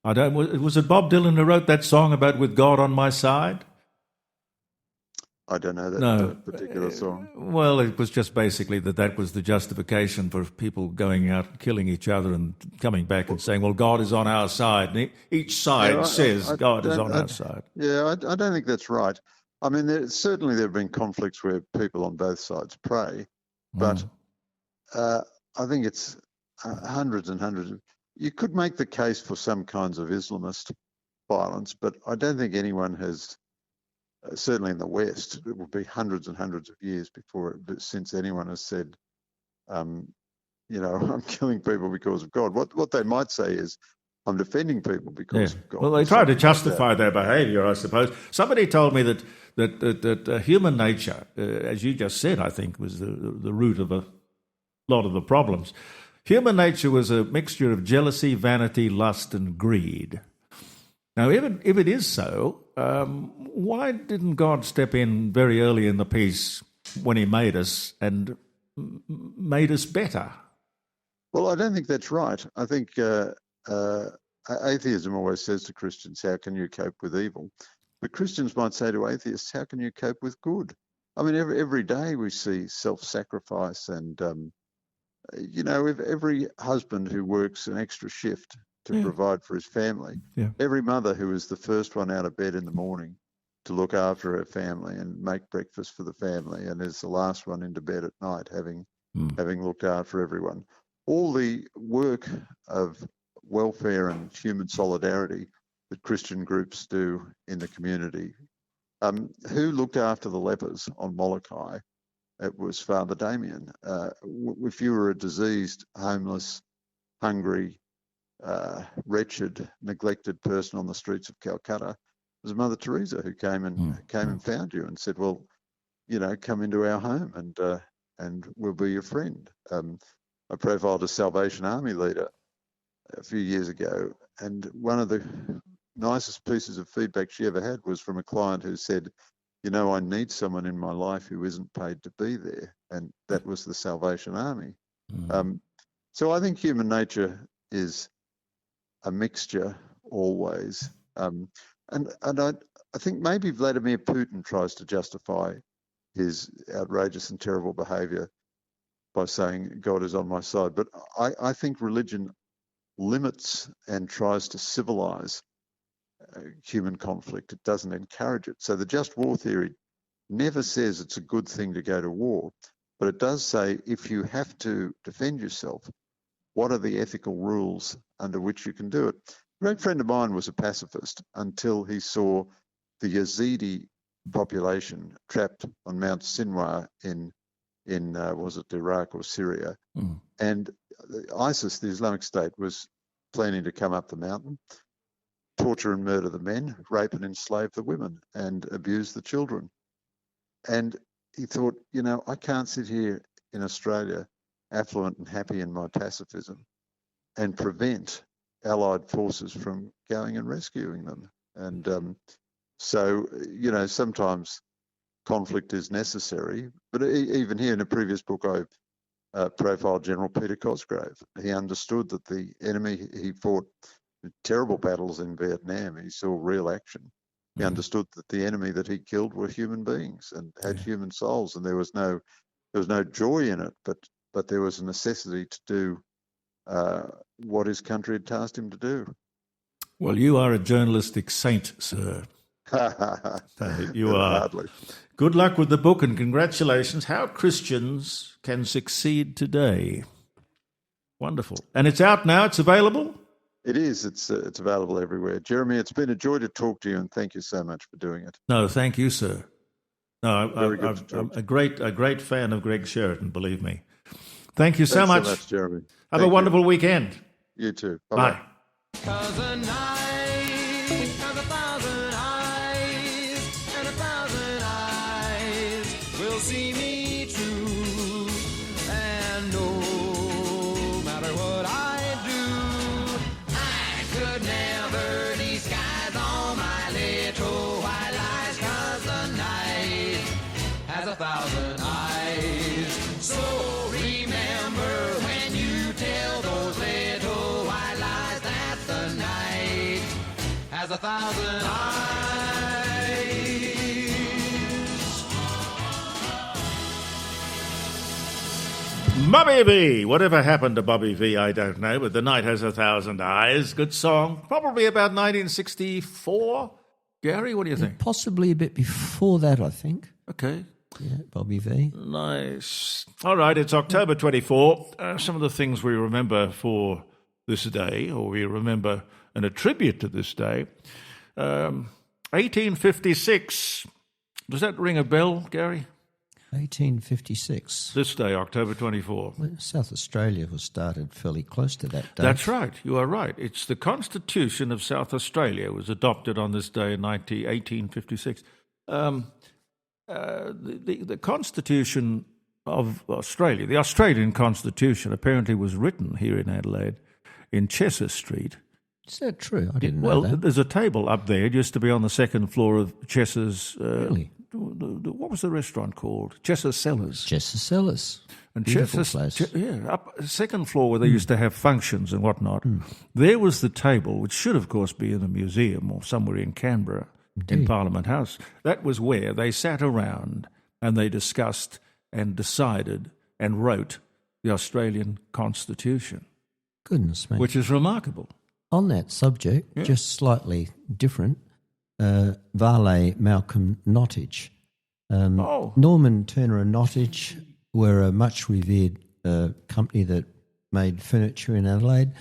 Was it Bob Dylan who wrote that song about "With God on My Side"? I don't know that particular song. Well, it was just basically that was the justification for people going out and killing each other and coming back and saying, well, God is on our side. And each side says God is on our side. Yeah, I don't think that's right. I mean, certainly there have been conflicts where people on both sides pray, but I think it's hundreds and hundreds. You could make the case for some kinds of Islamist violence, but I don't think anyone has, certainly in the West, it will be hundreds and hundreds of years since anyone has said, I'm killing people because of God. What they might say is, I'm defending people because of God. Well, they try to justify their behaviour, I suppose. Somebody told me that human nature, as you just said, I think, was the root of a lot of the problems. Human nature was a mixture of jealousy, vanity, lust, and greed. Now, if it is so, why didn't God step in very early in the piece when he made us and made us better? Well, I don't think that's right. I think atheism always says to Christians, how can you cope with evil? But Christians might say to atheists, how can you cope with good? I mean, every day we see self-sacrifice and, if every husband who works an extra shift to provide for his family, every mother who is the first one out of bed in the morning to look after her family and make breakfast for the family and is the last one into bed at night having looked after everyone. All the work of welfare and human solidarity that Christian groups do in the community. Who looked after the lepers on Molokai? It was Father Damien. If you were a diseased, homeless, hungry, wretched, neglected person on the streets of Calcutta, it was Mother Teresa who came and found you and said, well, come into our home and we'll be your friend. I profiled a Salvation Army leader a few years ago, and one of the nicest pieces of feedback she ever had was from a client who said, I need someone in my life who isn't paid to be there, and that was the Salvation Army. So I think human nature is a mixture always, and I think maybe Vladimir Putin tries to justify his outrageous and terrible behaviour by saying God is on my side, but I think religion limits and tries to civilise human conflict. It doesn't encourage it. So the just war theory never says it's a good thing to go to war, but it does say if you have to defend yourself, what are the ethical rules under which you can do it? A great friend of mine was a pacifist until he saw the Yazidi population trapped on Mount Sinwar in was it Iraq or Syria? And ISIS, the Islamic State, was planning to come up the mountain, torture and murder the men, rape and enslave the women, and abuse the children. And he thought, I can't sit here in Australia, affluent and happy in my pacifism, and prevent Allied forces from going and rescuing them. And so, sometimes conflict is necessary. But even here in a previous book, I profiled General Peter Cosgrave. He understood that the enemy, he fought terrible battles in Vietnam. He saw real action. He understood that the enemy that he killed were human beings and had human souls, and there was no joy in it, but there was a necessity to do what his country had tasked him to do. Well, you are a journalistic saint, sir. You are. Hardly. Good luck with the book and congratulations. How Christians Can Succeed Today. Wonderful. And it's out now. It's available? It is. It's available everywhere. Jeremy, it's been a joy to talk to you, and thank you so much for doing it. No, thank you, sir. No, I'm a great fan of Greg Sheridan, believe me. Thank you so much. Thanks so much, Jeremy. Have a wonderful weekend. You too. Bye. Cause a night has 1,000 eyes, and 1,000 eyes will see me true. And no matter what I do, I could never disguise all my little white lies. Cause the night has 1,000 eyes. 1,000 eyes. Bobby V. Whatever happened to Bobby V, I don't know, but The Night Has 1,000 Eyes. Good song. Probably about 1964. Gary, what do you think? Possibly a bit before that, I think. Okay. Yeah, Bobby V. Nice. All right, it's October 24. Some of the things we remember for this day, or we remember and attribute to this day. 1856. Does that ring a bell, Gary? 1856. This day, October 24. Well, South Australia was started fairly close to that date. That's right. You are right. It's the Constitution of South Australia was adopted on this day in 1856. The Constitution of Australia, the Australian Constitution, apparently was written here in Adelaide in Chesser Street. Is that true? I didn't know that. Well, there's a table up there. It used to be on the second floor of Chesser's... Really? What was the restaurant called? Chesser Cellars. Chesser Cellars. And Beautiful place. Up second floor where they used to have functions and whatnot. There was the table, which should, of course, be in a museum or somewhere in Canberra, in Parliament House. That was where they sat around and they discussed and decided and wrote the Australian Constitution. Goodness me. Which is remarkable. On that subject, just slightly different, Varley Malcolm Nottage. Norman Turner and Nottage were a much revered company that made furniture in Adelaide,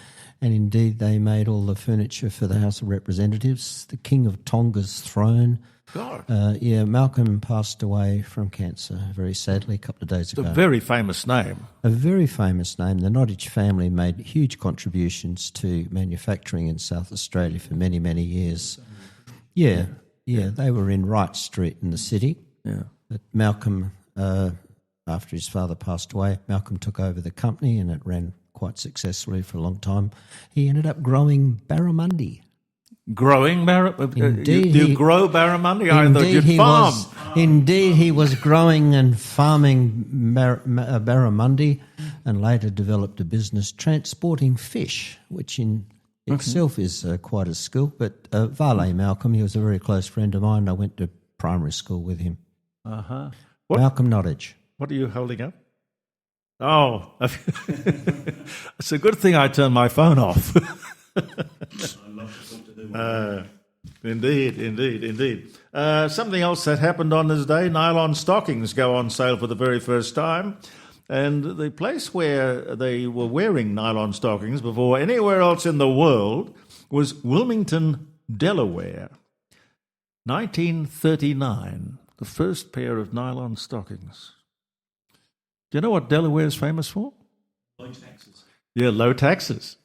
and indeed they made all the furniture for the House of Representatives, the King of Tonga's throne. God. Malcolm passed away from cancer very sadly a couple of days ago. It's a very famous name. A very famous name. The Nottage family made huge contributions to manufacturing in South Australia for many, many years. Yeah, they were in Wright Street in the city. Yeah. But Malcolm, after his father passed away, Malcolm took over the company and it ran quite successfully for a long time. He ended up growing barramundi. Growing Indeed, you grow barramundi? I thought you'd farm. Indeed, he was growing and farming barramundi and later developed a business transporting fish, which in itself is quite a skill. But Varley Malcolm, he was a very close friend of mine. I went to primary school with him. Uh-huh. Malcolm Nottage. What are you holding up? Oh, it's a good thing I turned my phone off. Indeed. Something else that happened on this day, nylon stockings go on sale for the very first time. And the place where they were wearing nylon stockings before anywhere else in the world was Wilmington, Delaware. 1939, the first pair of nylon stockings. Do you know what Delaware is famous for? Low taxes. Yeah, low taxes.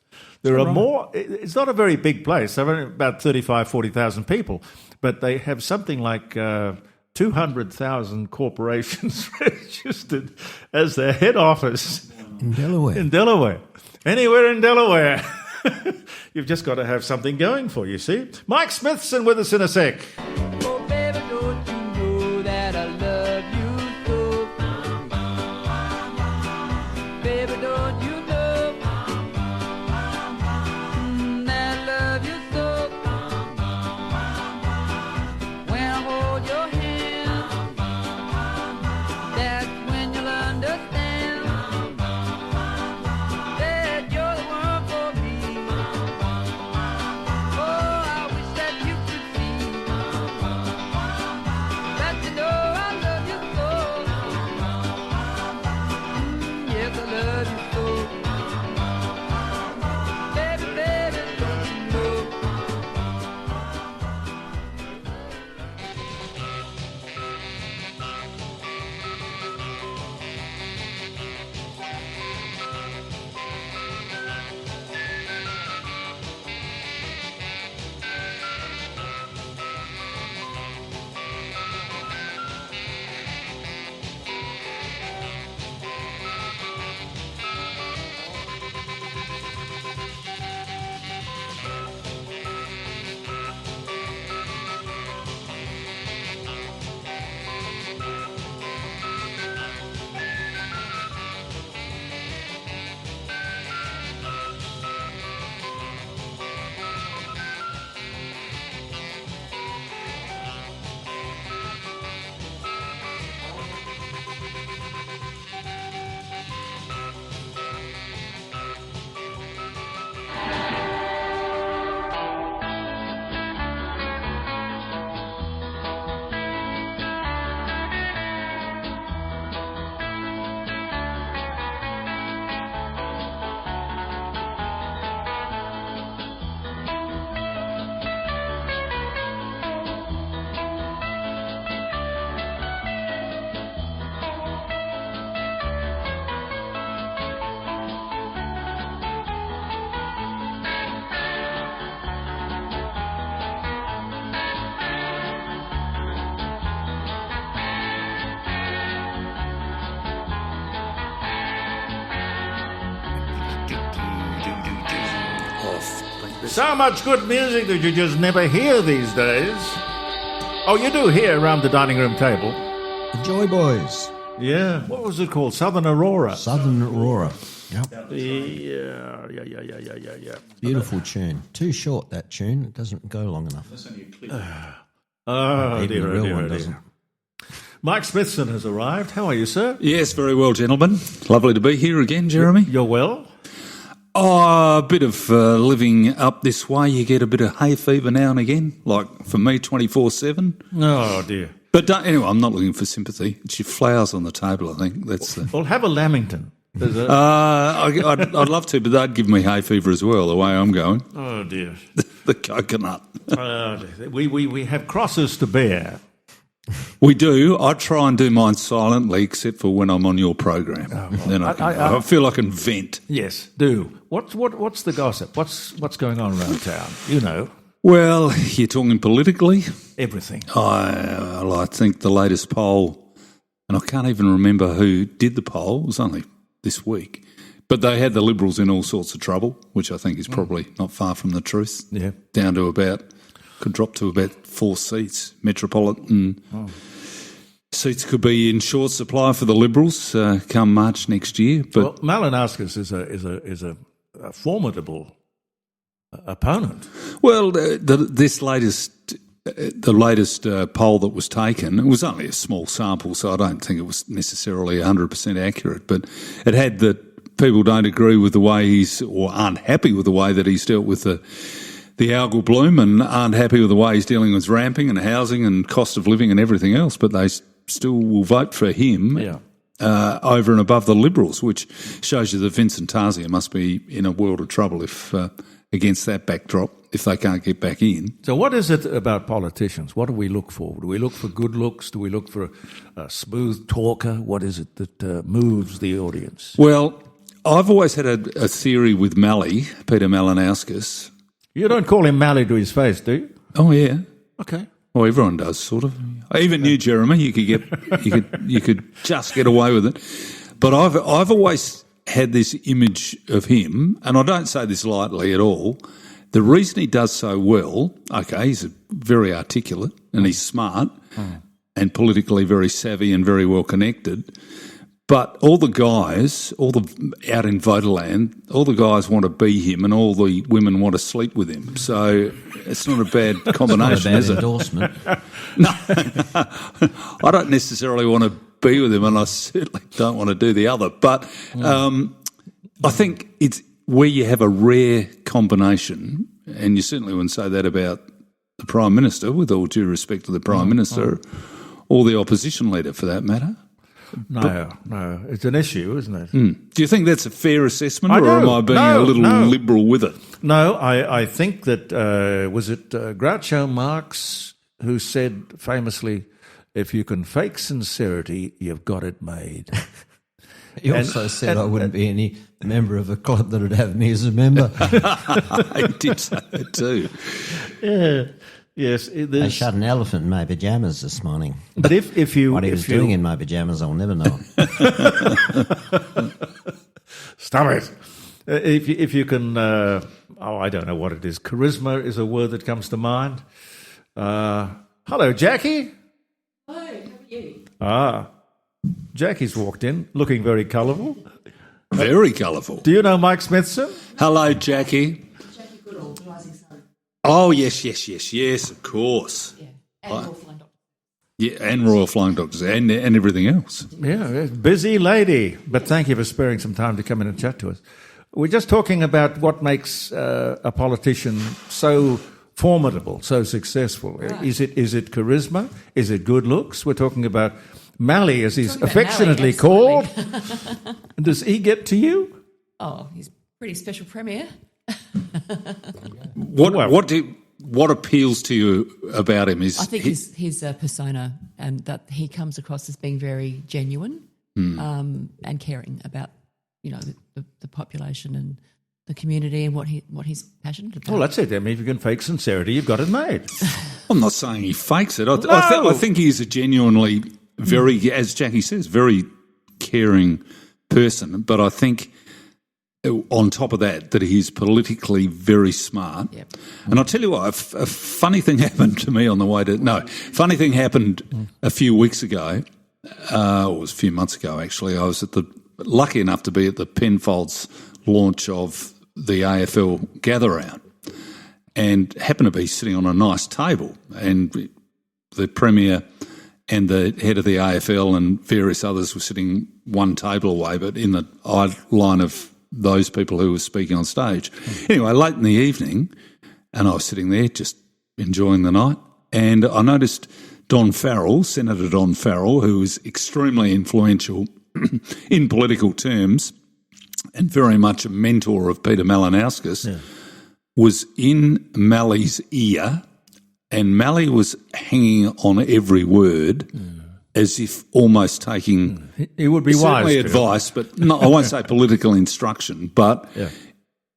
There are more. It's not a very big place. There are only about 35,000, 40,000 people, but they have something like 200,000 corporations registered as their head office in Delaware. In Delaware, anywhere in Delaware, you've just got to have something going for you. See, Mike Smithson with us in a sec. Oh, baby, don't you know that I love you so? Baby, don't you know that I love you so? When I hold your hand, that's when you'll understand that you're the one for me. Oh, I wish that you could see So much good music that you just never hear these days. Oh, you do hear around the dining room table. The Joy Boys. Yeah. What was it called? Southern Aurora. Southern Aurora. Yep. Yeah. Beautiful tune. Too short, that tune. It doesn't go long enough. That's only a clip. Oh, Even dear, the real dear, one dear. doesn't. Mike Smithson has arrived. How are you, sir? Yes, very well, gentlemen. Lovely to be here again, Jeremy. You're well? Oh, a bit of living up this way. You get a bit of hay fever now and again, like for me, 24/7. Oh, dear. But anyway, I'm not looking for sympathy. It's your flowers on the table, I think. That's the... Well, have a Lamington. I'd love to, but they'd give me hay fever as well, the way I'm going. Oh, dear. The coconut. We have crosses to bear. We do. I try and do mine silently, except for when I'm on your program. Then I feel I can vent. Yes, do. What's the gossip? What's going on around town? You know. Well, you're talking politically? Everything. I think the latest poll, and I can't even remember who did the poll, it was only this week, but they had the Liberals in all sorts of trouble, which I think is probably not far from the truth. Yeah. Down to could drop to about 4 seats. Metropolitan seats could be in short supply for the Liberals come March next year. But Malinowskis is a formidable opponent. Well, the latest poll that was taken, it was only a small sample, so I don't think it was necessarily 100% accurate, but it had that people don't agree with the way or aren't happy with the way that he's dealt with the algal bloom and aren't happy with the way he's dealing with ramping and housing and cost of living and everything else, but they still will vote for him over and above the Liberals, which shows you that Vincent Tarzia must be in a world of trouble if against that backdrop, if they can't get back in. So what is it about politicians? What do we look for? Do we look for good looks? Do we look for a smooth talker? What is it that moves the audience? Well, I've always had a theory with Peter Malinowskis. You don't call him Mally to his face, do you? Oh, yeah. Okay. Well, everyone does, sort of. Even you, Jeremy, you could just get away with it. But I've always had this image of him, and I don't say this lightly at all. The reason he does so well, okay, he's very articulate and he's smart and politically very savvy and very well connected. But all the guys, out in Voterland, all the guys want to be him and all the women want to sleep with him. So it's not a bad combination, is it? Endorsement. No, I don't necessarily want to be with him and I certainly don't want to do the other. But I think it's where you have a rare combination, and you certainly wouldn't say that about the Prime Minister, with all due respect to the Prime Minister, or the opposition leader for that matter. No, it's an issue, isn't it? Do you think that's a fair assessment, or am I being a little liberal with it? No, I think that, was it Groucho Marx who said famously, if you can fake sincerity, you've got it made. He also said I wouldn't be any member of a club that would have me as a member. He did say that too. Yeah. Yes, I shot an elephant in my pajamas this morning. But if you what he was doing in my pajamas, I'll never know. Stop it! If you can, I don't know what it is. Charisma is a word that comes to mind. Hello, Jackie. Hi, how are you? Jackie's walked in, looking very colourful. Very colourful. Do you know Mike Smithson? Hello, Jackie. Jackie Goodall, Rising Sun. Oh, yes, of course. Yeah, and Royal Flying Doctors. Yeah, and Royal Flying Doctors and everything else. Yeah, busy lady. But thank you for sparing some time to come in and chat to us. We're just talking about what makes a politician so formidable, so successful. Right. Is it charisma? Is it good looks? We're talking about Mally, as he's affectionately called. Does he get to you? Oh, he's a pretty special premier. What appeals to you about him is? I think his persona, and that he comes across as being very genuine and caring about, the population and the community and what he's passionate about. Well, that's it. I mean, if you can fake sincerity, you've got it made. I'm not saying he fakes it. I think he's a genuinely very, as Jackie says, very caring person. But I think on top of that he's politically very smart. Yep. And I'll tell you what, a funny thing happened to me on the way to... No, funny thing happened a few weeks ago. It was a few months ago, actually. I was lucky enough to be at the Penfolds launch of the AFL gather-round and happened to be sitting on a nice table, and the Premier and the head of the AFL and various others were sitting one table away, but in the eye line of those people who were speaking on stage. Anyway, late in the evening, and I was sitting there just enjoying the night, and I noticed Senator Don Farrell, who is extremely influential in political terms and very much a mentor of Peter Malinowskis, was in Mally's ear, and Mally was hanging on every word as if almost taking he would be certainly wise advice, but no, I won't say political instruction. But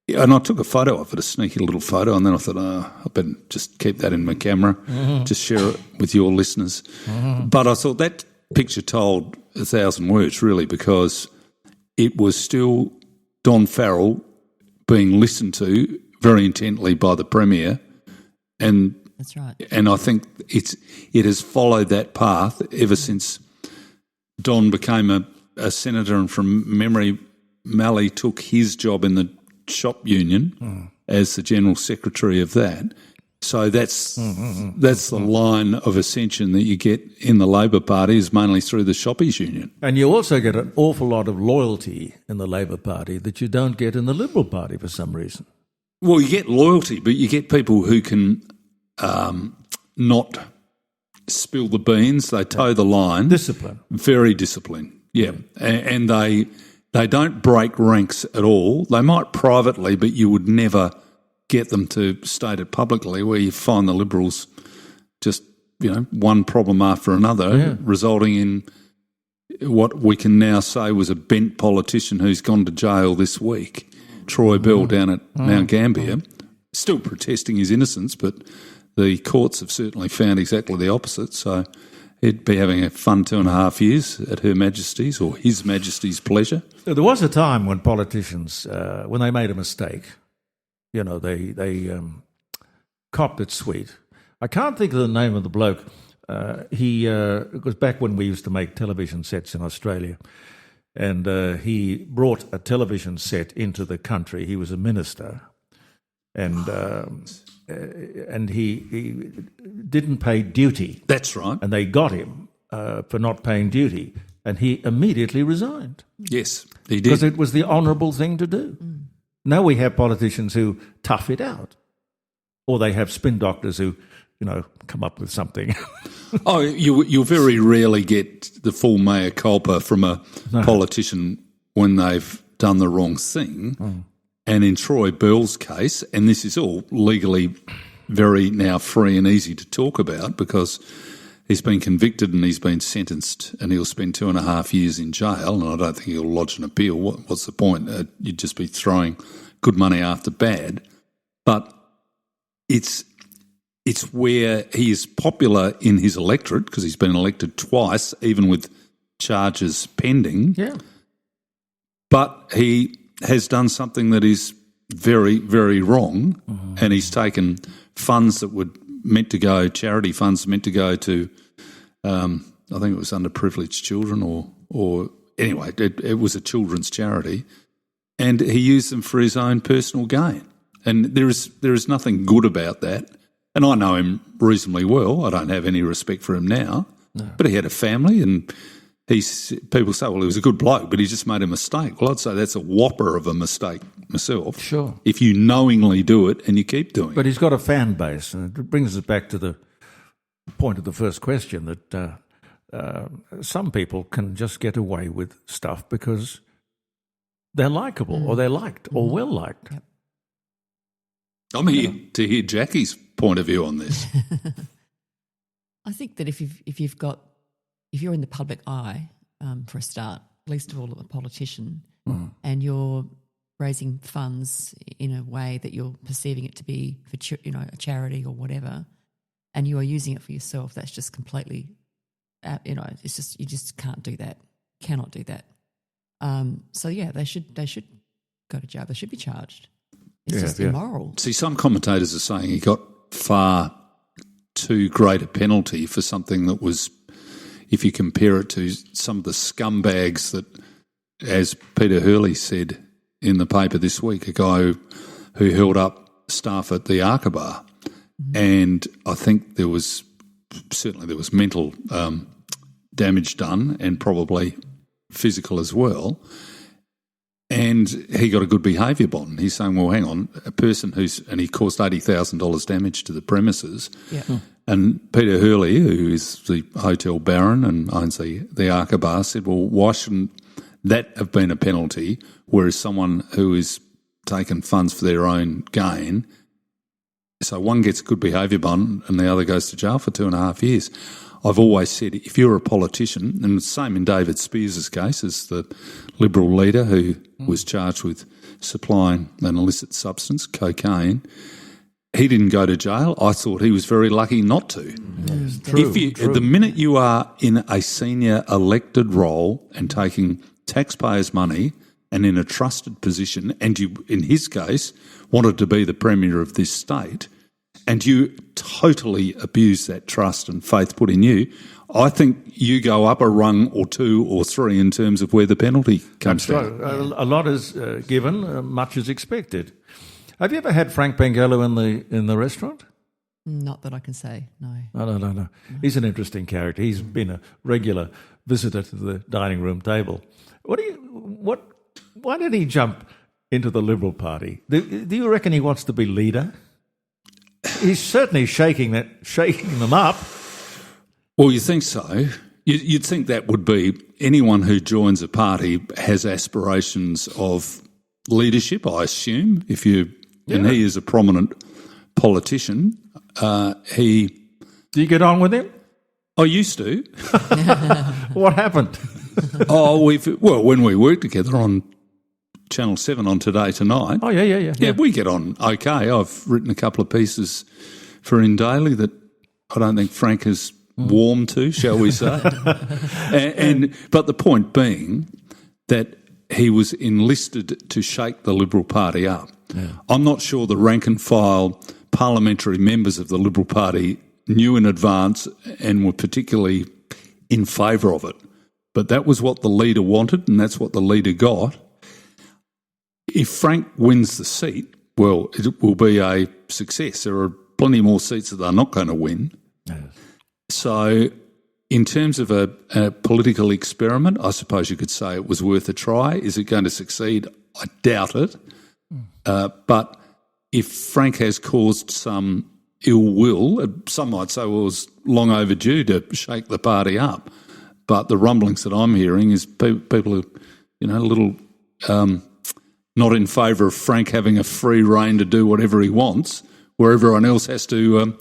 and I took a photo of it, a sneaky little photo, and then I thought, I better just keep that in my camera, just share it with your listeners. But I thought that picture told 1,000 words, really, because it was still Don Farrell being listened to very intently by the Premier, and that's right. And I think it has followed that path ever since Don became a senator, and from memory, Mally took his job in the shop union as the general secretary of that. So that's the line of ascension that you get in the Labor Party, is mainly through the shoppies union. And you also get an awful lot of loyalty in the Labor Party that you don't get in the Liberal Party for some reason. Well, you get loyalty, but you get people who can not spill the beans. They toe the line. Discipline. Very disciplined, yeah. And they don't break ranks at all. They might privately, but you would never get them to state it publicly, where you find the Liberals just, one problem after another, resulting in what we can now say was a bent politician who's gone to jail this week, Troy Bell down at Mount Gambier, still protesting his innocence, but the courts have certainly found exactly the opposite. So he'd be having a fun 2.5 years at Her Majesty's or His Majesty's pleasure. There was a time when politicians, when they made a mistake, they copped it sweet. I can't think of the name of the bloke. It was back when we used to make television sets in Australia, and he brought a television set into the country. He was a minister, and he didn't pay duty. That's right. And they got him for not paying duty, and he immediately resigned. Yes, he did. Because it was the honourable thing to do. Now we have politicians who tough it out, or they have spin doctors who, come up with something. You'll very rarely get the full mea culpa from a politician when they've done the wrong thing. And in Troy Bell's case, and this is all legally very now free and easy to talk about because he's been convicted and he's been sentenced and he'll spend 2.5 years in jail, and I don't think he'll lodge an appeal. What's the point? You'd just be throwing good money after bad. But it's where he is popular in his electorate because he's been elected twice, even with charges pending. Yeah. But he has done something that is very, very wrong, and he's taken funds that were meant to go, charity funds meant to go to, I think it was underprivileged children or anyway, it was a children's charity, and he used them for his own personal gain. And there is nothing good about that. And I know him reasonably well. I don't have any respect for him now, but he had a family, and people say, well, he was a good bloke, but he just made a mistake. Well, I'd say that's a whopper of a mistake myself. Sure. If you knowingly do it and you keep doing it. But he's got a fan base, and it brings us back to the point of the first question that some people can just get away with stuff because they're likeable or they're liked or well liked. Yep. I'm here to hear Jackie's point of view on this. I think that if you're in the public eye, for a start, least of all a politician, and you're raising funds in a way that you're perceiving it to be for a charity or whatever, and you are using it for yourself, that's just completely, it's just you just can't do that, cannot do that. So yeah, they should go to jail. They should be charged. It's just immoral. See, some commentators are saying he got far too great a penalty for something that was, if you compare it to some of the scumbags that, as Peter Hurley said in the paper this week, a guy who held up staff at the Aqaba, and I think there was mental damage done and probably physical as well, and he got a good behaviour bond. He's saying, well, hang on, a person and he caused $80,000 damage to the premises, and Peter Hurley, who is the hotel baron and owns the Aqaba, said, well, why shouldn't that have been a penalty, whereas someone who is taken funds for their own gain, so one gets a good behaviour bond and the other goes to jail for 2.5 years. I've always said, if you're a politician, and the same in David Spears' case as the Liberal leader who was charged with supplying an illicit substance, cocaine, he didn't go to jail. I thought he was very lucky not to. True. The minute you are in a senior elected role and taking taxpayers' money and in a trusted position, and you, in his case, wanted to be the Premier of this state, and you totally abuse that trust and faith put in you, I think you go up a rung or two or three in terms of where the penalty comes from. A lot is given, much is expected. Have you ever had Frank Pengello in the restaurant? Not that I can say, no. No. He's an interesting character. He's been a regular visitor to the dining room table. Why did he jump into the Liberal Party? Do you reckon he wants to be leader? He's certainly shaking them up. Well, you think so. You'd think that would be anyone who joins a party has aspirations of leadership, I assume. And he is a prominent politician. Do you get on with him? I used to. What happened? When we worked together on Channel 7 on Today Tonight. Oh, yeah. Yeah, we get on okay. I've written a couple of pieces for In Daily that I don't think Frank has warmed to, shall we say. But the point being that he was enlisted to shake the Liberal Party up. Yeah. I'm not sure the rank and file parliamentary members of the Liberal Party knew in advance and were particularly in favour of it. But that was what the leader wanted, and that's what the leader got. If Frank wins the seat, well, it will be a success. There are plenty more seats that they're not going to win. Yes. So in terms of a political experiment, I suppose you could say it was worth a try. Is it going to succeed? I doubt it. But if Frank has caused some ill will, some might say, well, it was long overdue to shake the party up. But the rumblings that I'm hearing is people are, a little not in favour of Frank having a free rein to do whatever he wants, where everyone else has to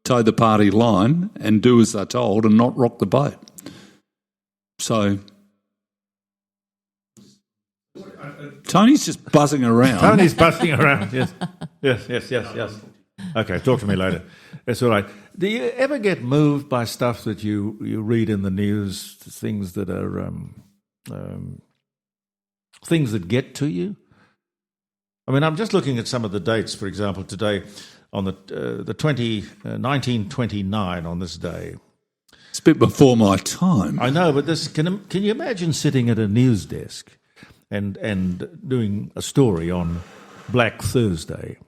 toe the party line and do as they're told and not rock the boat. So Tony's just buzzing around. Tony's buzzing around, yes. Yes. Okay, talk to me later. That's all right. Do you ever get moved by stuff that you read in the news, things that are things that get to you? I mean, I'm just looking at some of the dates. For example, today on the 1929 on this day. It's a bit before my time. I know, but can you imagine sitting at a news desk and doing a story on Black Thursday?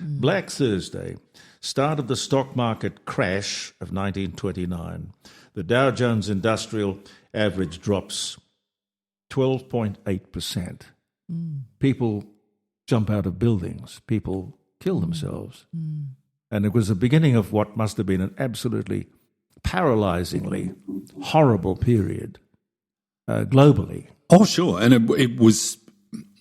Black Thursday, start of the stock market crash of 1929. The Dow Jones Industrial Average drops 12.8%. People jump out of buildings. People kill themselves. And it was the beginning of what must have been an absolutely paralyzingly horrible period globally. Oh, sure. And it was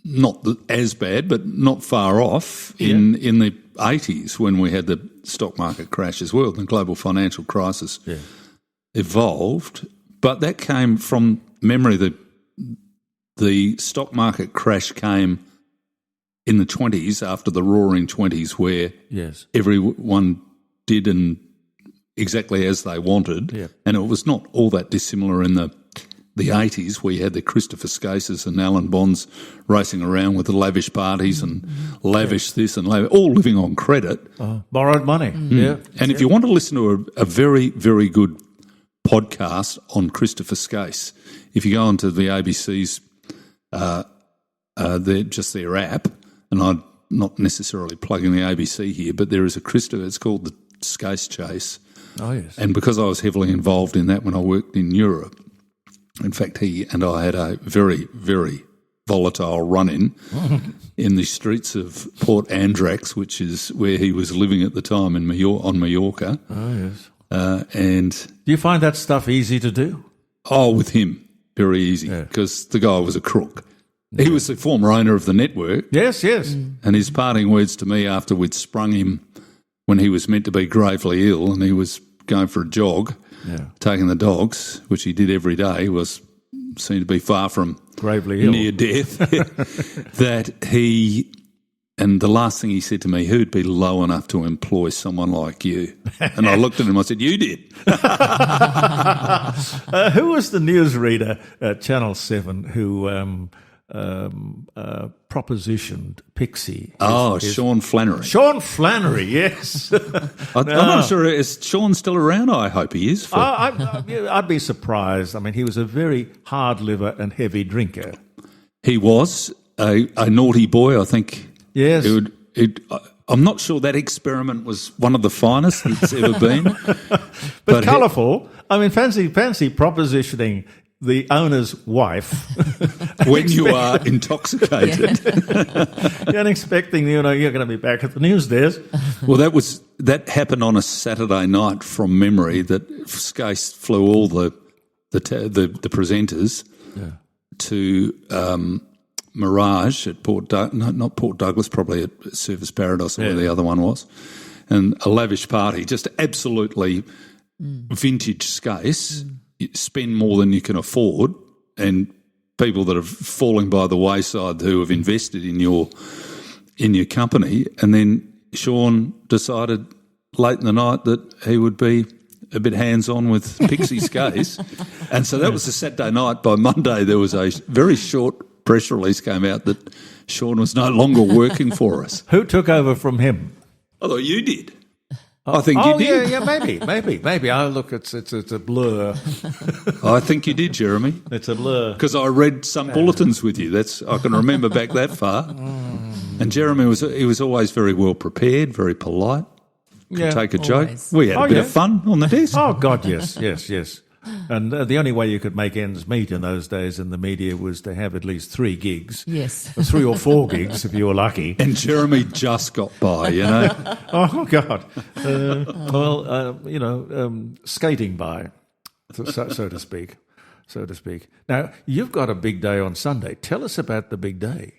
not as bad, but not far off in the 80s when we had the stock market crash as well. The global financial crisis evolved. But that came from memory. The stock market crash came in the 20s after the roaring 20s where everyone did and exactly as they wanted. Yeah. And it was not all that dissimilar in the the 80s, where you had the Christopher Skases and Alan Bonds racing around with the lavish parties and lavish this and lavish, all living on credit. Borrowed money, yeah. And if you want to listen to a very, very good podcast on Christopher Skase, if you go onto the ABC's, their app, and I'm not necessarily plugging the ABC here, but there is a Christopher, it's called the Skase Chase. Oh, yes. And because I was heavily involved in that when I worked in Europe, in fact, he and I had a very, very volatile run-in in the streets of Port Andrax, which is where he was living at the time on Mallorca. Oh, yes. And do you find that stuff easy to do? Oh, with him, very easy, because the guy was a crook. He was the former owner of the network. Yes, yes. And his parting words to me after we'd sprung him when he was meant to be gravely ill and he was going for a jog, taking the dogs, which he did every day, seemed to be far from gravely ill, near death, that he... And the last thing he said to me, who'd be low enough to employ someone like you? And I looked at him, I said, you did. Who was the newsreader at Channel 7 who propositioned Pixie? Sean Flannery. Sean Flannery, yes. I'm not sure. Is Sean still around? I hope he is. I'd be surprised. I mean, he was a very hard liver and heavy drinker. He was a naughty boy, I think. Yes. I'm not sure that experiment was one of the finest it's ever been. but colourful. I mean, fancy propositioning the owner's wife. When you are intoxicated. And expecting, you're going to be back at the news desk. Well, that happened on a Saturday night from memory, that Skase flew all the presenters to Mirage at not Port Douglas, probably at Surfers Paradise or where the other one was, and a lavish party, just absolutely vintage Skase. You spend more than you can afford, and people that are falling by the wayside who have invested in your company. And then Sean decided late in the night that he would be a bit hands-on with Pixie Skase. And so that was the Saturday night. By Monday there was a very short press release came out that Sean was no longer working for us. Who took over from him? I thought you did. I think you did. Yeah, maybe. Oh, look, it's a blur. I think you did, Jeremy. It's a blur. Because I read some bulletins with you. I can remember back that far. And Jeremy was always very well prepared, very polite. Could take a joke. We had a bit of fun on the desk. Oh God, yes. And the only way you could make ends meet in those days in the media was to have at least 3 gigs. Yes. 3 or 4 gigs if you were lucky. And Jeremy just got by, you know. Oh, God. Skating by, so to speak. Now, you've got a big day on Sunday. Tell us about the big day.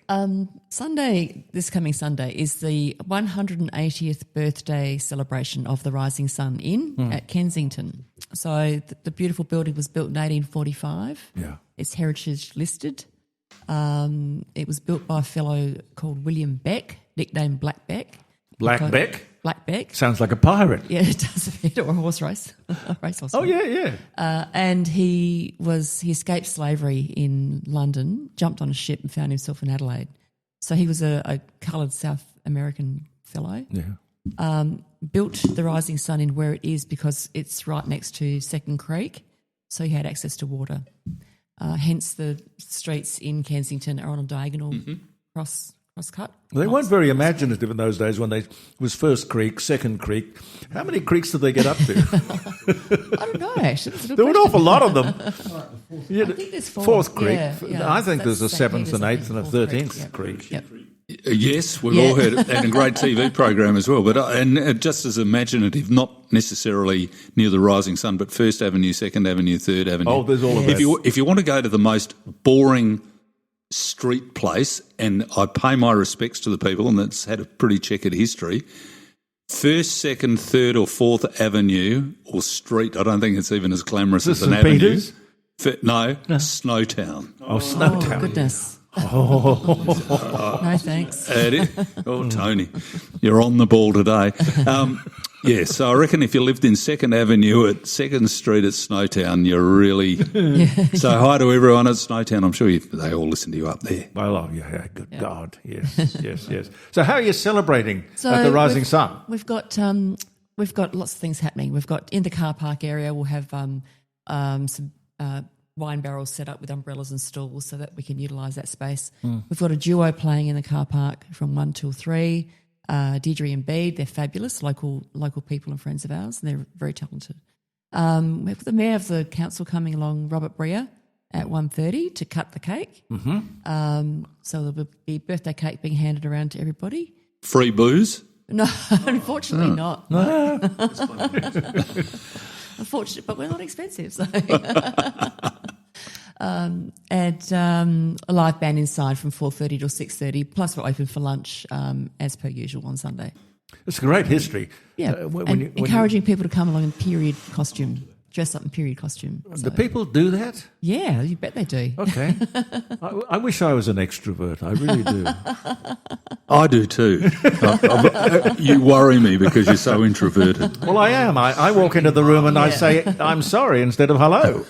This coming Sunday, is the 180th birthday celebration of the Rising Sun Inn at Kensington. So the beautiful building was built in 1845. Yeah. It's heritage listed. It was built by a fellow called William Beck, nicknamed Blackbeck. Blackbeck? Blackbeck. Sounds like a pirate. Yeah, it does a bit, or a horse race. A racehorse. Oh, yeah. And he escaped slavery in London, jumped on a ship and found himself in Adelaide. So he was a coloured South American fellow. Yeah. Built the Rising Sun in where it is because it's right next to Second Creek, so he had access to water. Hence the streets in Kensington are on a diagonal cross cut. They weren't very imaginative in those days when they was First Creek, Second Creek. How many creeks did they get up to? I don't know, actually. There were an awful lot of them. I think there's 4. Fourth Creek. Yeah, I think there's a St. 7th and 8th and a 13th Yep. Creek. Yep. Yes, we've all heard it, and a great TV program as well. But just as imaginative, not necessarily near the Rising Sun, but First Avenue, Second Avenue, Third Avenue. Oh, there's all of that. If you want to go to the most boring street place, and I pay my respects to the people, and that's had a pretty checkered history. First, Second, Third, or Fourth Avenue or street. I don't think it's even as glamorous as an St. avenue. Peter's? No, Snowtown. Oh, Snowtown. Oh, goodness. Oh. No, thanks. Oh, Tony, you're on the ball today. Yeah, so I reckon if you lived in 2nd Avenue at 2nd Street at Snowtown, you're really... So hi to everyone at Snowtown. I'm sure they all listen to you up there. Well, yeah, good God. Yes, yes. So how are you celebrating at the Rising Sun? We've got lots of things happening. We've got in the car park area, we'll have some wine barrels set up with umbrellas and stools so that we can utilise that space. We've got a duo playing in the car park from 1 till 3. Deirdre and Bede, they're fabulous, local people and friends of ours, and they're very talented. We've got the Mayor of the Council coming along, Robert Breer, at 1:30 to cut the cake. So there'll be birthday cake being handed around to everybody. Free booze? No, unfortunately not. No. Unfortunately, but we're not expensive. So. And a live band inside from 4:30 till 6:30. Plus, we're open for lunch as per usual on Sunday. It's a great history. Yeah, encouraging people to come along in period costume, dress up in period costume. Do people do that? Yeah, you bet they do. Okay. I wish I was an extrovert. I really do. I do too. You worry me because you're so introverted. Well, I am. I walk into the room and I say, I'm sorry instead of hello.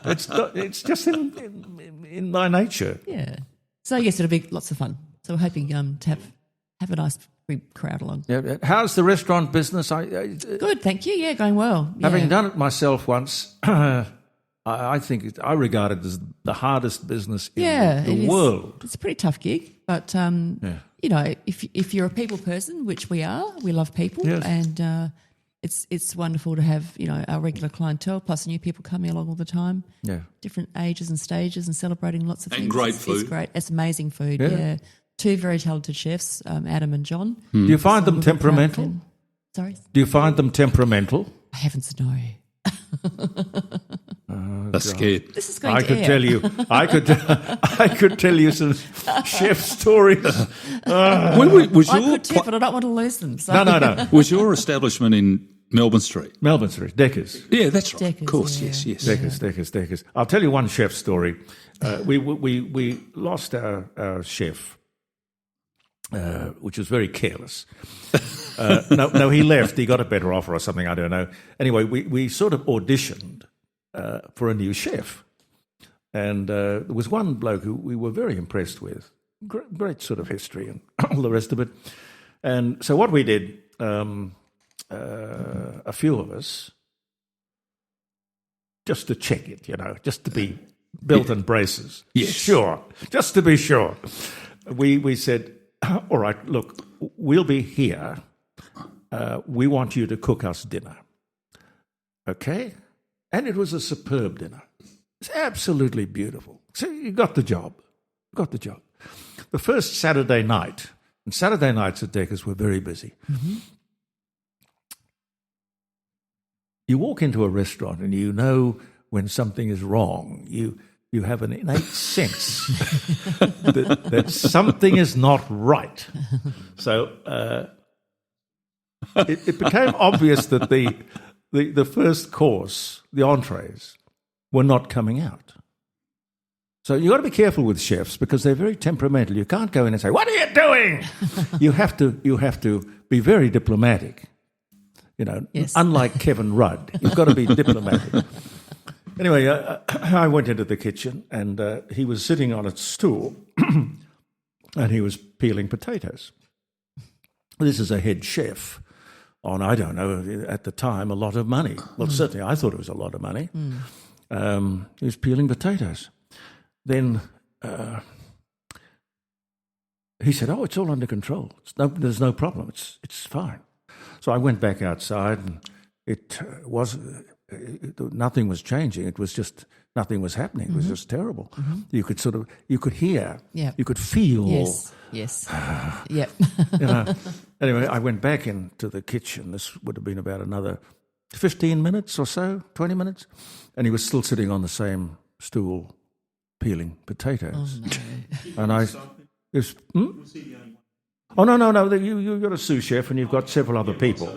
It's just in my nature. Yeah. So, yes, it'll be lots of fun. So we're hoping to have a nice big crowd along. Yeah. How's the restaurant business? Good, thank you. Yeah, going well. Yeah. Having done it myself once, I think I regard it as the hardest business in the world. It's a pretty tough gig, but you know, if you're a people person, which we are, we love people, and it's wonderful to have, you know, our regular clientele plus new people coming along all the time. Yeah, different ages and stages, and celebrating lots of things. And great food. It's great. It's amazing food. Yeah. 2 very talented chefs, Adam and John. Do you find them temperamental? Sorry? Do you find them temperamental? Heavens no. That's scared. This is going I to could air. tell you. I could tell you some chef stories. I could too, but I don't want to lose them. So. No. Was your establishment in Melbourne Street? Melbourne Street, Deckers. Yeah, that's right. Deckers, of course, yeah. yes. Deckers. I'll tell you one chef story. We lost our chef, which was very careless. No, he left. He got a better offer or something, I don't know. Anyway, we sort of auditioned for a new chef. And there was one bloke who we were very impressed with. Great sort of history and all the rest of it. And so what we did, a few of us, just to check it, you know, just to be belt and braces. Yes. Sure. Just to be sure. We said, all right, look, we'll be here. We want you to cook us dinner. Okay? And it was a superb dinner. It's absolutely beautiful. So you got the job. The first Saturday night, and Saturday nights at Deckers were very busy. Mm-hmm. You walk into a restaurant and you know when something is wrong. You have an innate sense that something is not right. So it became obvious that the first course, the entrees, were not coming out. So you've got to be careful with chefs because they're very temperamental. You can't go in and say, "What are you doing?" You have to be very diplomatic. You know, unlike Kevin Rudd, you've got to be diplomatic. Anyway, I went into the kitchen and he was sitting on a stool and he was peeling potatoes. This is a head chef on, I don't know, at the time, a lot of money. Well, certainly I thought it was a lot of money. He was peeling potatoes. Then he said, "Oh, it's all under control. There's no problem. It's fine." So I went back outside and nothing was changing. It was just, nothing was happening. It was just terrible. You could hear, you could feel. Yes. Yep. You know. Anyway, I went back into the kitchen. This would have been about another 15 minutes or so, 20 minutes. And he was still sitting on the same stool peeling potatoes. Oh, no. And Oh, no. You've got a sous chef and you've got several other people.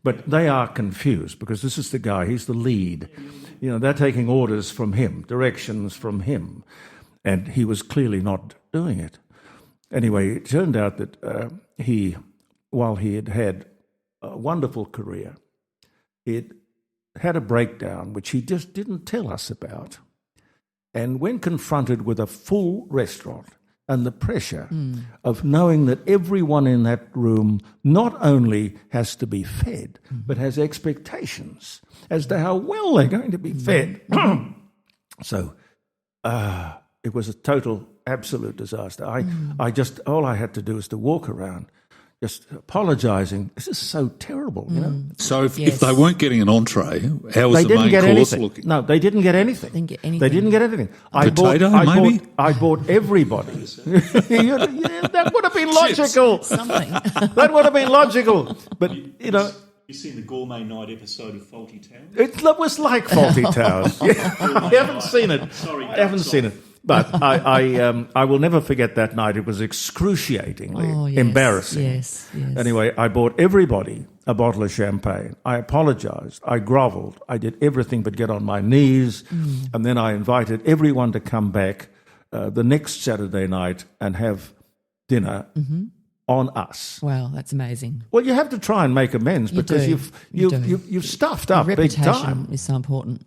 But they are confused because this is the guy, he's the lead. You know, they're taking orders from him, directions from him. And he was clearly not doing it. Anyway, it turned out that while he had a wonderful career, it had a breakdown which he just didn't tell us about. And when confronted with a full restaurant and the pressure of knowing that everyone in that room not only has to be fed, but has expectations as to how well they're going to be fed. So it was a total, absolute disaster. I just, all I had to do was to walk around just apologising. This is so terrible, you know. So if they weren't getting an entree, how was the main course looking? No, they didn't get anything. They didn't get anything. I bought everybody. That would have been logical. Something. That would have been logical. But, you know. You seen the Gourmet Night episode of Faulty Towers? It was like Faulty Towers. I haven't seen it. I haven't seen it. But I will never forget that night. It was excruciatingly embarrassing. Yes. Anyway, I bought everybody a bottle of champagne. I apologised. I grovelled. I did everything but get on my knees. And then I invited everyone to come back the next Saturday night and have dinner on us. Wow, that's amazing. Well, you have to try and make amends because you've stuffed up big time. Reputation is so important.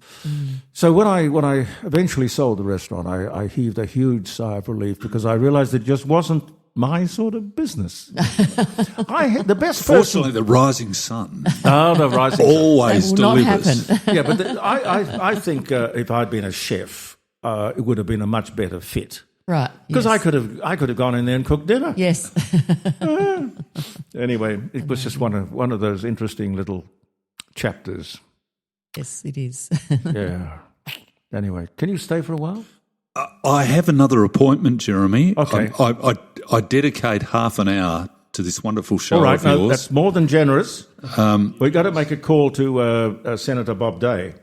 So when I eventually sold the restaurant, I heaved a huge sigh of relief because I realised it just wasn't my sort of business. The best Fortunately, the rising sun. Oh, the rising always sun. That will delivers. not happen. Yeah, but I think if I'd been a chef, it would have been a much better fit. Right. Because I could have gone in there and cooked dinner. Yes. Anyway, it was just one of those interesting little chapters. Yes, it is. Yeah. Anyway, can you stay for a while? I have another appointment, Jeremy. Okay. I dedicate half an hour to this wonderful show All right, of yours. that's more than generous. We've got to make a call to Senator Bob Day.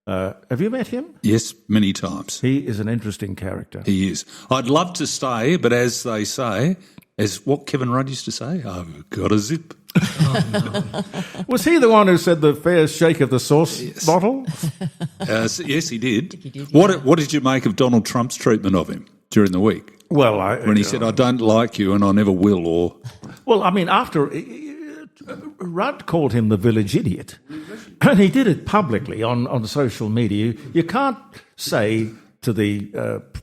Have you met him? Yes, many times. He is an interesting character. He is. I'd love to stay, but as they say, as what Kevin Rudd used to say, I've got a zip. Was he the one who said the fair shake of the sauce bottle? Yes, he did. What did you make of Donald Trump's treatment of him during the week? Well, when he said, I don't like you and I never will, or... Well, I mean, after... Rudd called him the village idiot, and he did it publicly on social media. You can't say to the...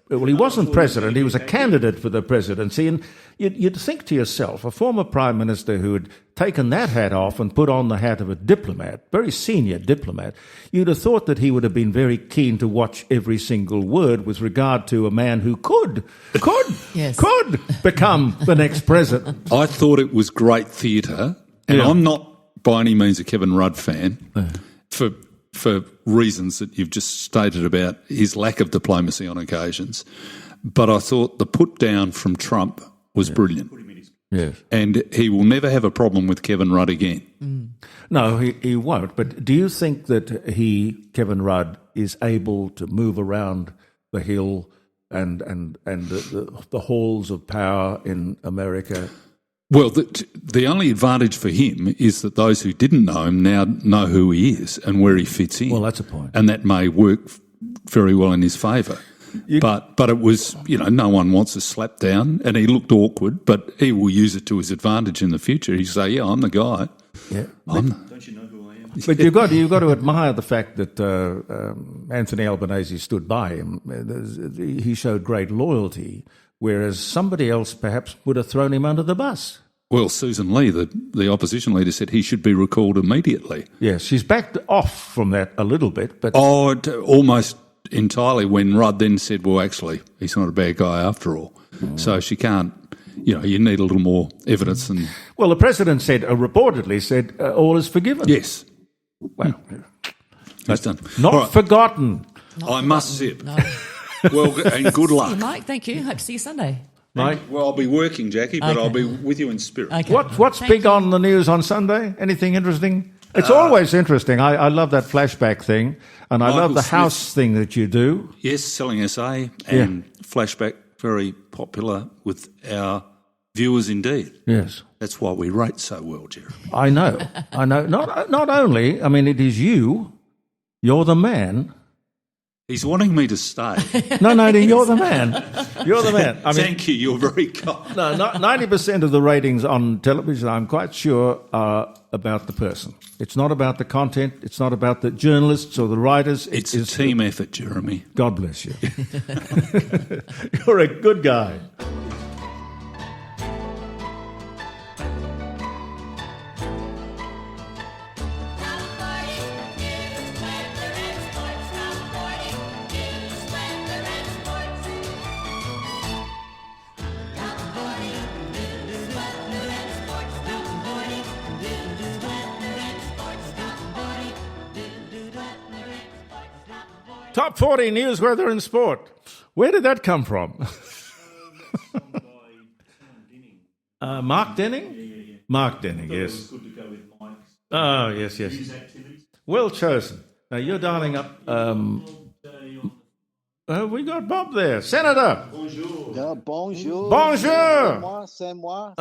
well, he wasn't president, he was a candidate for the presidency, and you'd think to yourself, a former prime minister who had taken that hat off and put on the hat of a diplomat, very senior diplomat, you'd have thought that he would have been very keen to watch every single word with regard to a man who could become the next president. I thought it was great theatre. And I'm not by any means a Kevin Rudd fan for reasons that you've just stated about his lack of diplomacy on occasions. But I thought the put down from Trump was brilliant. Yes. And he will never have a problem with Kevin Rudd again. No, he won't. But do you think that Kevin Rudd, is able to move around the Hill and the halls of power in America? Well, the only advantage for him is that those who didn't know him now know who he is and where he fits in. Well, that's a point. And that may work very well in his favour. But it was, no one wants a slap down, and he looked awkward, but he will use it to his advantage in the future. He say, yeah, I'm the guy. Yeah. Don't you know who I am? But you've got to admire the fact that Anthony Albanese stood by him. He showed great loyalty, whereas somebody else perhaps would have thrown him under the bus. Well, Susan Lee, the opposition leader, said he should be recalled immediately. Yes, she's backed off from that a little bit. But almost entirely when Rudd then said, well, actually, he's not a bad guy after all. So she can't, you need a little more evidence. Well, the president reportedly said, all is forgiven. Yes. Well, that's done. Not forgotten. I must zip. No. Well, and good luck. Mike, thank you. Hope to see you Sunday. Mike? Well, I'll be working, Jackie, but I'll be with you in spirit. Okay. What's big on the news on Sunday? Anything interesting? It's always interesting. I love that flashback thing, and I love the house thing that you do. Yes, selling SA and flashback, very popular with our viewers indeed. Yes. That's why we rate so well, Jerry. I know. Not only, I mean, it is you. You're the man. He's wanting me to stay. No, you're the man. You're the man. I mean, thank you. You're very kind. No, 90% of the ratings on television, I'm quite sure, are about the person. It's not about the content. It's not about the journalists or the writers. It's a team effort, Jeremy. God bless you. You're a good guy. Top 40 news, weather and sport. Where did that come from? Mark Denning? Yeah. Mark Denning, yes. It was good to go with Mike's. Oh, yes. News activities. Well chosen. Now, you're dialing up... we got Bob there. Senator. Bonjour. Bonjour. Bonjour. C'est moi.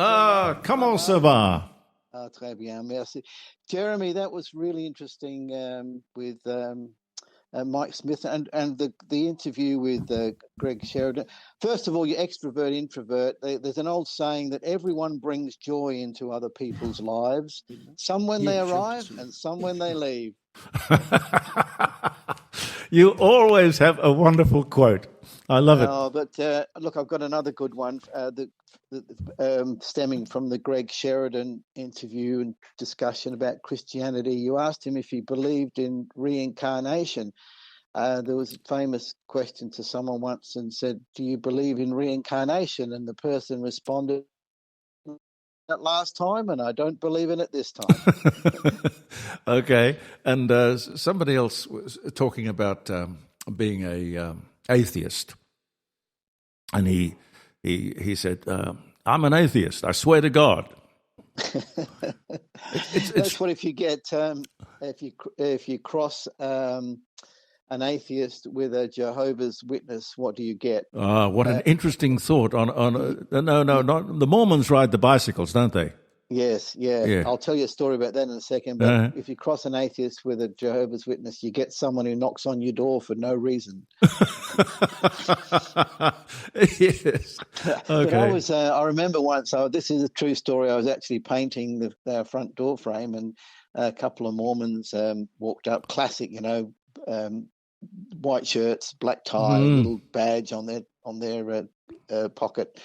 Comment ça va? Très bien, merci. Jeremy, that was really interesting with... Mike Smithson and the interview with Greg Sheridan. First of all, you're extrovert, introvert. There's an old saying that everyone brings joy into other people's lives, some when they arrive and some when they leave. You always have a wonderful quote. I love it. But look, I've got another good one stemming from the Greg Sheridan interview and discussion about Christianity. You asked him if he believed in reincarnation. There was a famous question to someone once and said, "Do you believe in reincarnation?" And the person responded, "That last time, and I don't believe in it this time." Okay. And somebody else was talking about being a atheist. And he said, "I'm an atheist. I swear to God." That's what if you get if you cross an atheist with a Jehovah's Witness, what do you get? What an interesting thought. No, not the Mormons ride the bicycles, don't they? Yes, yeah. I'll tell you a story about that in a second. But if you cross an atheist with a Jehovah's Witness, you get someone who knocks on your door for no reason. Yes. Okay. But I remember once. This is a true story. I was actually painting the front door frame, and a couple of Mormons walked up. Classic, white shirts, black tie, little badge on their pocket.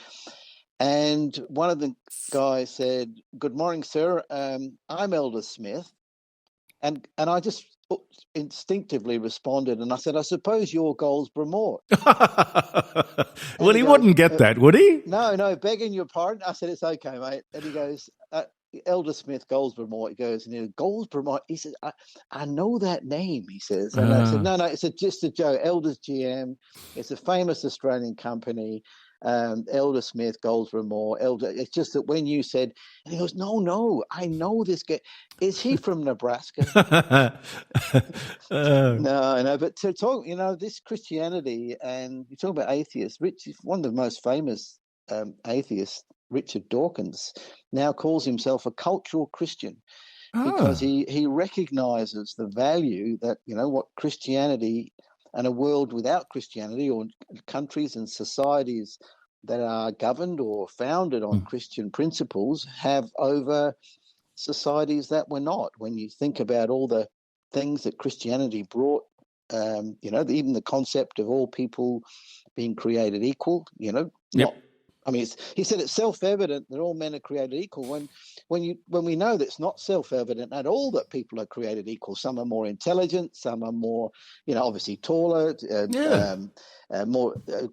And one of the guys said, "Good morning, sir. I'm Elder Smith." And I just instinctively responded, and I said, "I suppose you're Goldsboro Moore." Well, he wouldn't get that, would he? No, begging your pardon. I said, "It's okay, mate." And he goes, "Elder Smith, Goldsboro Moore." He goes, and he goes, "Goldsboro Moore." He says, I know that name, he says. And I said, no, it's just a joke. Elders GM. It's a famous Australian company. Elder Smith, Goldsboro Moore, Elder. It's just that when you said, and he goes, no, I know this guy. Is he from Nebraska? No, but to talk, this Christianity, and you talk about atheists. One of the most famous atheists, Richard Dawkins, now calls himself a cultural Christian because he recognizes the value that, what Christianity and a world without Christianity, or countries and societies that are governed or founded on Christian principles, have over societies that were not. When you think about all the things that Christianity brought, even the concept of all people being created equal, he said it's self-evident that all men are created equal. When we know that it's not self-evident at all that people are created equal. Some are more intelligent, some are more, obviously taller,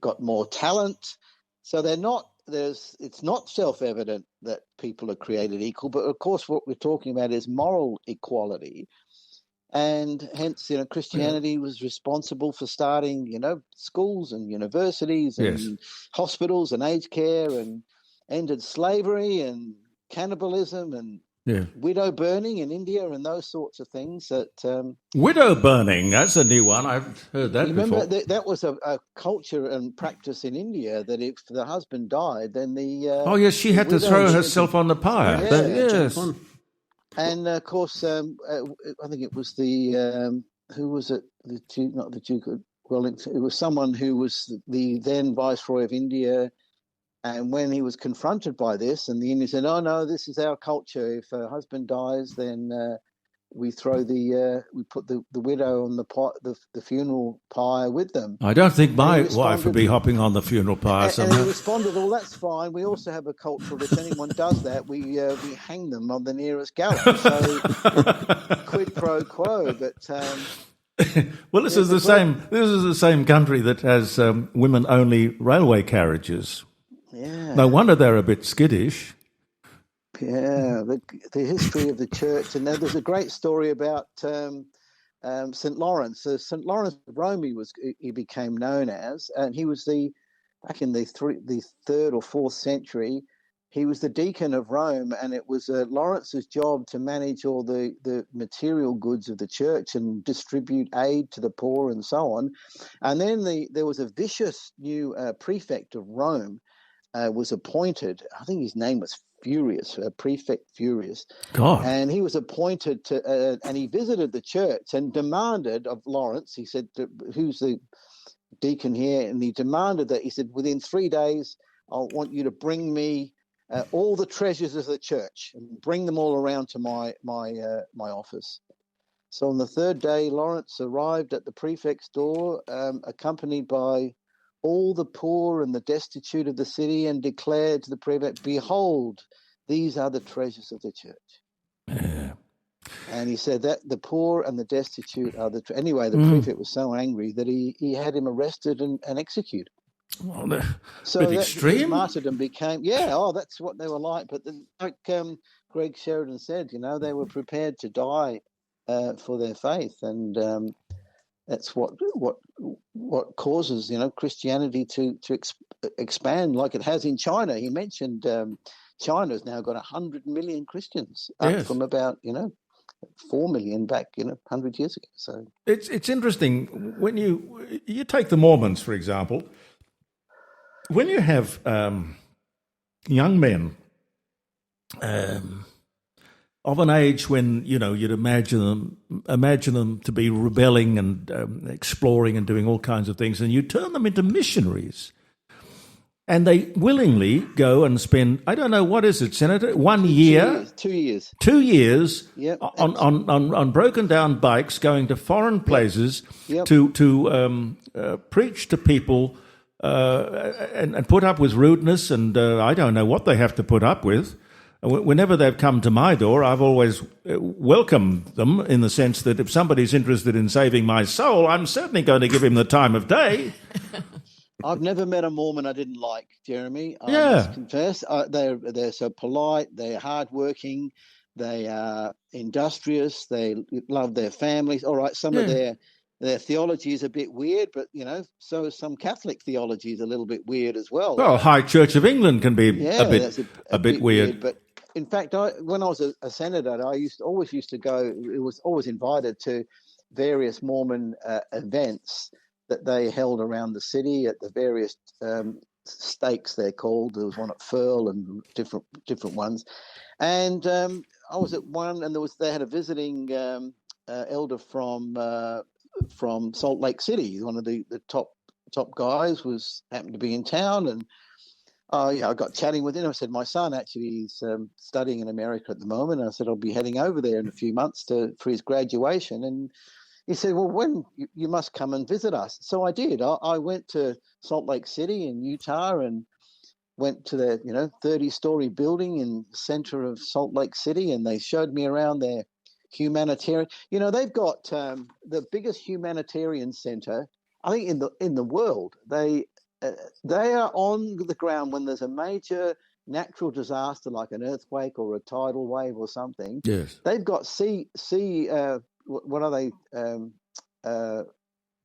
got more talent. So they're not. It's not self-evident that people are created equal. But of course, what we're talking about is moral equality. And hence, Christianity was responsible for starting, schools and universities and hospitals and aged care, and ended slavery and cannibalism and widow burning in India and those sorts of things. Widow burning, that's a new one. I've heard that before. Remember, that was a culture and practice in India that if the husband died, then the... she had to throw herself on the pyre. Yes. And of course, I think it was who was it? The Duke, not the Duke. well, it was someone who was the then Viceroy of India. And when he was confronted by this, and the Indians said, "Oh no, this is our culture. If a husband dies, then we put the widow on the funeral pyre with them." I don't think my wife would be hopping on the funeral pyre And somehow. he responded, "Well, that's fine. We also have a culture. If anyone does that, we hang them on the nearest gallows." So quid pro quo. But well, this is the same. This is the same country that has women-only railway carriages. Yeah. No wonder they're a bit skittish. Yeah, the history of the church, and there's a great story about St. Lawrence. So St. Lawrence of Rome, he became known as, and he was back in the 3rd or 4th century. He was the deacon of Rome, and it was Lawrence's job to manage all the material goods of the church and distribute aid to the poor and so on. And then there was a vicious new prefect of Rome. Was appointed. I think his name was Furious, Prefect Furious. God. And he was appointed to, and he visited the church and demanded of Lawrence. He said, "Who's the deacon here?" And he demanded that. He said, "Within 3 days, I want you to bring me all the treasures of the church and bring them all around to my office." So on the 3rd day, Lawrence arrived at the prefect's door, accompanied by all the poor and the destitute of the city, and declared to the prefect, "Behold, these are the treasures of the church." Yeah. And he said that the poor and the destitute are anyway, the prefect was so angry that he had him arrested and executed. Well, they're So a bit that extreme. martyrdom became, that's what they were like. But like Greg Sheridan said, they were prepared to die for their faith, and that's what causes Christianity to expand like it has in China. He mentioned China's now got 100 million Christians, up from about 4 million back 100 years ago. So it's interesting when you take the Mormons, for example. When you have young men of an age when you'd imagine them to be rebelling and exploring and doing all kinds of things, and you turn them into missionaries, and they willingly go and spend, I don't know, what is it, Senator, 1 year, 2 years, 2 years Yep. on broken down bikes, going to foreign places Yep. to preach to people and put up with rudeness, and I don't know what they have to put up with. Whenever they've come to my door, I've always welcomed them in the sense that if somebody's interested in saving my soul, I'm certainly going to give him the time of day. I've never met a Mormon I didn't like, Jeremy. I Yeah. must confess. They're so polite, they're hardworking, they are industrious, they love their families. All right, some of their theology is a bit weird, but so is some Catholic theology is a little bit weird as well. Well, High Church of England can be a bit weird. But in fact, when I was a senator, I always used to go. It was always invited to various Mormon events that they held around the city at the various stakes they're called. There was one at Furl and different ones, and I was at one, and they had a visiting elder from Salt Lake City. One of the top guys happened to be in town, and I got chatting with him. I said, my son actually is studying in America at the moment. And I said, I'll be heading over there in a few months for his graduation. And he said, well, when you must come and visit us. So I did. I went to Salt Lake City in Utah and went to their 30-story building in the center of Salt Lake City, and they showed me around their humanitarian. They've got the biggest humanitarian center, I think, in the world. They are on the ground when there's a major natural disaster like an earthquake or a tidal wave or something. Yes, they've got what are they?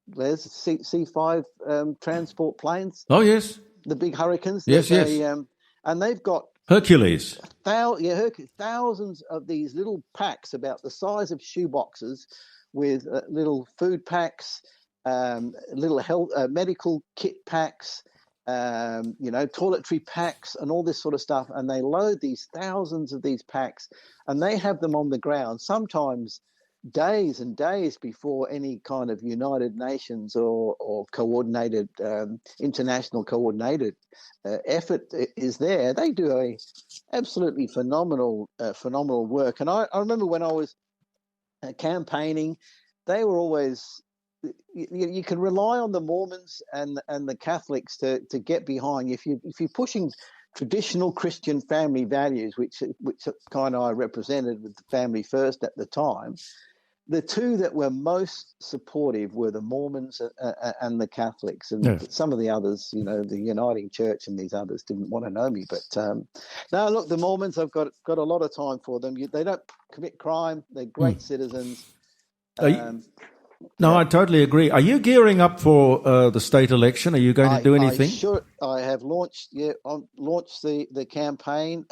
There's C5 transport planes. Oh yes, the big hurricanes. Yes. And they've got Hercules. Thousands of these little packs about the size of shoeboxes with little food packs, little health medical kit packs, toiletry packs and all this sort of stuff. And they load these thousands of these packs and they have them on the ground, sometimes days and days before any kind of United Nations or coordinated international coordinated effort is there. They do a absolutely phenomenal work. And I remember when I was campaigning, they were always. You can rely on the Mormons and the Catholics to get behind. If you're pushing traditional Christian family values, which kind of I represented with the Family First at the time, the two that were most supportive were the Mormons and the Catholics, and some of the others, the Uniting Church and these others didn't want to know me. But no, look, the Mormons, I've got a lot of time for them. They don't commit crime. They're great citizens. No, I totally agree. Are you gearing up for the state election? Are you going to do anything? I have launched. Yeah, launched the campaign.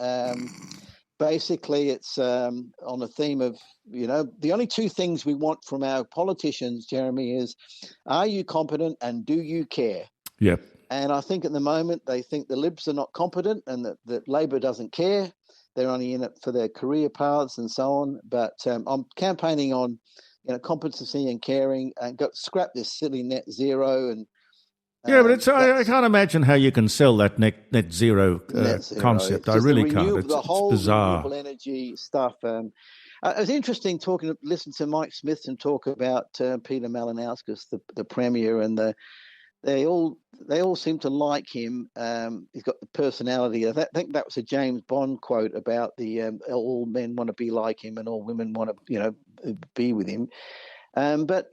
Basically, it's on a theme of the only two things we want from our politicians, Jeremy, is are you competent and do you care? Yep. And I think at the moment they think the Libs are not competent and that Labor doesn't care. They're only in it for their career paths and so on. But I'm campaigning on competency and caring, and scrap this silly net zero. And but I can't imagine how you can sell that net zero concept. I really can't. It's bizarre. Renewable energy stuff. It was interesting listening to Mike Smithson talk about Peter Malinauskas, the Premier, and they all seem to like him. He's got the personality. I think that was a James Bond quote about all men want to be like him and all women want to be with him. But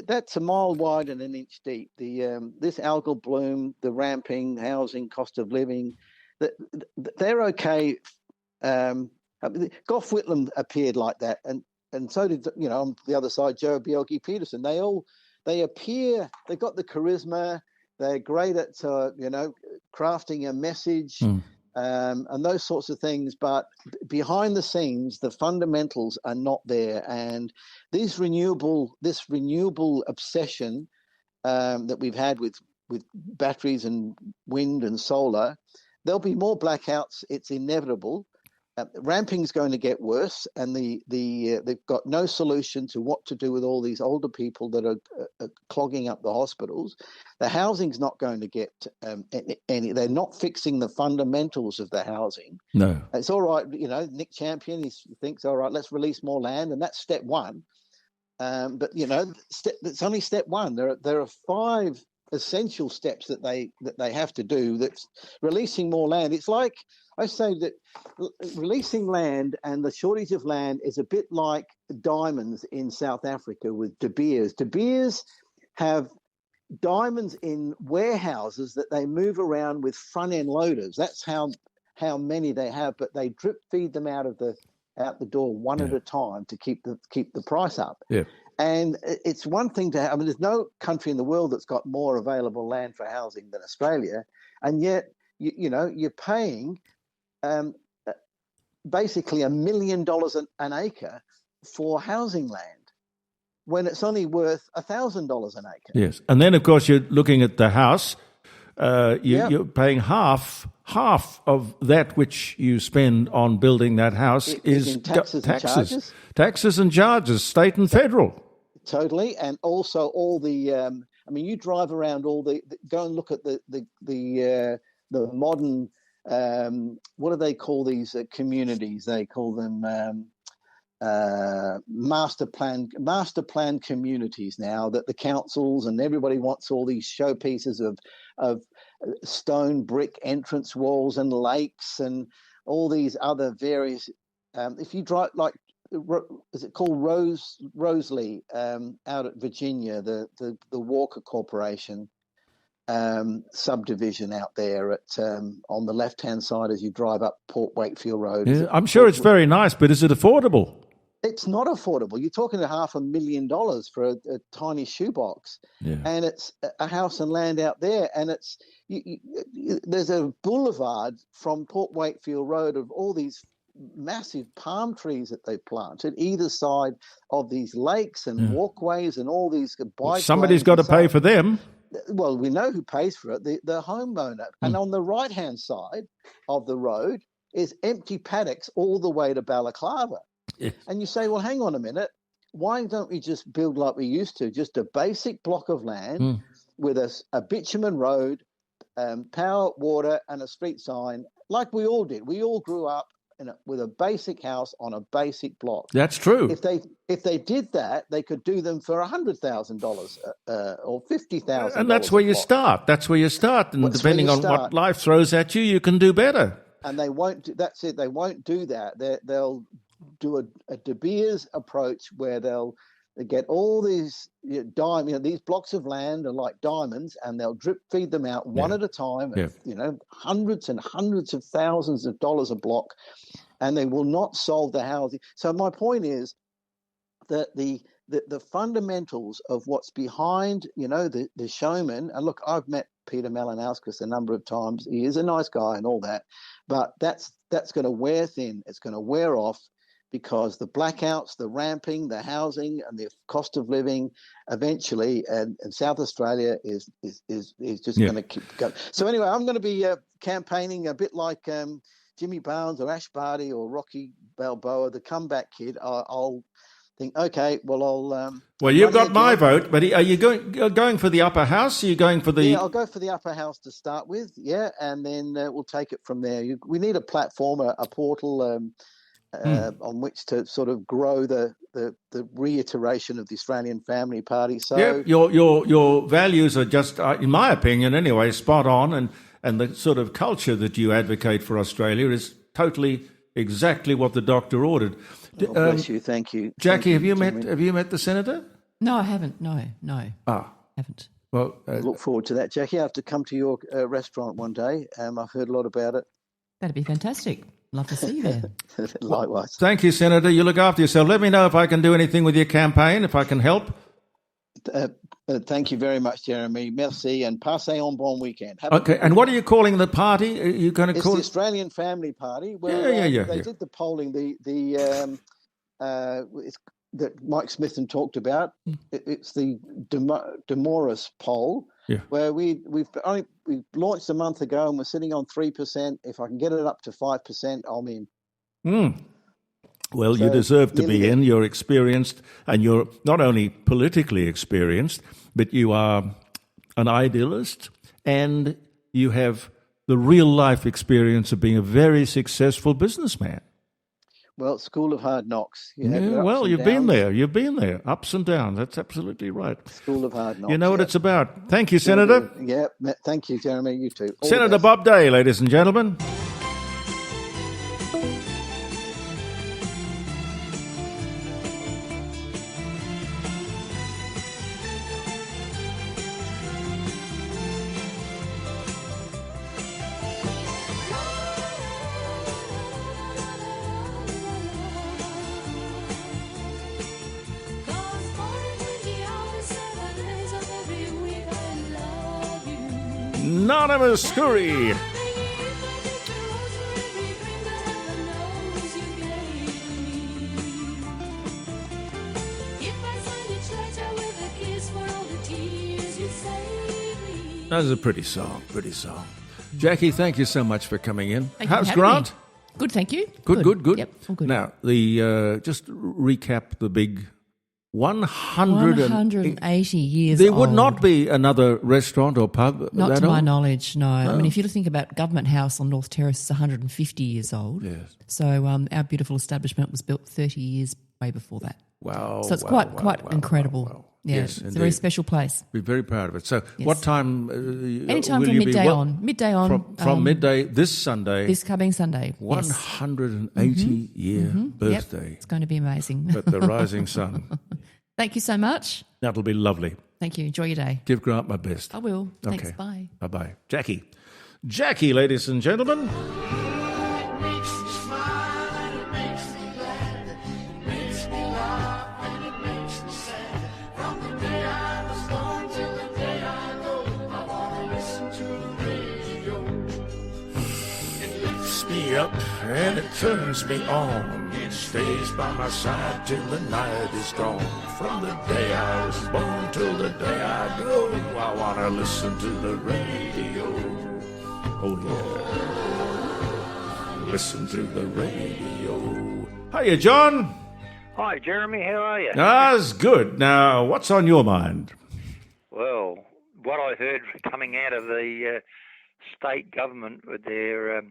that's a mile wide and an inch deep. This algal bloom, the ramping, housing, cost of living, they're okay. Gough Whitlam appeared like that, and so did on the other side Joe Bjelke Peterson. They appear, they've got the charisma, they're great at, crafting a message and those sorts of things. But behind the scenes, the fundamentals are not there. And this renewable obsession that we've had with batteries and wind and solar, there'll be more blackouts. It's inevitable. Ramping's going to get worse, and they've got no solution to what to do with all these older people that are clogging up the hospitals. The housing's not going to get any. They're not fixing the fundamentals of the housing. No, it's all right. Nick Champion, he thinks, all right, let's release more land, and that's step one. But it's only step one. There are 5 essential steps that they have to do. That's releasing more land. It's like I say that releasing land and the shortage of land is a bit like diamonds in South Africa with De Beers. De Beers have diamonds in warehouses that they move around with front end loaders. That's how many they have, but they drip feed them out the door one at a time to keep the price up. Yeah. And it's one thing to have. I mean, there's no country in the world that's got more available land for housing than Australia, and yet you're paying basically $1 million an acre for housing land when it's only worth $1,000 an acre. Yes, and then of course you're looking at the house. You're paying half of that which you spend on building that house is taxes and charges, state and federal. Totally, and also all the. You drive around all go and look at the modern. What do they call these communities? They call them master plan communities now, that the councils and everybody wants all these showpieces of stone brick entrance walls and lakes and all these other various. If you drive is it called Rosalie out at Virginia, the Walker Corporation subdivision out there at on the left-hand side as you drive up Port Wakefield Road. Yeah, I'm sure it's very nice, but is it affordable? It's not affordable. You're talking $500,000 for a tiny shoebox, and it's a house and land out there, and it's there's a boulevard from Port Wakefield Road of all these massive palm trees that they planted either side of these lakes and walkways and all these bike. Somebody's got to pay for them. Well, we know who pays for it, the homeowner. And on the right-hand side of the road is empty paddocks all the way to Balaclava. Yeah. And you say, well, hang on a minute. why don't we just build like we used to, just a basic block of land with a bitumen road, power, water, and a street sign, like we all did. We all grew up with a basic house on a basic block. That's true. If they did that, they could do them for $100,000 or $50,000. And that's where you start. That's where you start. And depending on what life throws at you, you can do better. And they won't. That's it. They won't do that. They'll do a De Beers approach where they get all these these blocks of land are like diamonds, and they'll drip feed them out one at a time. Hundreds and hundreds of thousands of dollars a block, and they will not solve the housing. So my point is that the fundamentals of what's behind, the showman. And look, I've met Peter Malinauskas a number of times. He is a nice guy and all that, but that's going to wear thin. It's going to wear off, because the blackouts, the ramping, the housing, and the cost of living, eventually, and South Australia is just going to keep going. So anyway, I'm going to be campaigning a bit like Jimmy Barnes or Ash Barty or Rocky Balboa, the comeback kid. I'll think, okay, well, I'll. Well, you've got my vote, but are you going for the upper house? Or are you going for the? Yeah, I'll go for the upper house to start with. Yeah, and then we'll take it from there. We need a platform, a portal. On which to sort of grow the reiteration of the Australian Family Party. So your values are just, in my opinion anyway, spot on, and the sort of culture that you advocate for Australia is totally exactly what the doctor ordered. Bless you, thank you, Jackie. Have you met the senator? No, I haven't. No. Haven't. Well, look forward to that, Jackie. I have to come to your restaurant one day. I've heard a lot about it. That'd be fantastic. Love to see you there. Likewise. Thank you, Senator. You look after yourself. Let me know if I can do anything with your campaign, if I can help. Thank you very much, Jeremy. Merci, and passez un bon weekend. Okay, and what are you calling the party? Are you going to call it? It's the Australian Family Party. Well, they did the polling, that Mike Smithson talked about. It's the Demoris poll, where we've launched a month ago and we're sitting on 3%. If I can get it up to 5%, I'm in. Well, you deserve to be in. You're experienced, and you're not only politically experienced, but you are an idealist, and you have the real-life experience of being a very successful businessman. Well, School of Hard Knocks. You've been there. You've been there. Ups and downs. That's absolutely right. School of Hard Knocks. You know what it's about. Thank you, Senator. Yeah, thank you, Jeremy. You too. Senator Bob Day, ladies and gentlemen. Anonymous Scurry. That was a pretty song, Jackie, thank you so much for coming in. How's Grant? Good, thank you. Good. Yep, all good. Now, just recap the big 180 years There old. would not be another restaurant or pub. Not to my knowledge, no. I mean, if you think about Government House on North Terrace, it's 150 years old. Yes. So our beautiful establishment was built 30 years way before that. Wow. So it's quite incredible. Wow. Yeah, Yes, it's a very special place. We're very proud of it. So what time? Anytime will from you midday be, on. Midday on. From midday this Sunday. This coming Sunday. 180-year birthday. Yep. It's going to be amazing. But the rising sun. Thank you so much. That'll be lovely. Thank you. Enjoy your day. Give Grant my best. I will. Thanks. Okay. Bye. Bye-bye. Jackie, ladies and gentlemen. Up and it turns me on. It stays by my side till the night is gone. From the day I was born till the day I go, I want to listen to the radio. Oh yeah, listen to the radio. Hiya, John. Hi, Jeremy. How are you? That's good. Now, what's on your mind? Well, what I heard coming out of the state government with their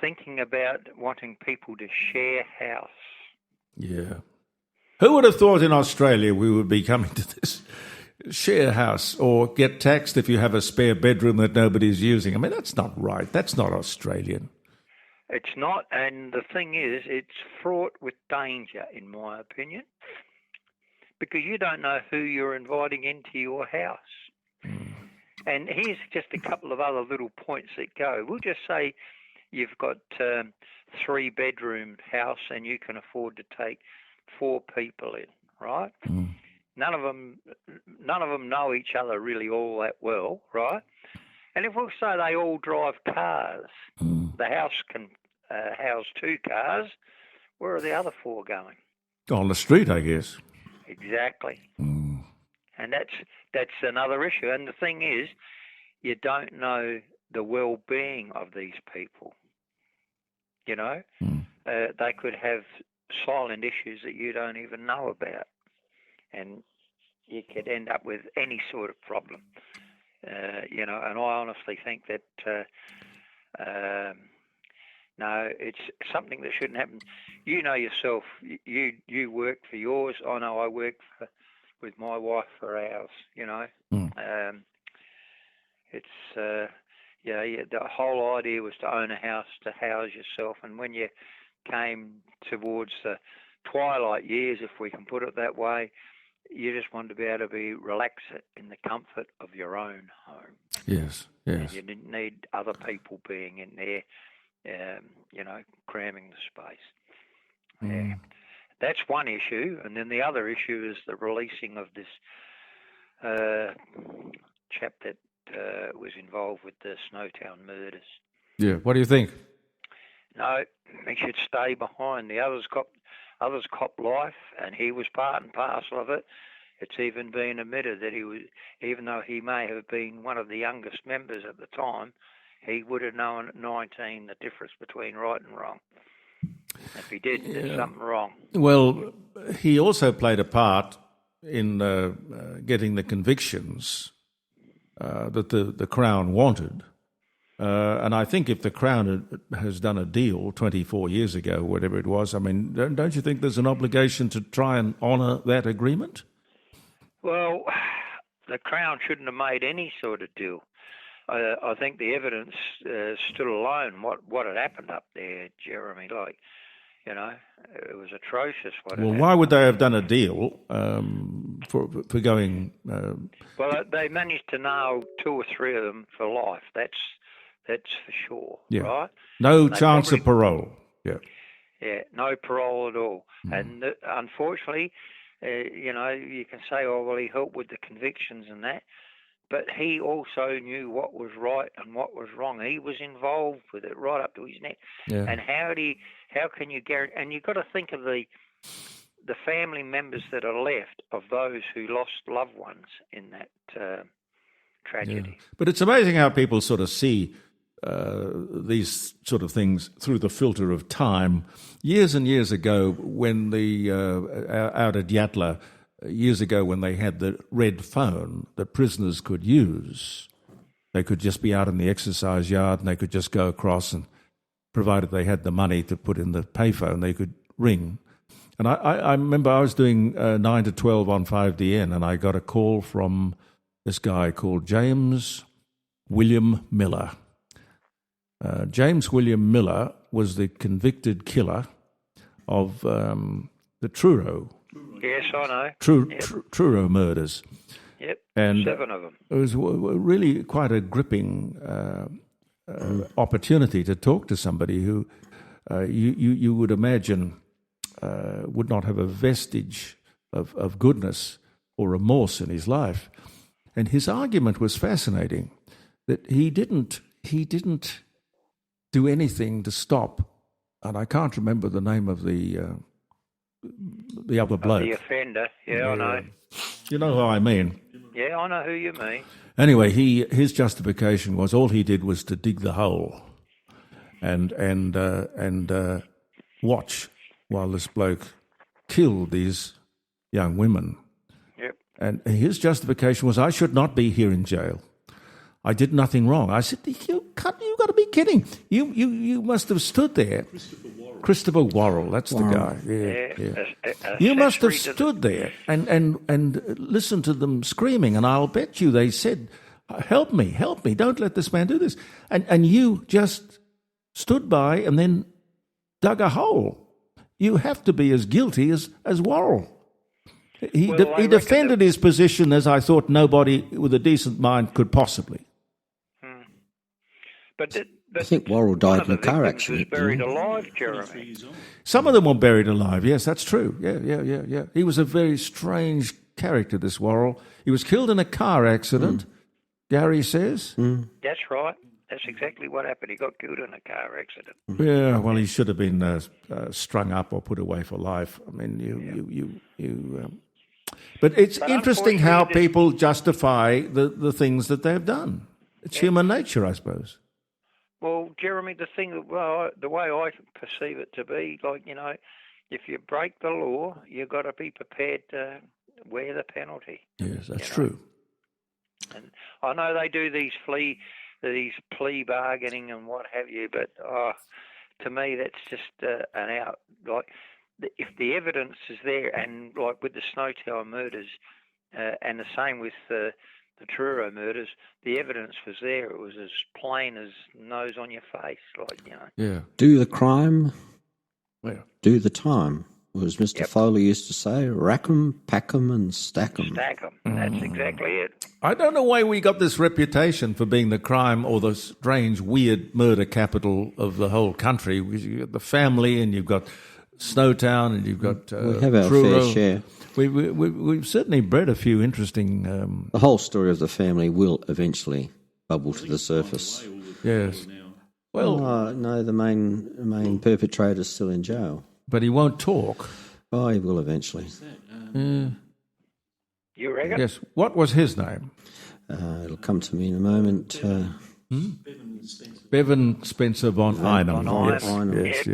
thinking about wanting people to share house. Yeah. Who would have thought in Australia we would be coming to this? Share house or get taxed if you have a spare bedroom that nobody's using. I mean, that's not right. That's not Australian. It's not, and the thing is, it's fraught with danger, in my opinion, because you don't know who you're inviting into your house. And here's just a couple of other little points that go. We'll just say you've got 3-bedroom house and you can afford to take 4 people in, right? None of them know each other really all that well, right? And if we'll say they all drive cars, the house can house 2 cars. Where are the other 4 going? On the street, I guess. Exactly. And that's another issue. And the thing is, you don't know the well-being of these people. You know, they could have silent issues that you don't even know about, and you could end up with any sort of problem. You know, and I honestly think that no, it's something that shouldn't happen. You know yourself. You work for yours. I know I work with my wife for ours. You know, it's the whole idea was to own a house to house yourself, and when you came towards the twilight years, if we can put it that way, you just wanted to be able to be relaxed in the comfort of your own home. Yes, yes. And you didn't need other people being in there, you know, cramming the space. Yeah. That's one issue, and then the other issue is the releasing of this chap that was involved with the Snowtown murders. Yeah, what do you think? No, he should stay behind. The others cop life, and he was part and parcel of it. It's even been admitted that he was, even though he may have been one of the youngest members at the time, he would have known at 19 the difference between right and wrong. If he did, there's something wrong. Well, he also played a part in getting the convictions that the Crown wanted. And I think if the Crown has done a deal 24 years ago, whatever it was, I mean, don't you think there's an obligation to try and honour that agreement? Well, the Crown shouldn't have made any sort of deal. I think the evidence stood alone what had happened up there, Jeremy. Like, you know, it was atrocious. Well, why would they have done a deal for going? Well, they managed to nail 2 or 3 of them for life. That's for sure. Yeah. Right? No chance of parole. Yeah. Yeah, no parole at all. And unfortunately, you know, you can say, oh, well, he helped with the convictions and that. But he also knew what was right and what was wrong. He was involved with it right up to his neck. Yeah. And how can you guarantee? And you've got to think of the family members that are left of those who lost loved ones in that tragedy. Yeah. But it's amazing how people sort of see these sort of things through the filter of time. Years and years ago, when out at Yatala, years ago when they had the red phone that prisoners could use, they could just be out in the exercise yard and they could just go across, and provided they had the money to put in the payphone, they could ring. And I remember I was doing 9 to 12 on 5DN, and I got a call from this guy called James William Miller. James William Miller was the convicted killer of the Truro. Yes, I know. Truro murders. Yep, and 7 of them. It was really quite a gripping opportunity to talk to somebody who you would imagine would not have a vestige of goodness or remorse in his life. And his argument was fascinating, that he didn't do anything to stop, and I can't remember the name of the other bloke. The offender, yeah, I know. You know who I mean. Yeah, I know who you mean. Anyway, his justification was all he did was to dig the hole and watch while this bloke killed these young women. Yep. And his justification was, I should not be here in jail. I did nothing wrong. I said, you got to be kidding. You must have stood there. Christopher Worrell, that's the guy. Yeah. You must have stood there and listened to them screaming, and I'll bet you they said, help me, don't let this man do this. And you just stood by and then dug a hole. You have to be as guilty as Worrell. He defended his position as I thought nobody with a decent mind could possibly. But I think Worrell died in a car accident. Was buried alive, Jeremy. Some of them were buried alive. Yes, that's true. Yeah. He was a very strange character, this Worrell. He was killed in a car accident, Gary says. That's right. That's exactly what happened. He got killed in a car accident. Yeah, well, he should have been strung up or put away for life. I mean, But it's interesting how people justify the things that they've done. It's human nature, I suppose. Well, Jeremy, the way I perceive it to be, if you break the law, you've got to be prepared to wear the penalty. Yes, that's true. And I know they do these plea bargaining and what have you, but to me that's just an out. If the evidence is there, and like with the Snowtower murders, and the same with the Truro murders, the evidence was there. It was as plain as nose on your face, Yeah. Do the crime, do the time. Or as Mr. Foley used to say, rack 'em, pack 'em and stack 'em. Stack 'em. That's exactly it. I don't know why we got this reputation for being the crime or the strange, weird murder capital of the whole country. You've got the family and you've got Snowtown and you've got we have our Truro. fair share. We've certainly bred a few interesting... the whole story of the family will eventually bubble to the surface. Yes. Well, no, the main perpetrator's still in jail. But he won't talk. Oh, he will eventually. You reckon? Yes. What was his name? It'll come to me in a moment. Bevan Spencer von Einem. Yes.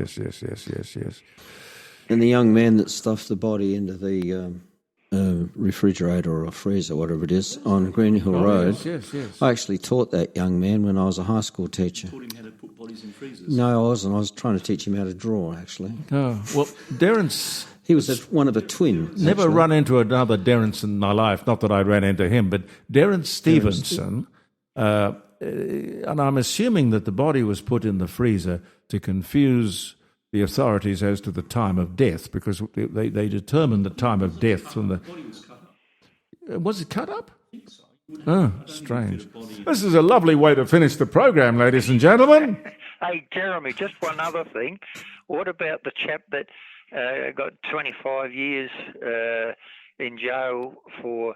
And the young man that stuffed the body into the refrigerator or freezer, whatever it is, on Green Hill Road. Yes. I actually taught that young man when I was a high school teacher. Taught him how to put bodies in freezers? No, I wasn't. I was trying to teach him how to draw, actually. Oh, well, Darren's... He was one of a twin. Never actually. run into another Darren in my life. Not that I ran into him, but Darren Stevenson... and I'm assuming that the body was put in the freezer to confuse the authorities as to the time of death, because they determined the time of death from the... The body was cut up. Was it cut up? I think so. Oh, strange. This is a lovely way to finish the program, ladies and gentlemen. Hey, Jeremy, just one other thing. What about the chap that got 25 years in jail for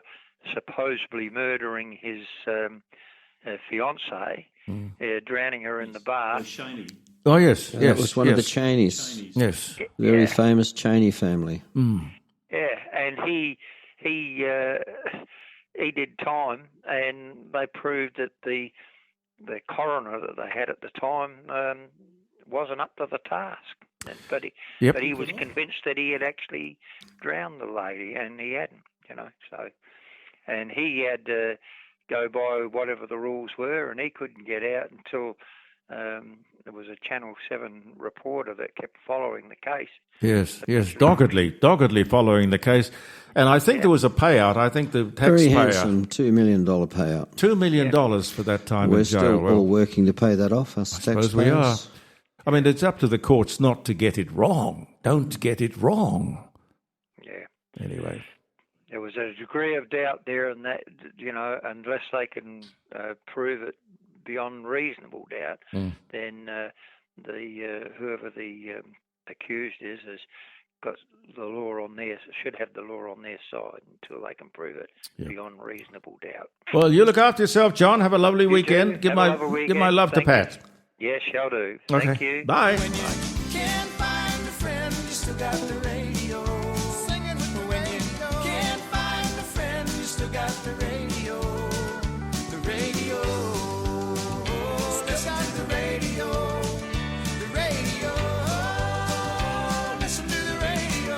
supposedly murdering his fiancée, drowning her in the bath? Oh, yes. That was one of the Cheneys. Yes. Very famous Cheney family. Yeah, and he did time, and they proved that the coroner that they had at the time wasn't up to the task. But he was convinced that he had actually drowned the lady, and he hadn't, So, and he had to go by whatever the rules were, and he couldn't get out until there was a Channel 7 reporter that kept following the case. Yes, doggedly following the case. And I think there was a payout. I think the Very taxpayer... handsome $2 million payout. $2 million for that time We're in jail. still all working to pay that off, us taxpayers. Suppose we are. I mean, it's up to the courts not to get it wrong. Don't get it wrong. Yeah. Anyway. There was a degree of doubt there, and that, unless they can prove it beyond reasonable doubt, then whoever the accused is has got the law on their, should have the law on their side until they can prove it beyond reasonable doubt. Well, you look after yourself, John. Have a lovely weekend. Give my love to Pat. Yes, shall do. Okay. Thank you. Bye. Can't find a friend, you still got the radio. Singing with the radio. Can't find a friend, you still got the radio. The radio. Still got the radio. The radio. Listen to the radio.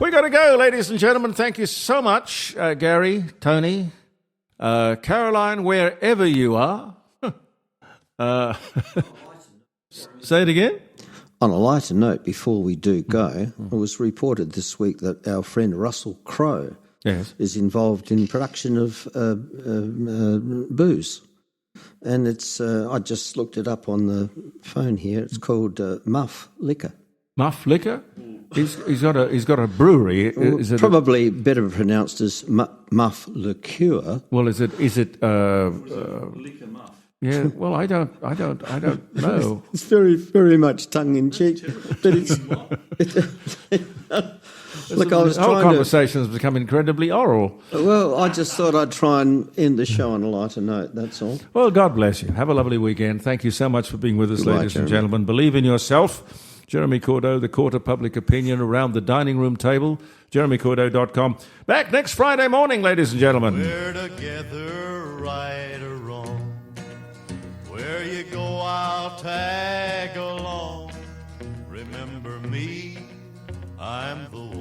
We got to go, ladies and gentlemen. Thank you so much, Gary, Tony, Caroline, wherever you are. Say it again. On a lighter note, before we do go, it was reported this week that our friend Russell Crowe is involved in production of booze. And it's I just looked it up on the phone here. It's called Muff Liquor. Muff Liquor? He's got a brewery. Is it probably better pronounced as Muff Liqueur? Well, is it Liquor Muff. Yeah, well, I don't know. It's very, very much tongue in cheek, but it's. Look, I was the whole conversation has become incredibly oral. Well, I just thought I'd try and end the show on a lighter note. That's all. Well, God bless you. Have a lovely weekend. Thank you so much for being with us, Goodbye, ladies and Jeremy. gentlemen. Believe in yourself. Jeremy Cordeaux, the Court of Public Opinion, around the dining room table. JeremyCordeaux.com. Back next Friday morning, ladies and gentlemen. We're together, right or wrong. Where you go, I'll tag along. Remember me, I'm the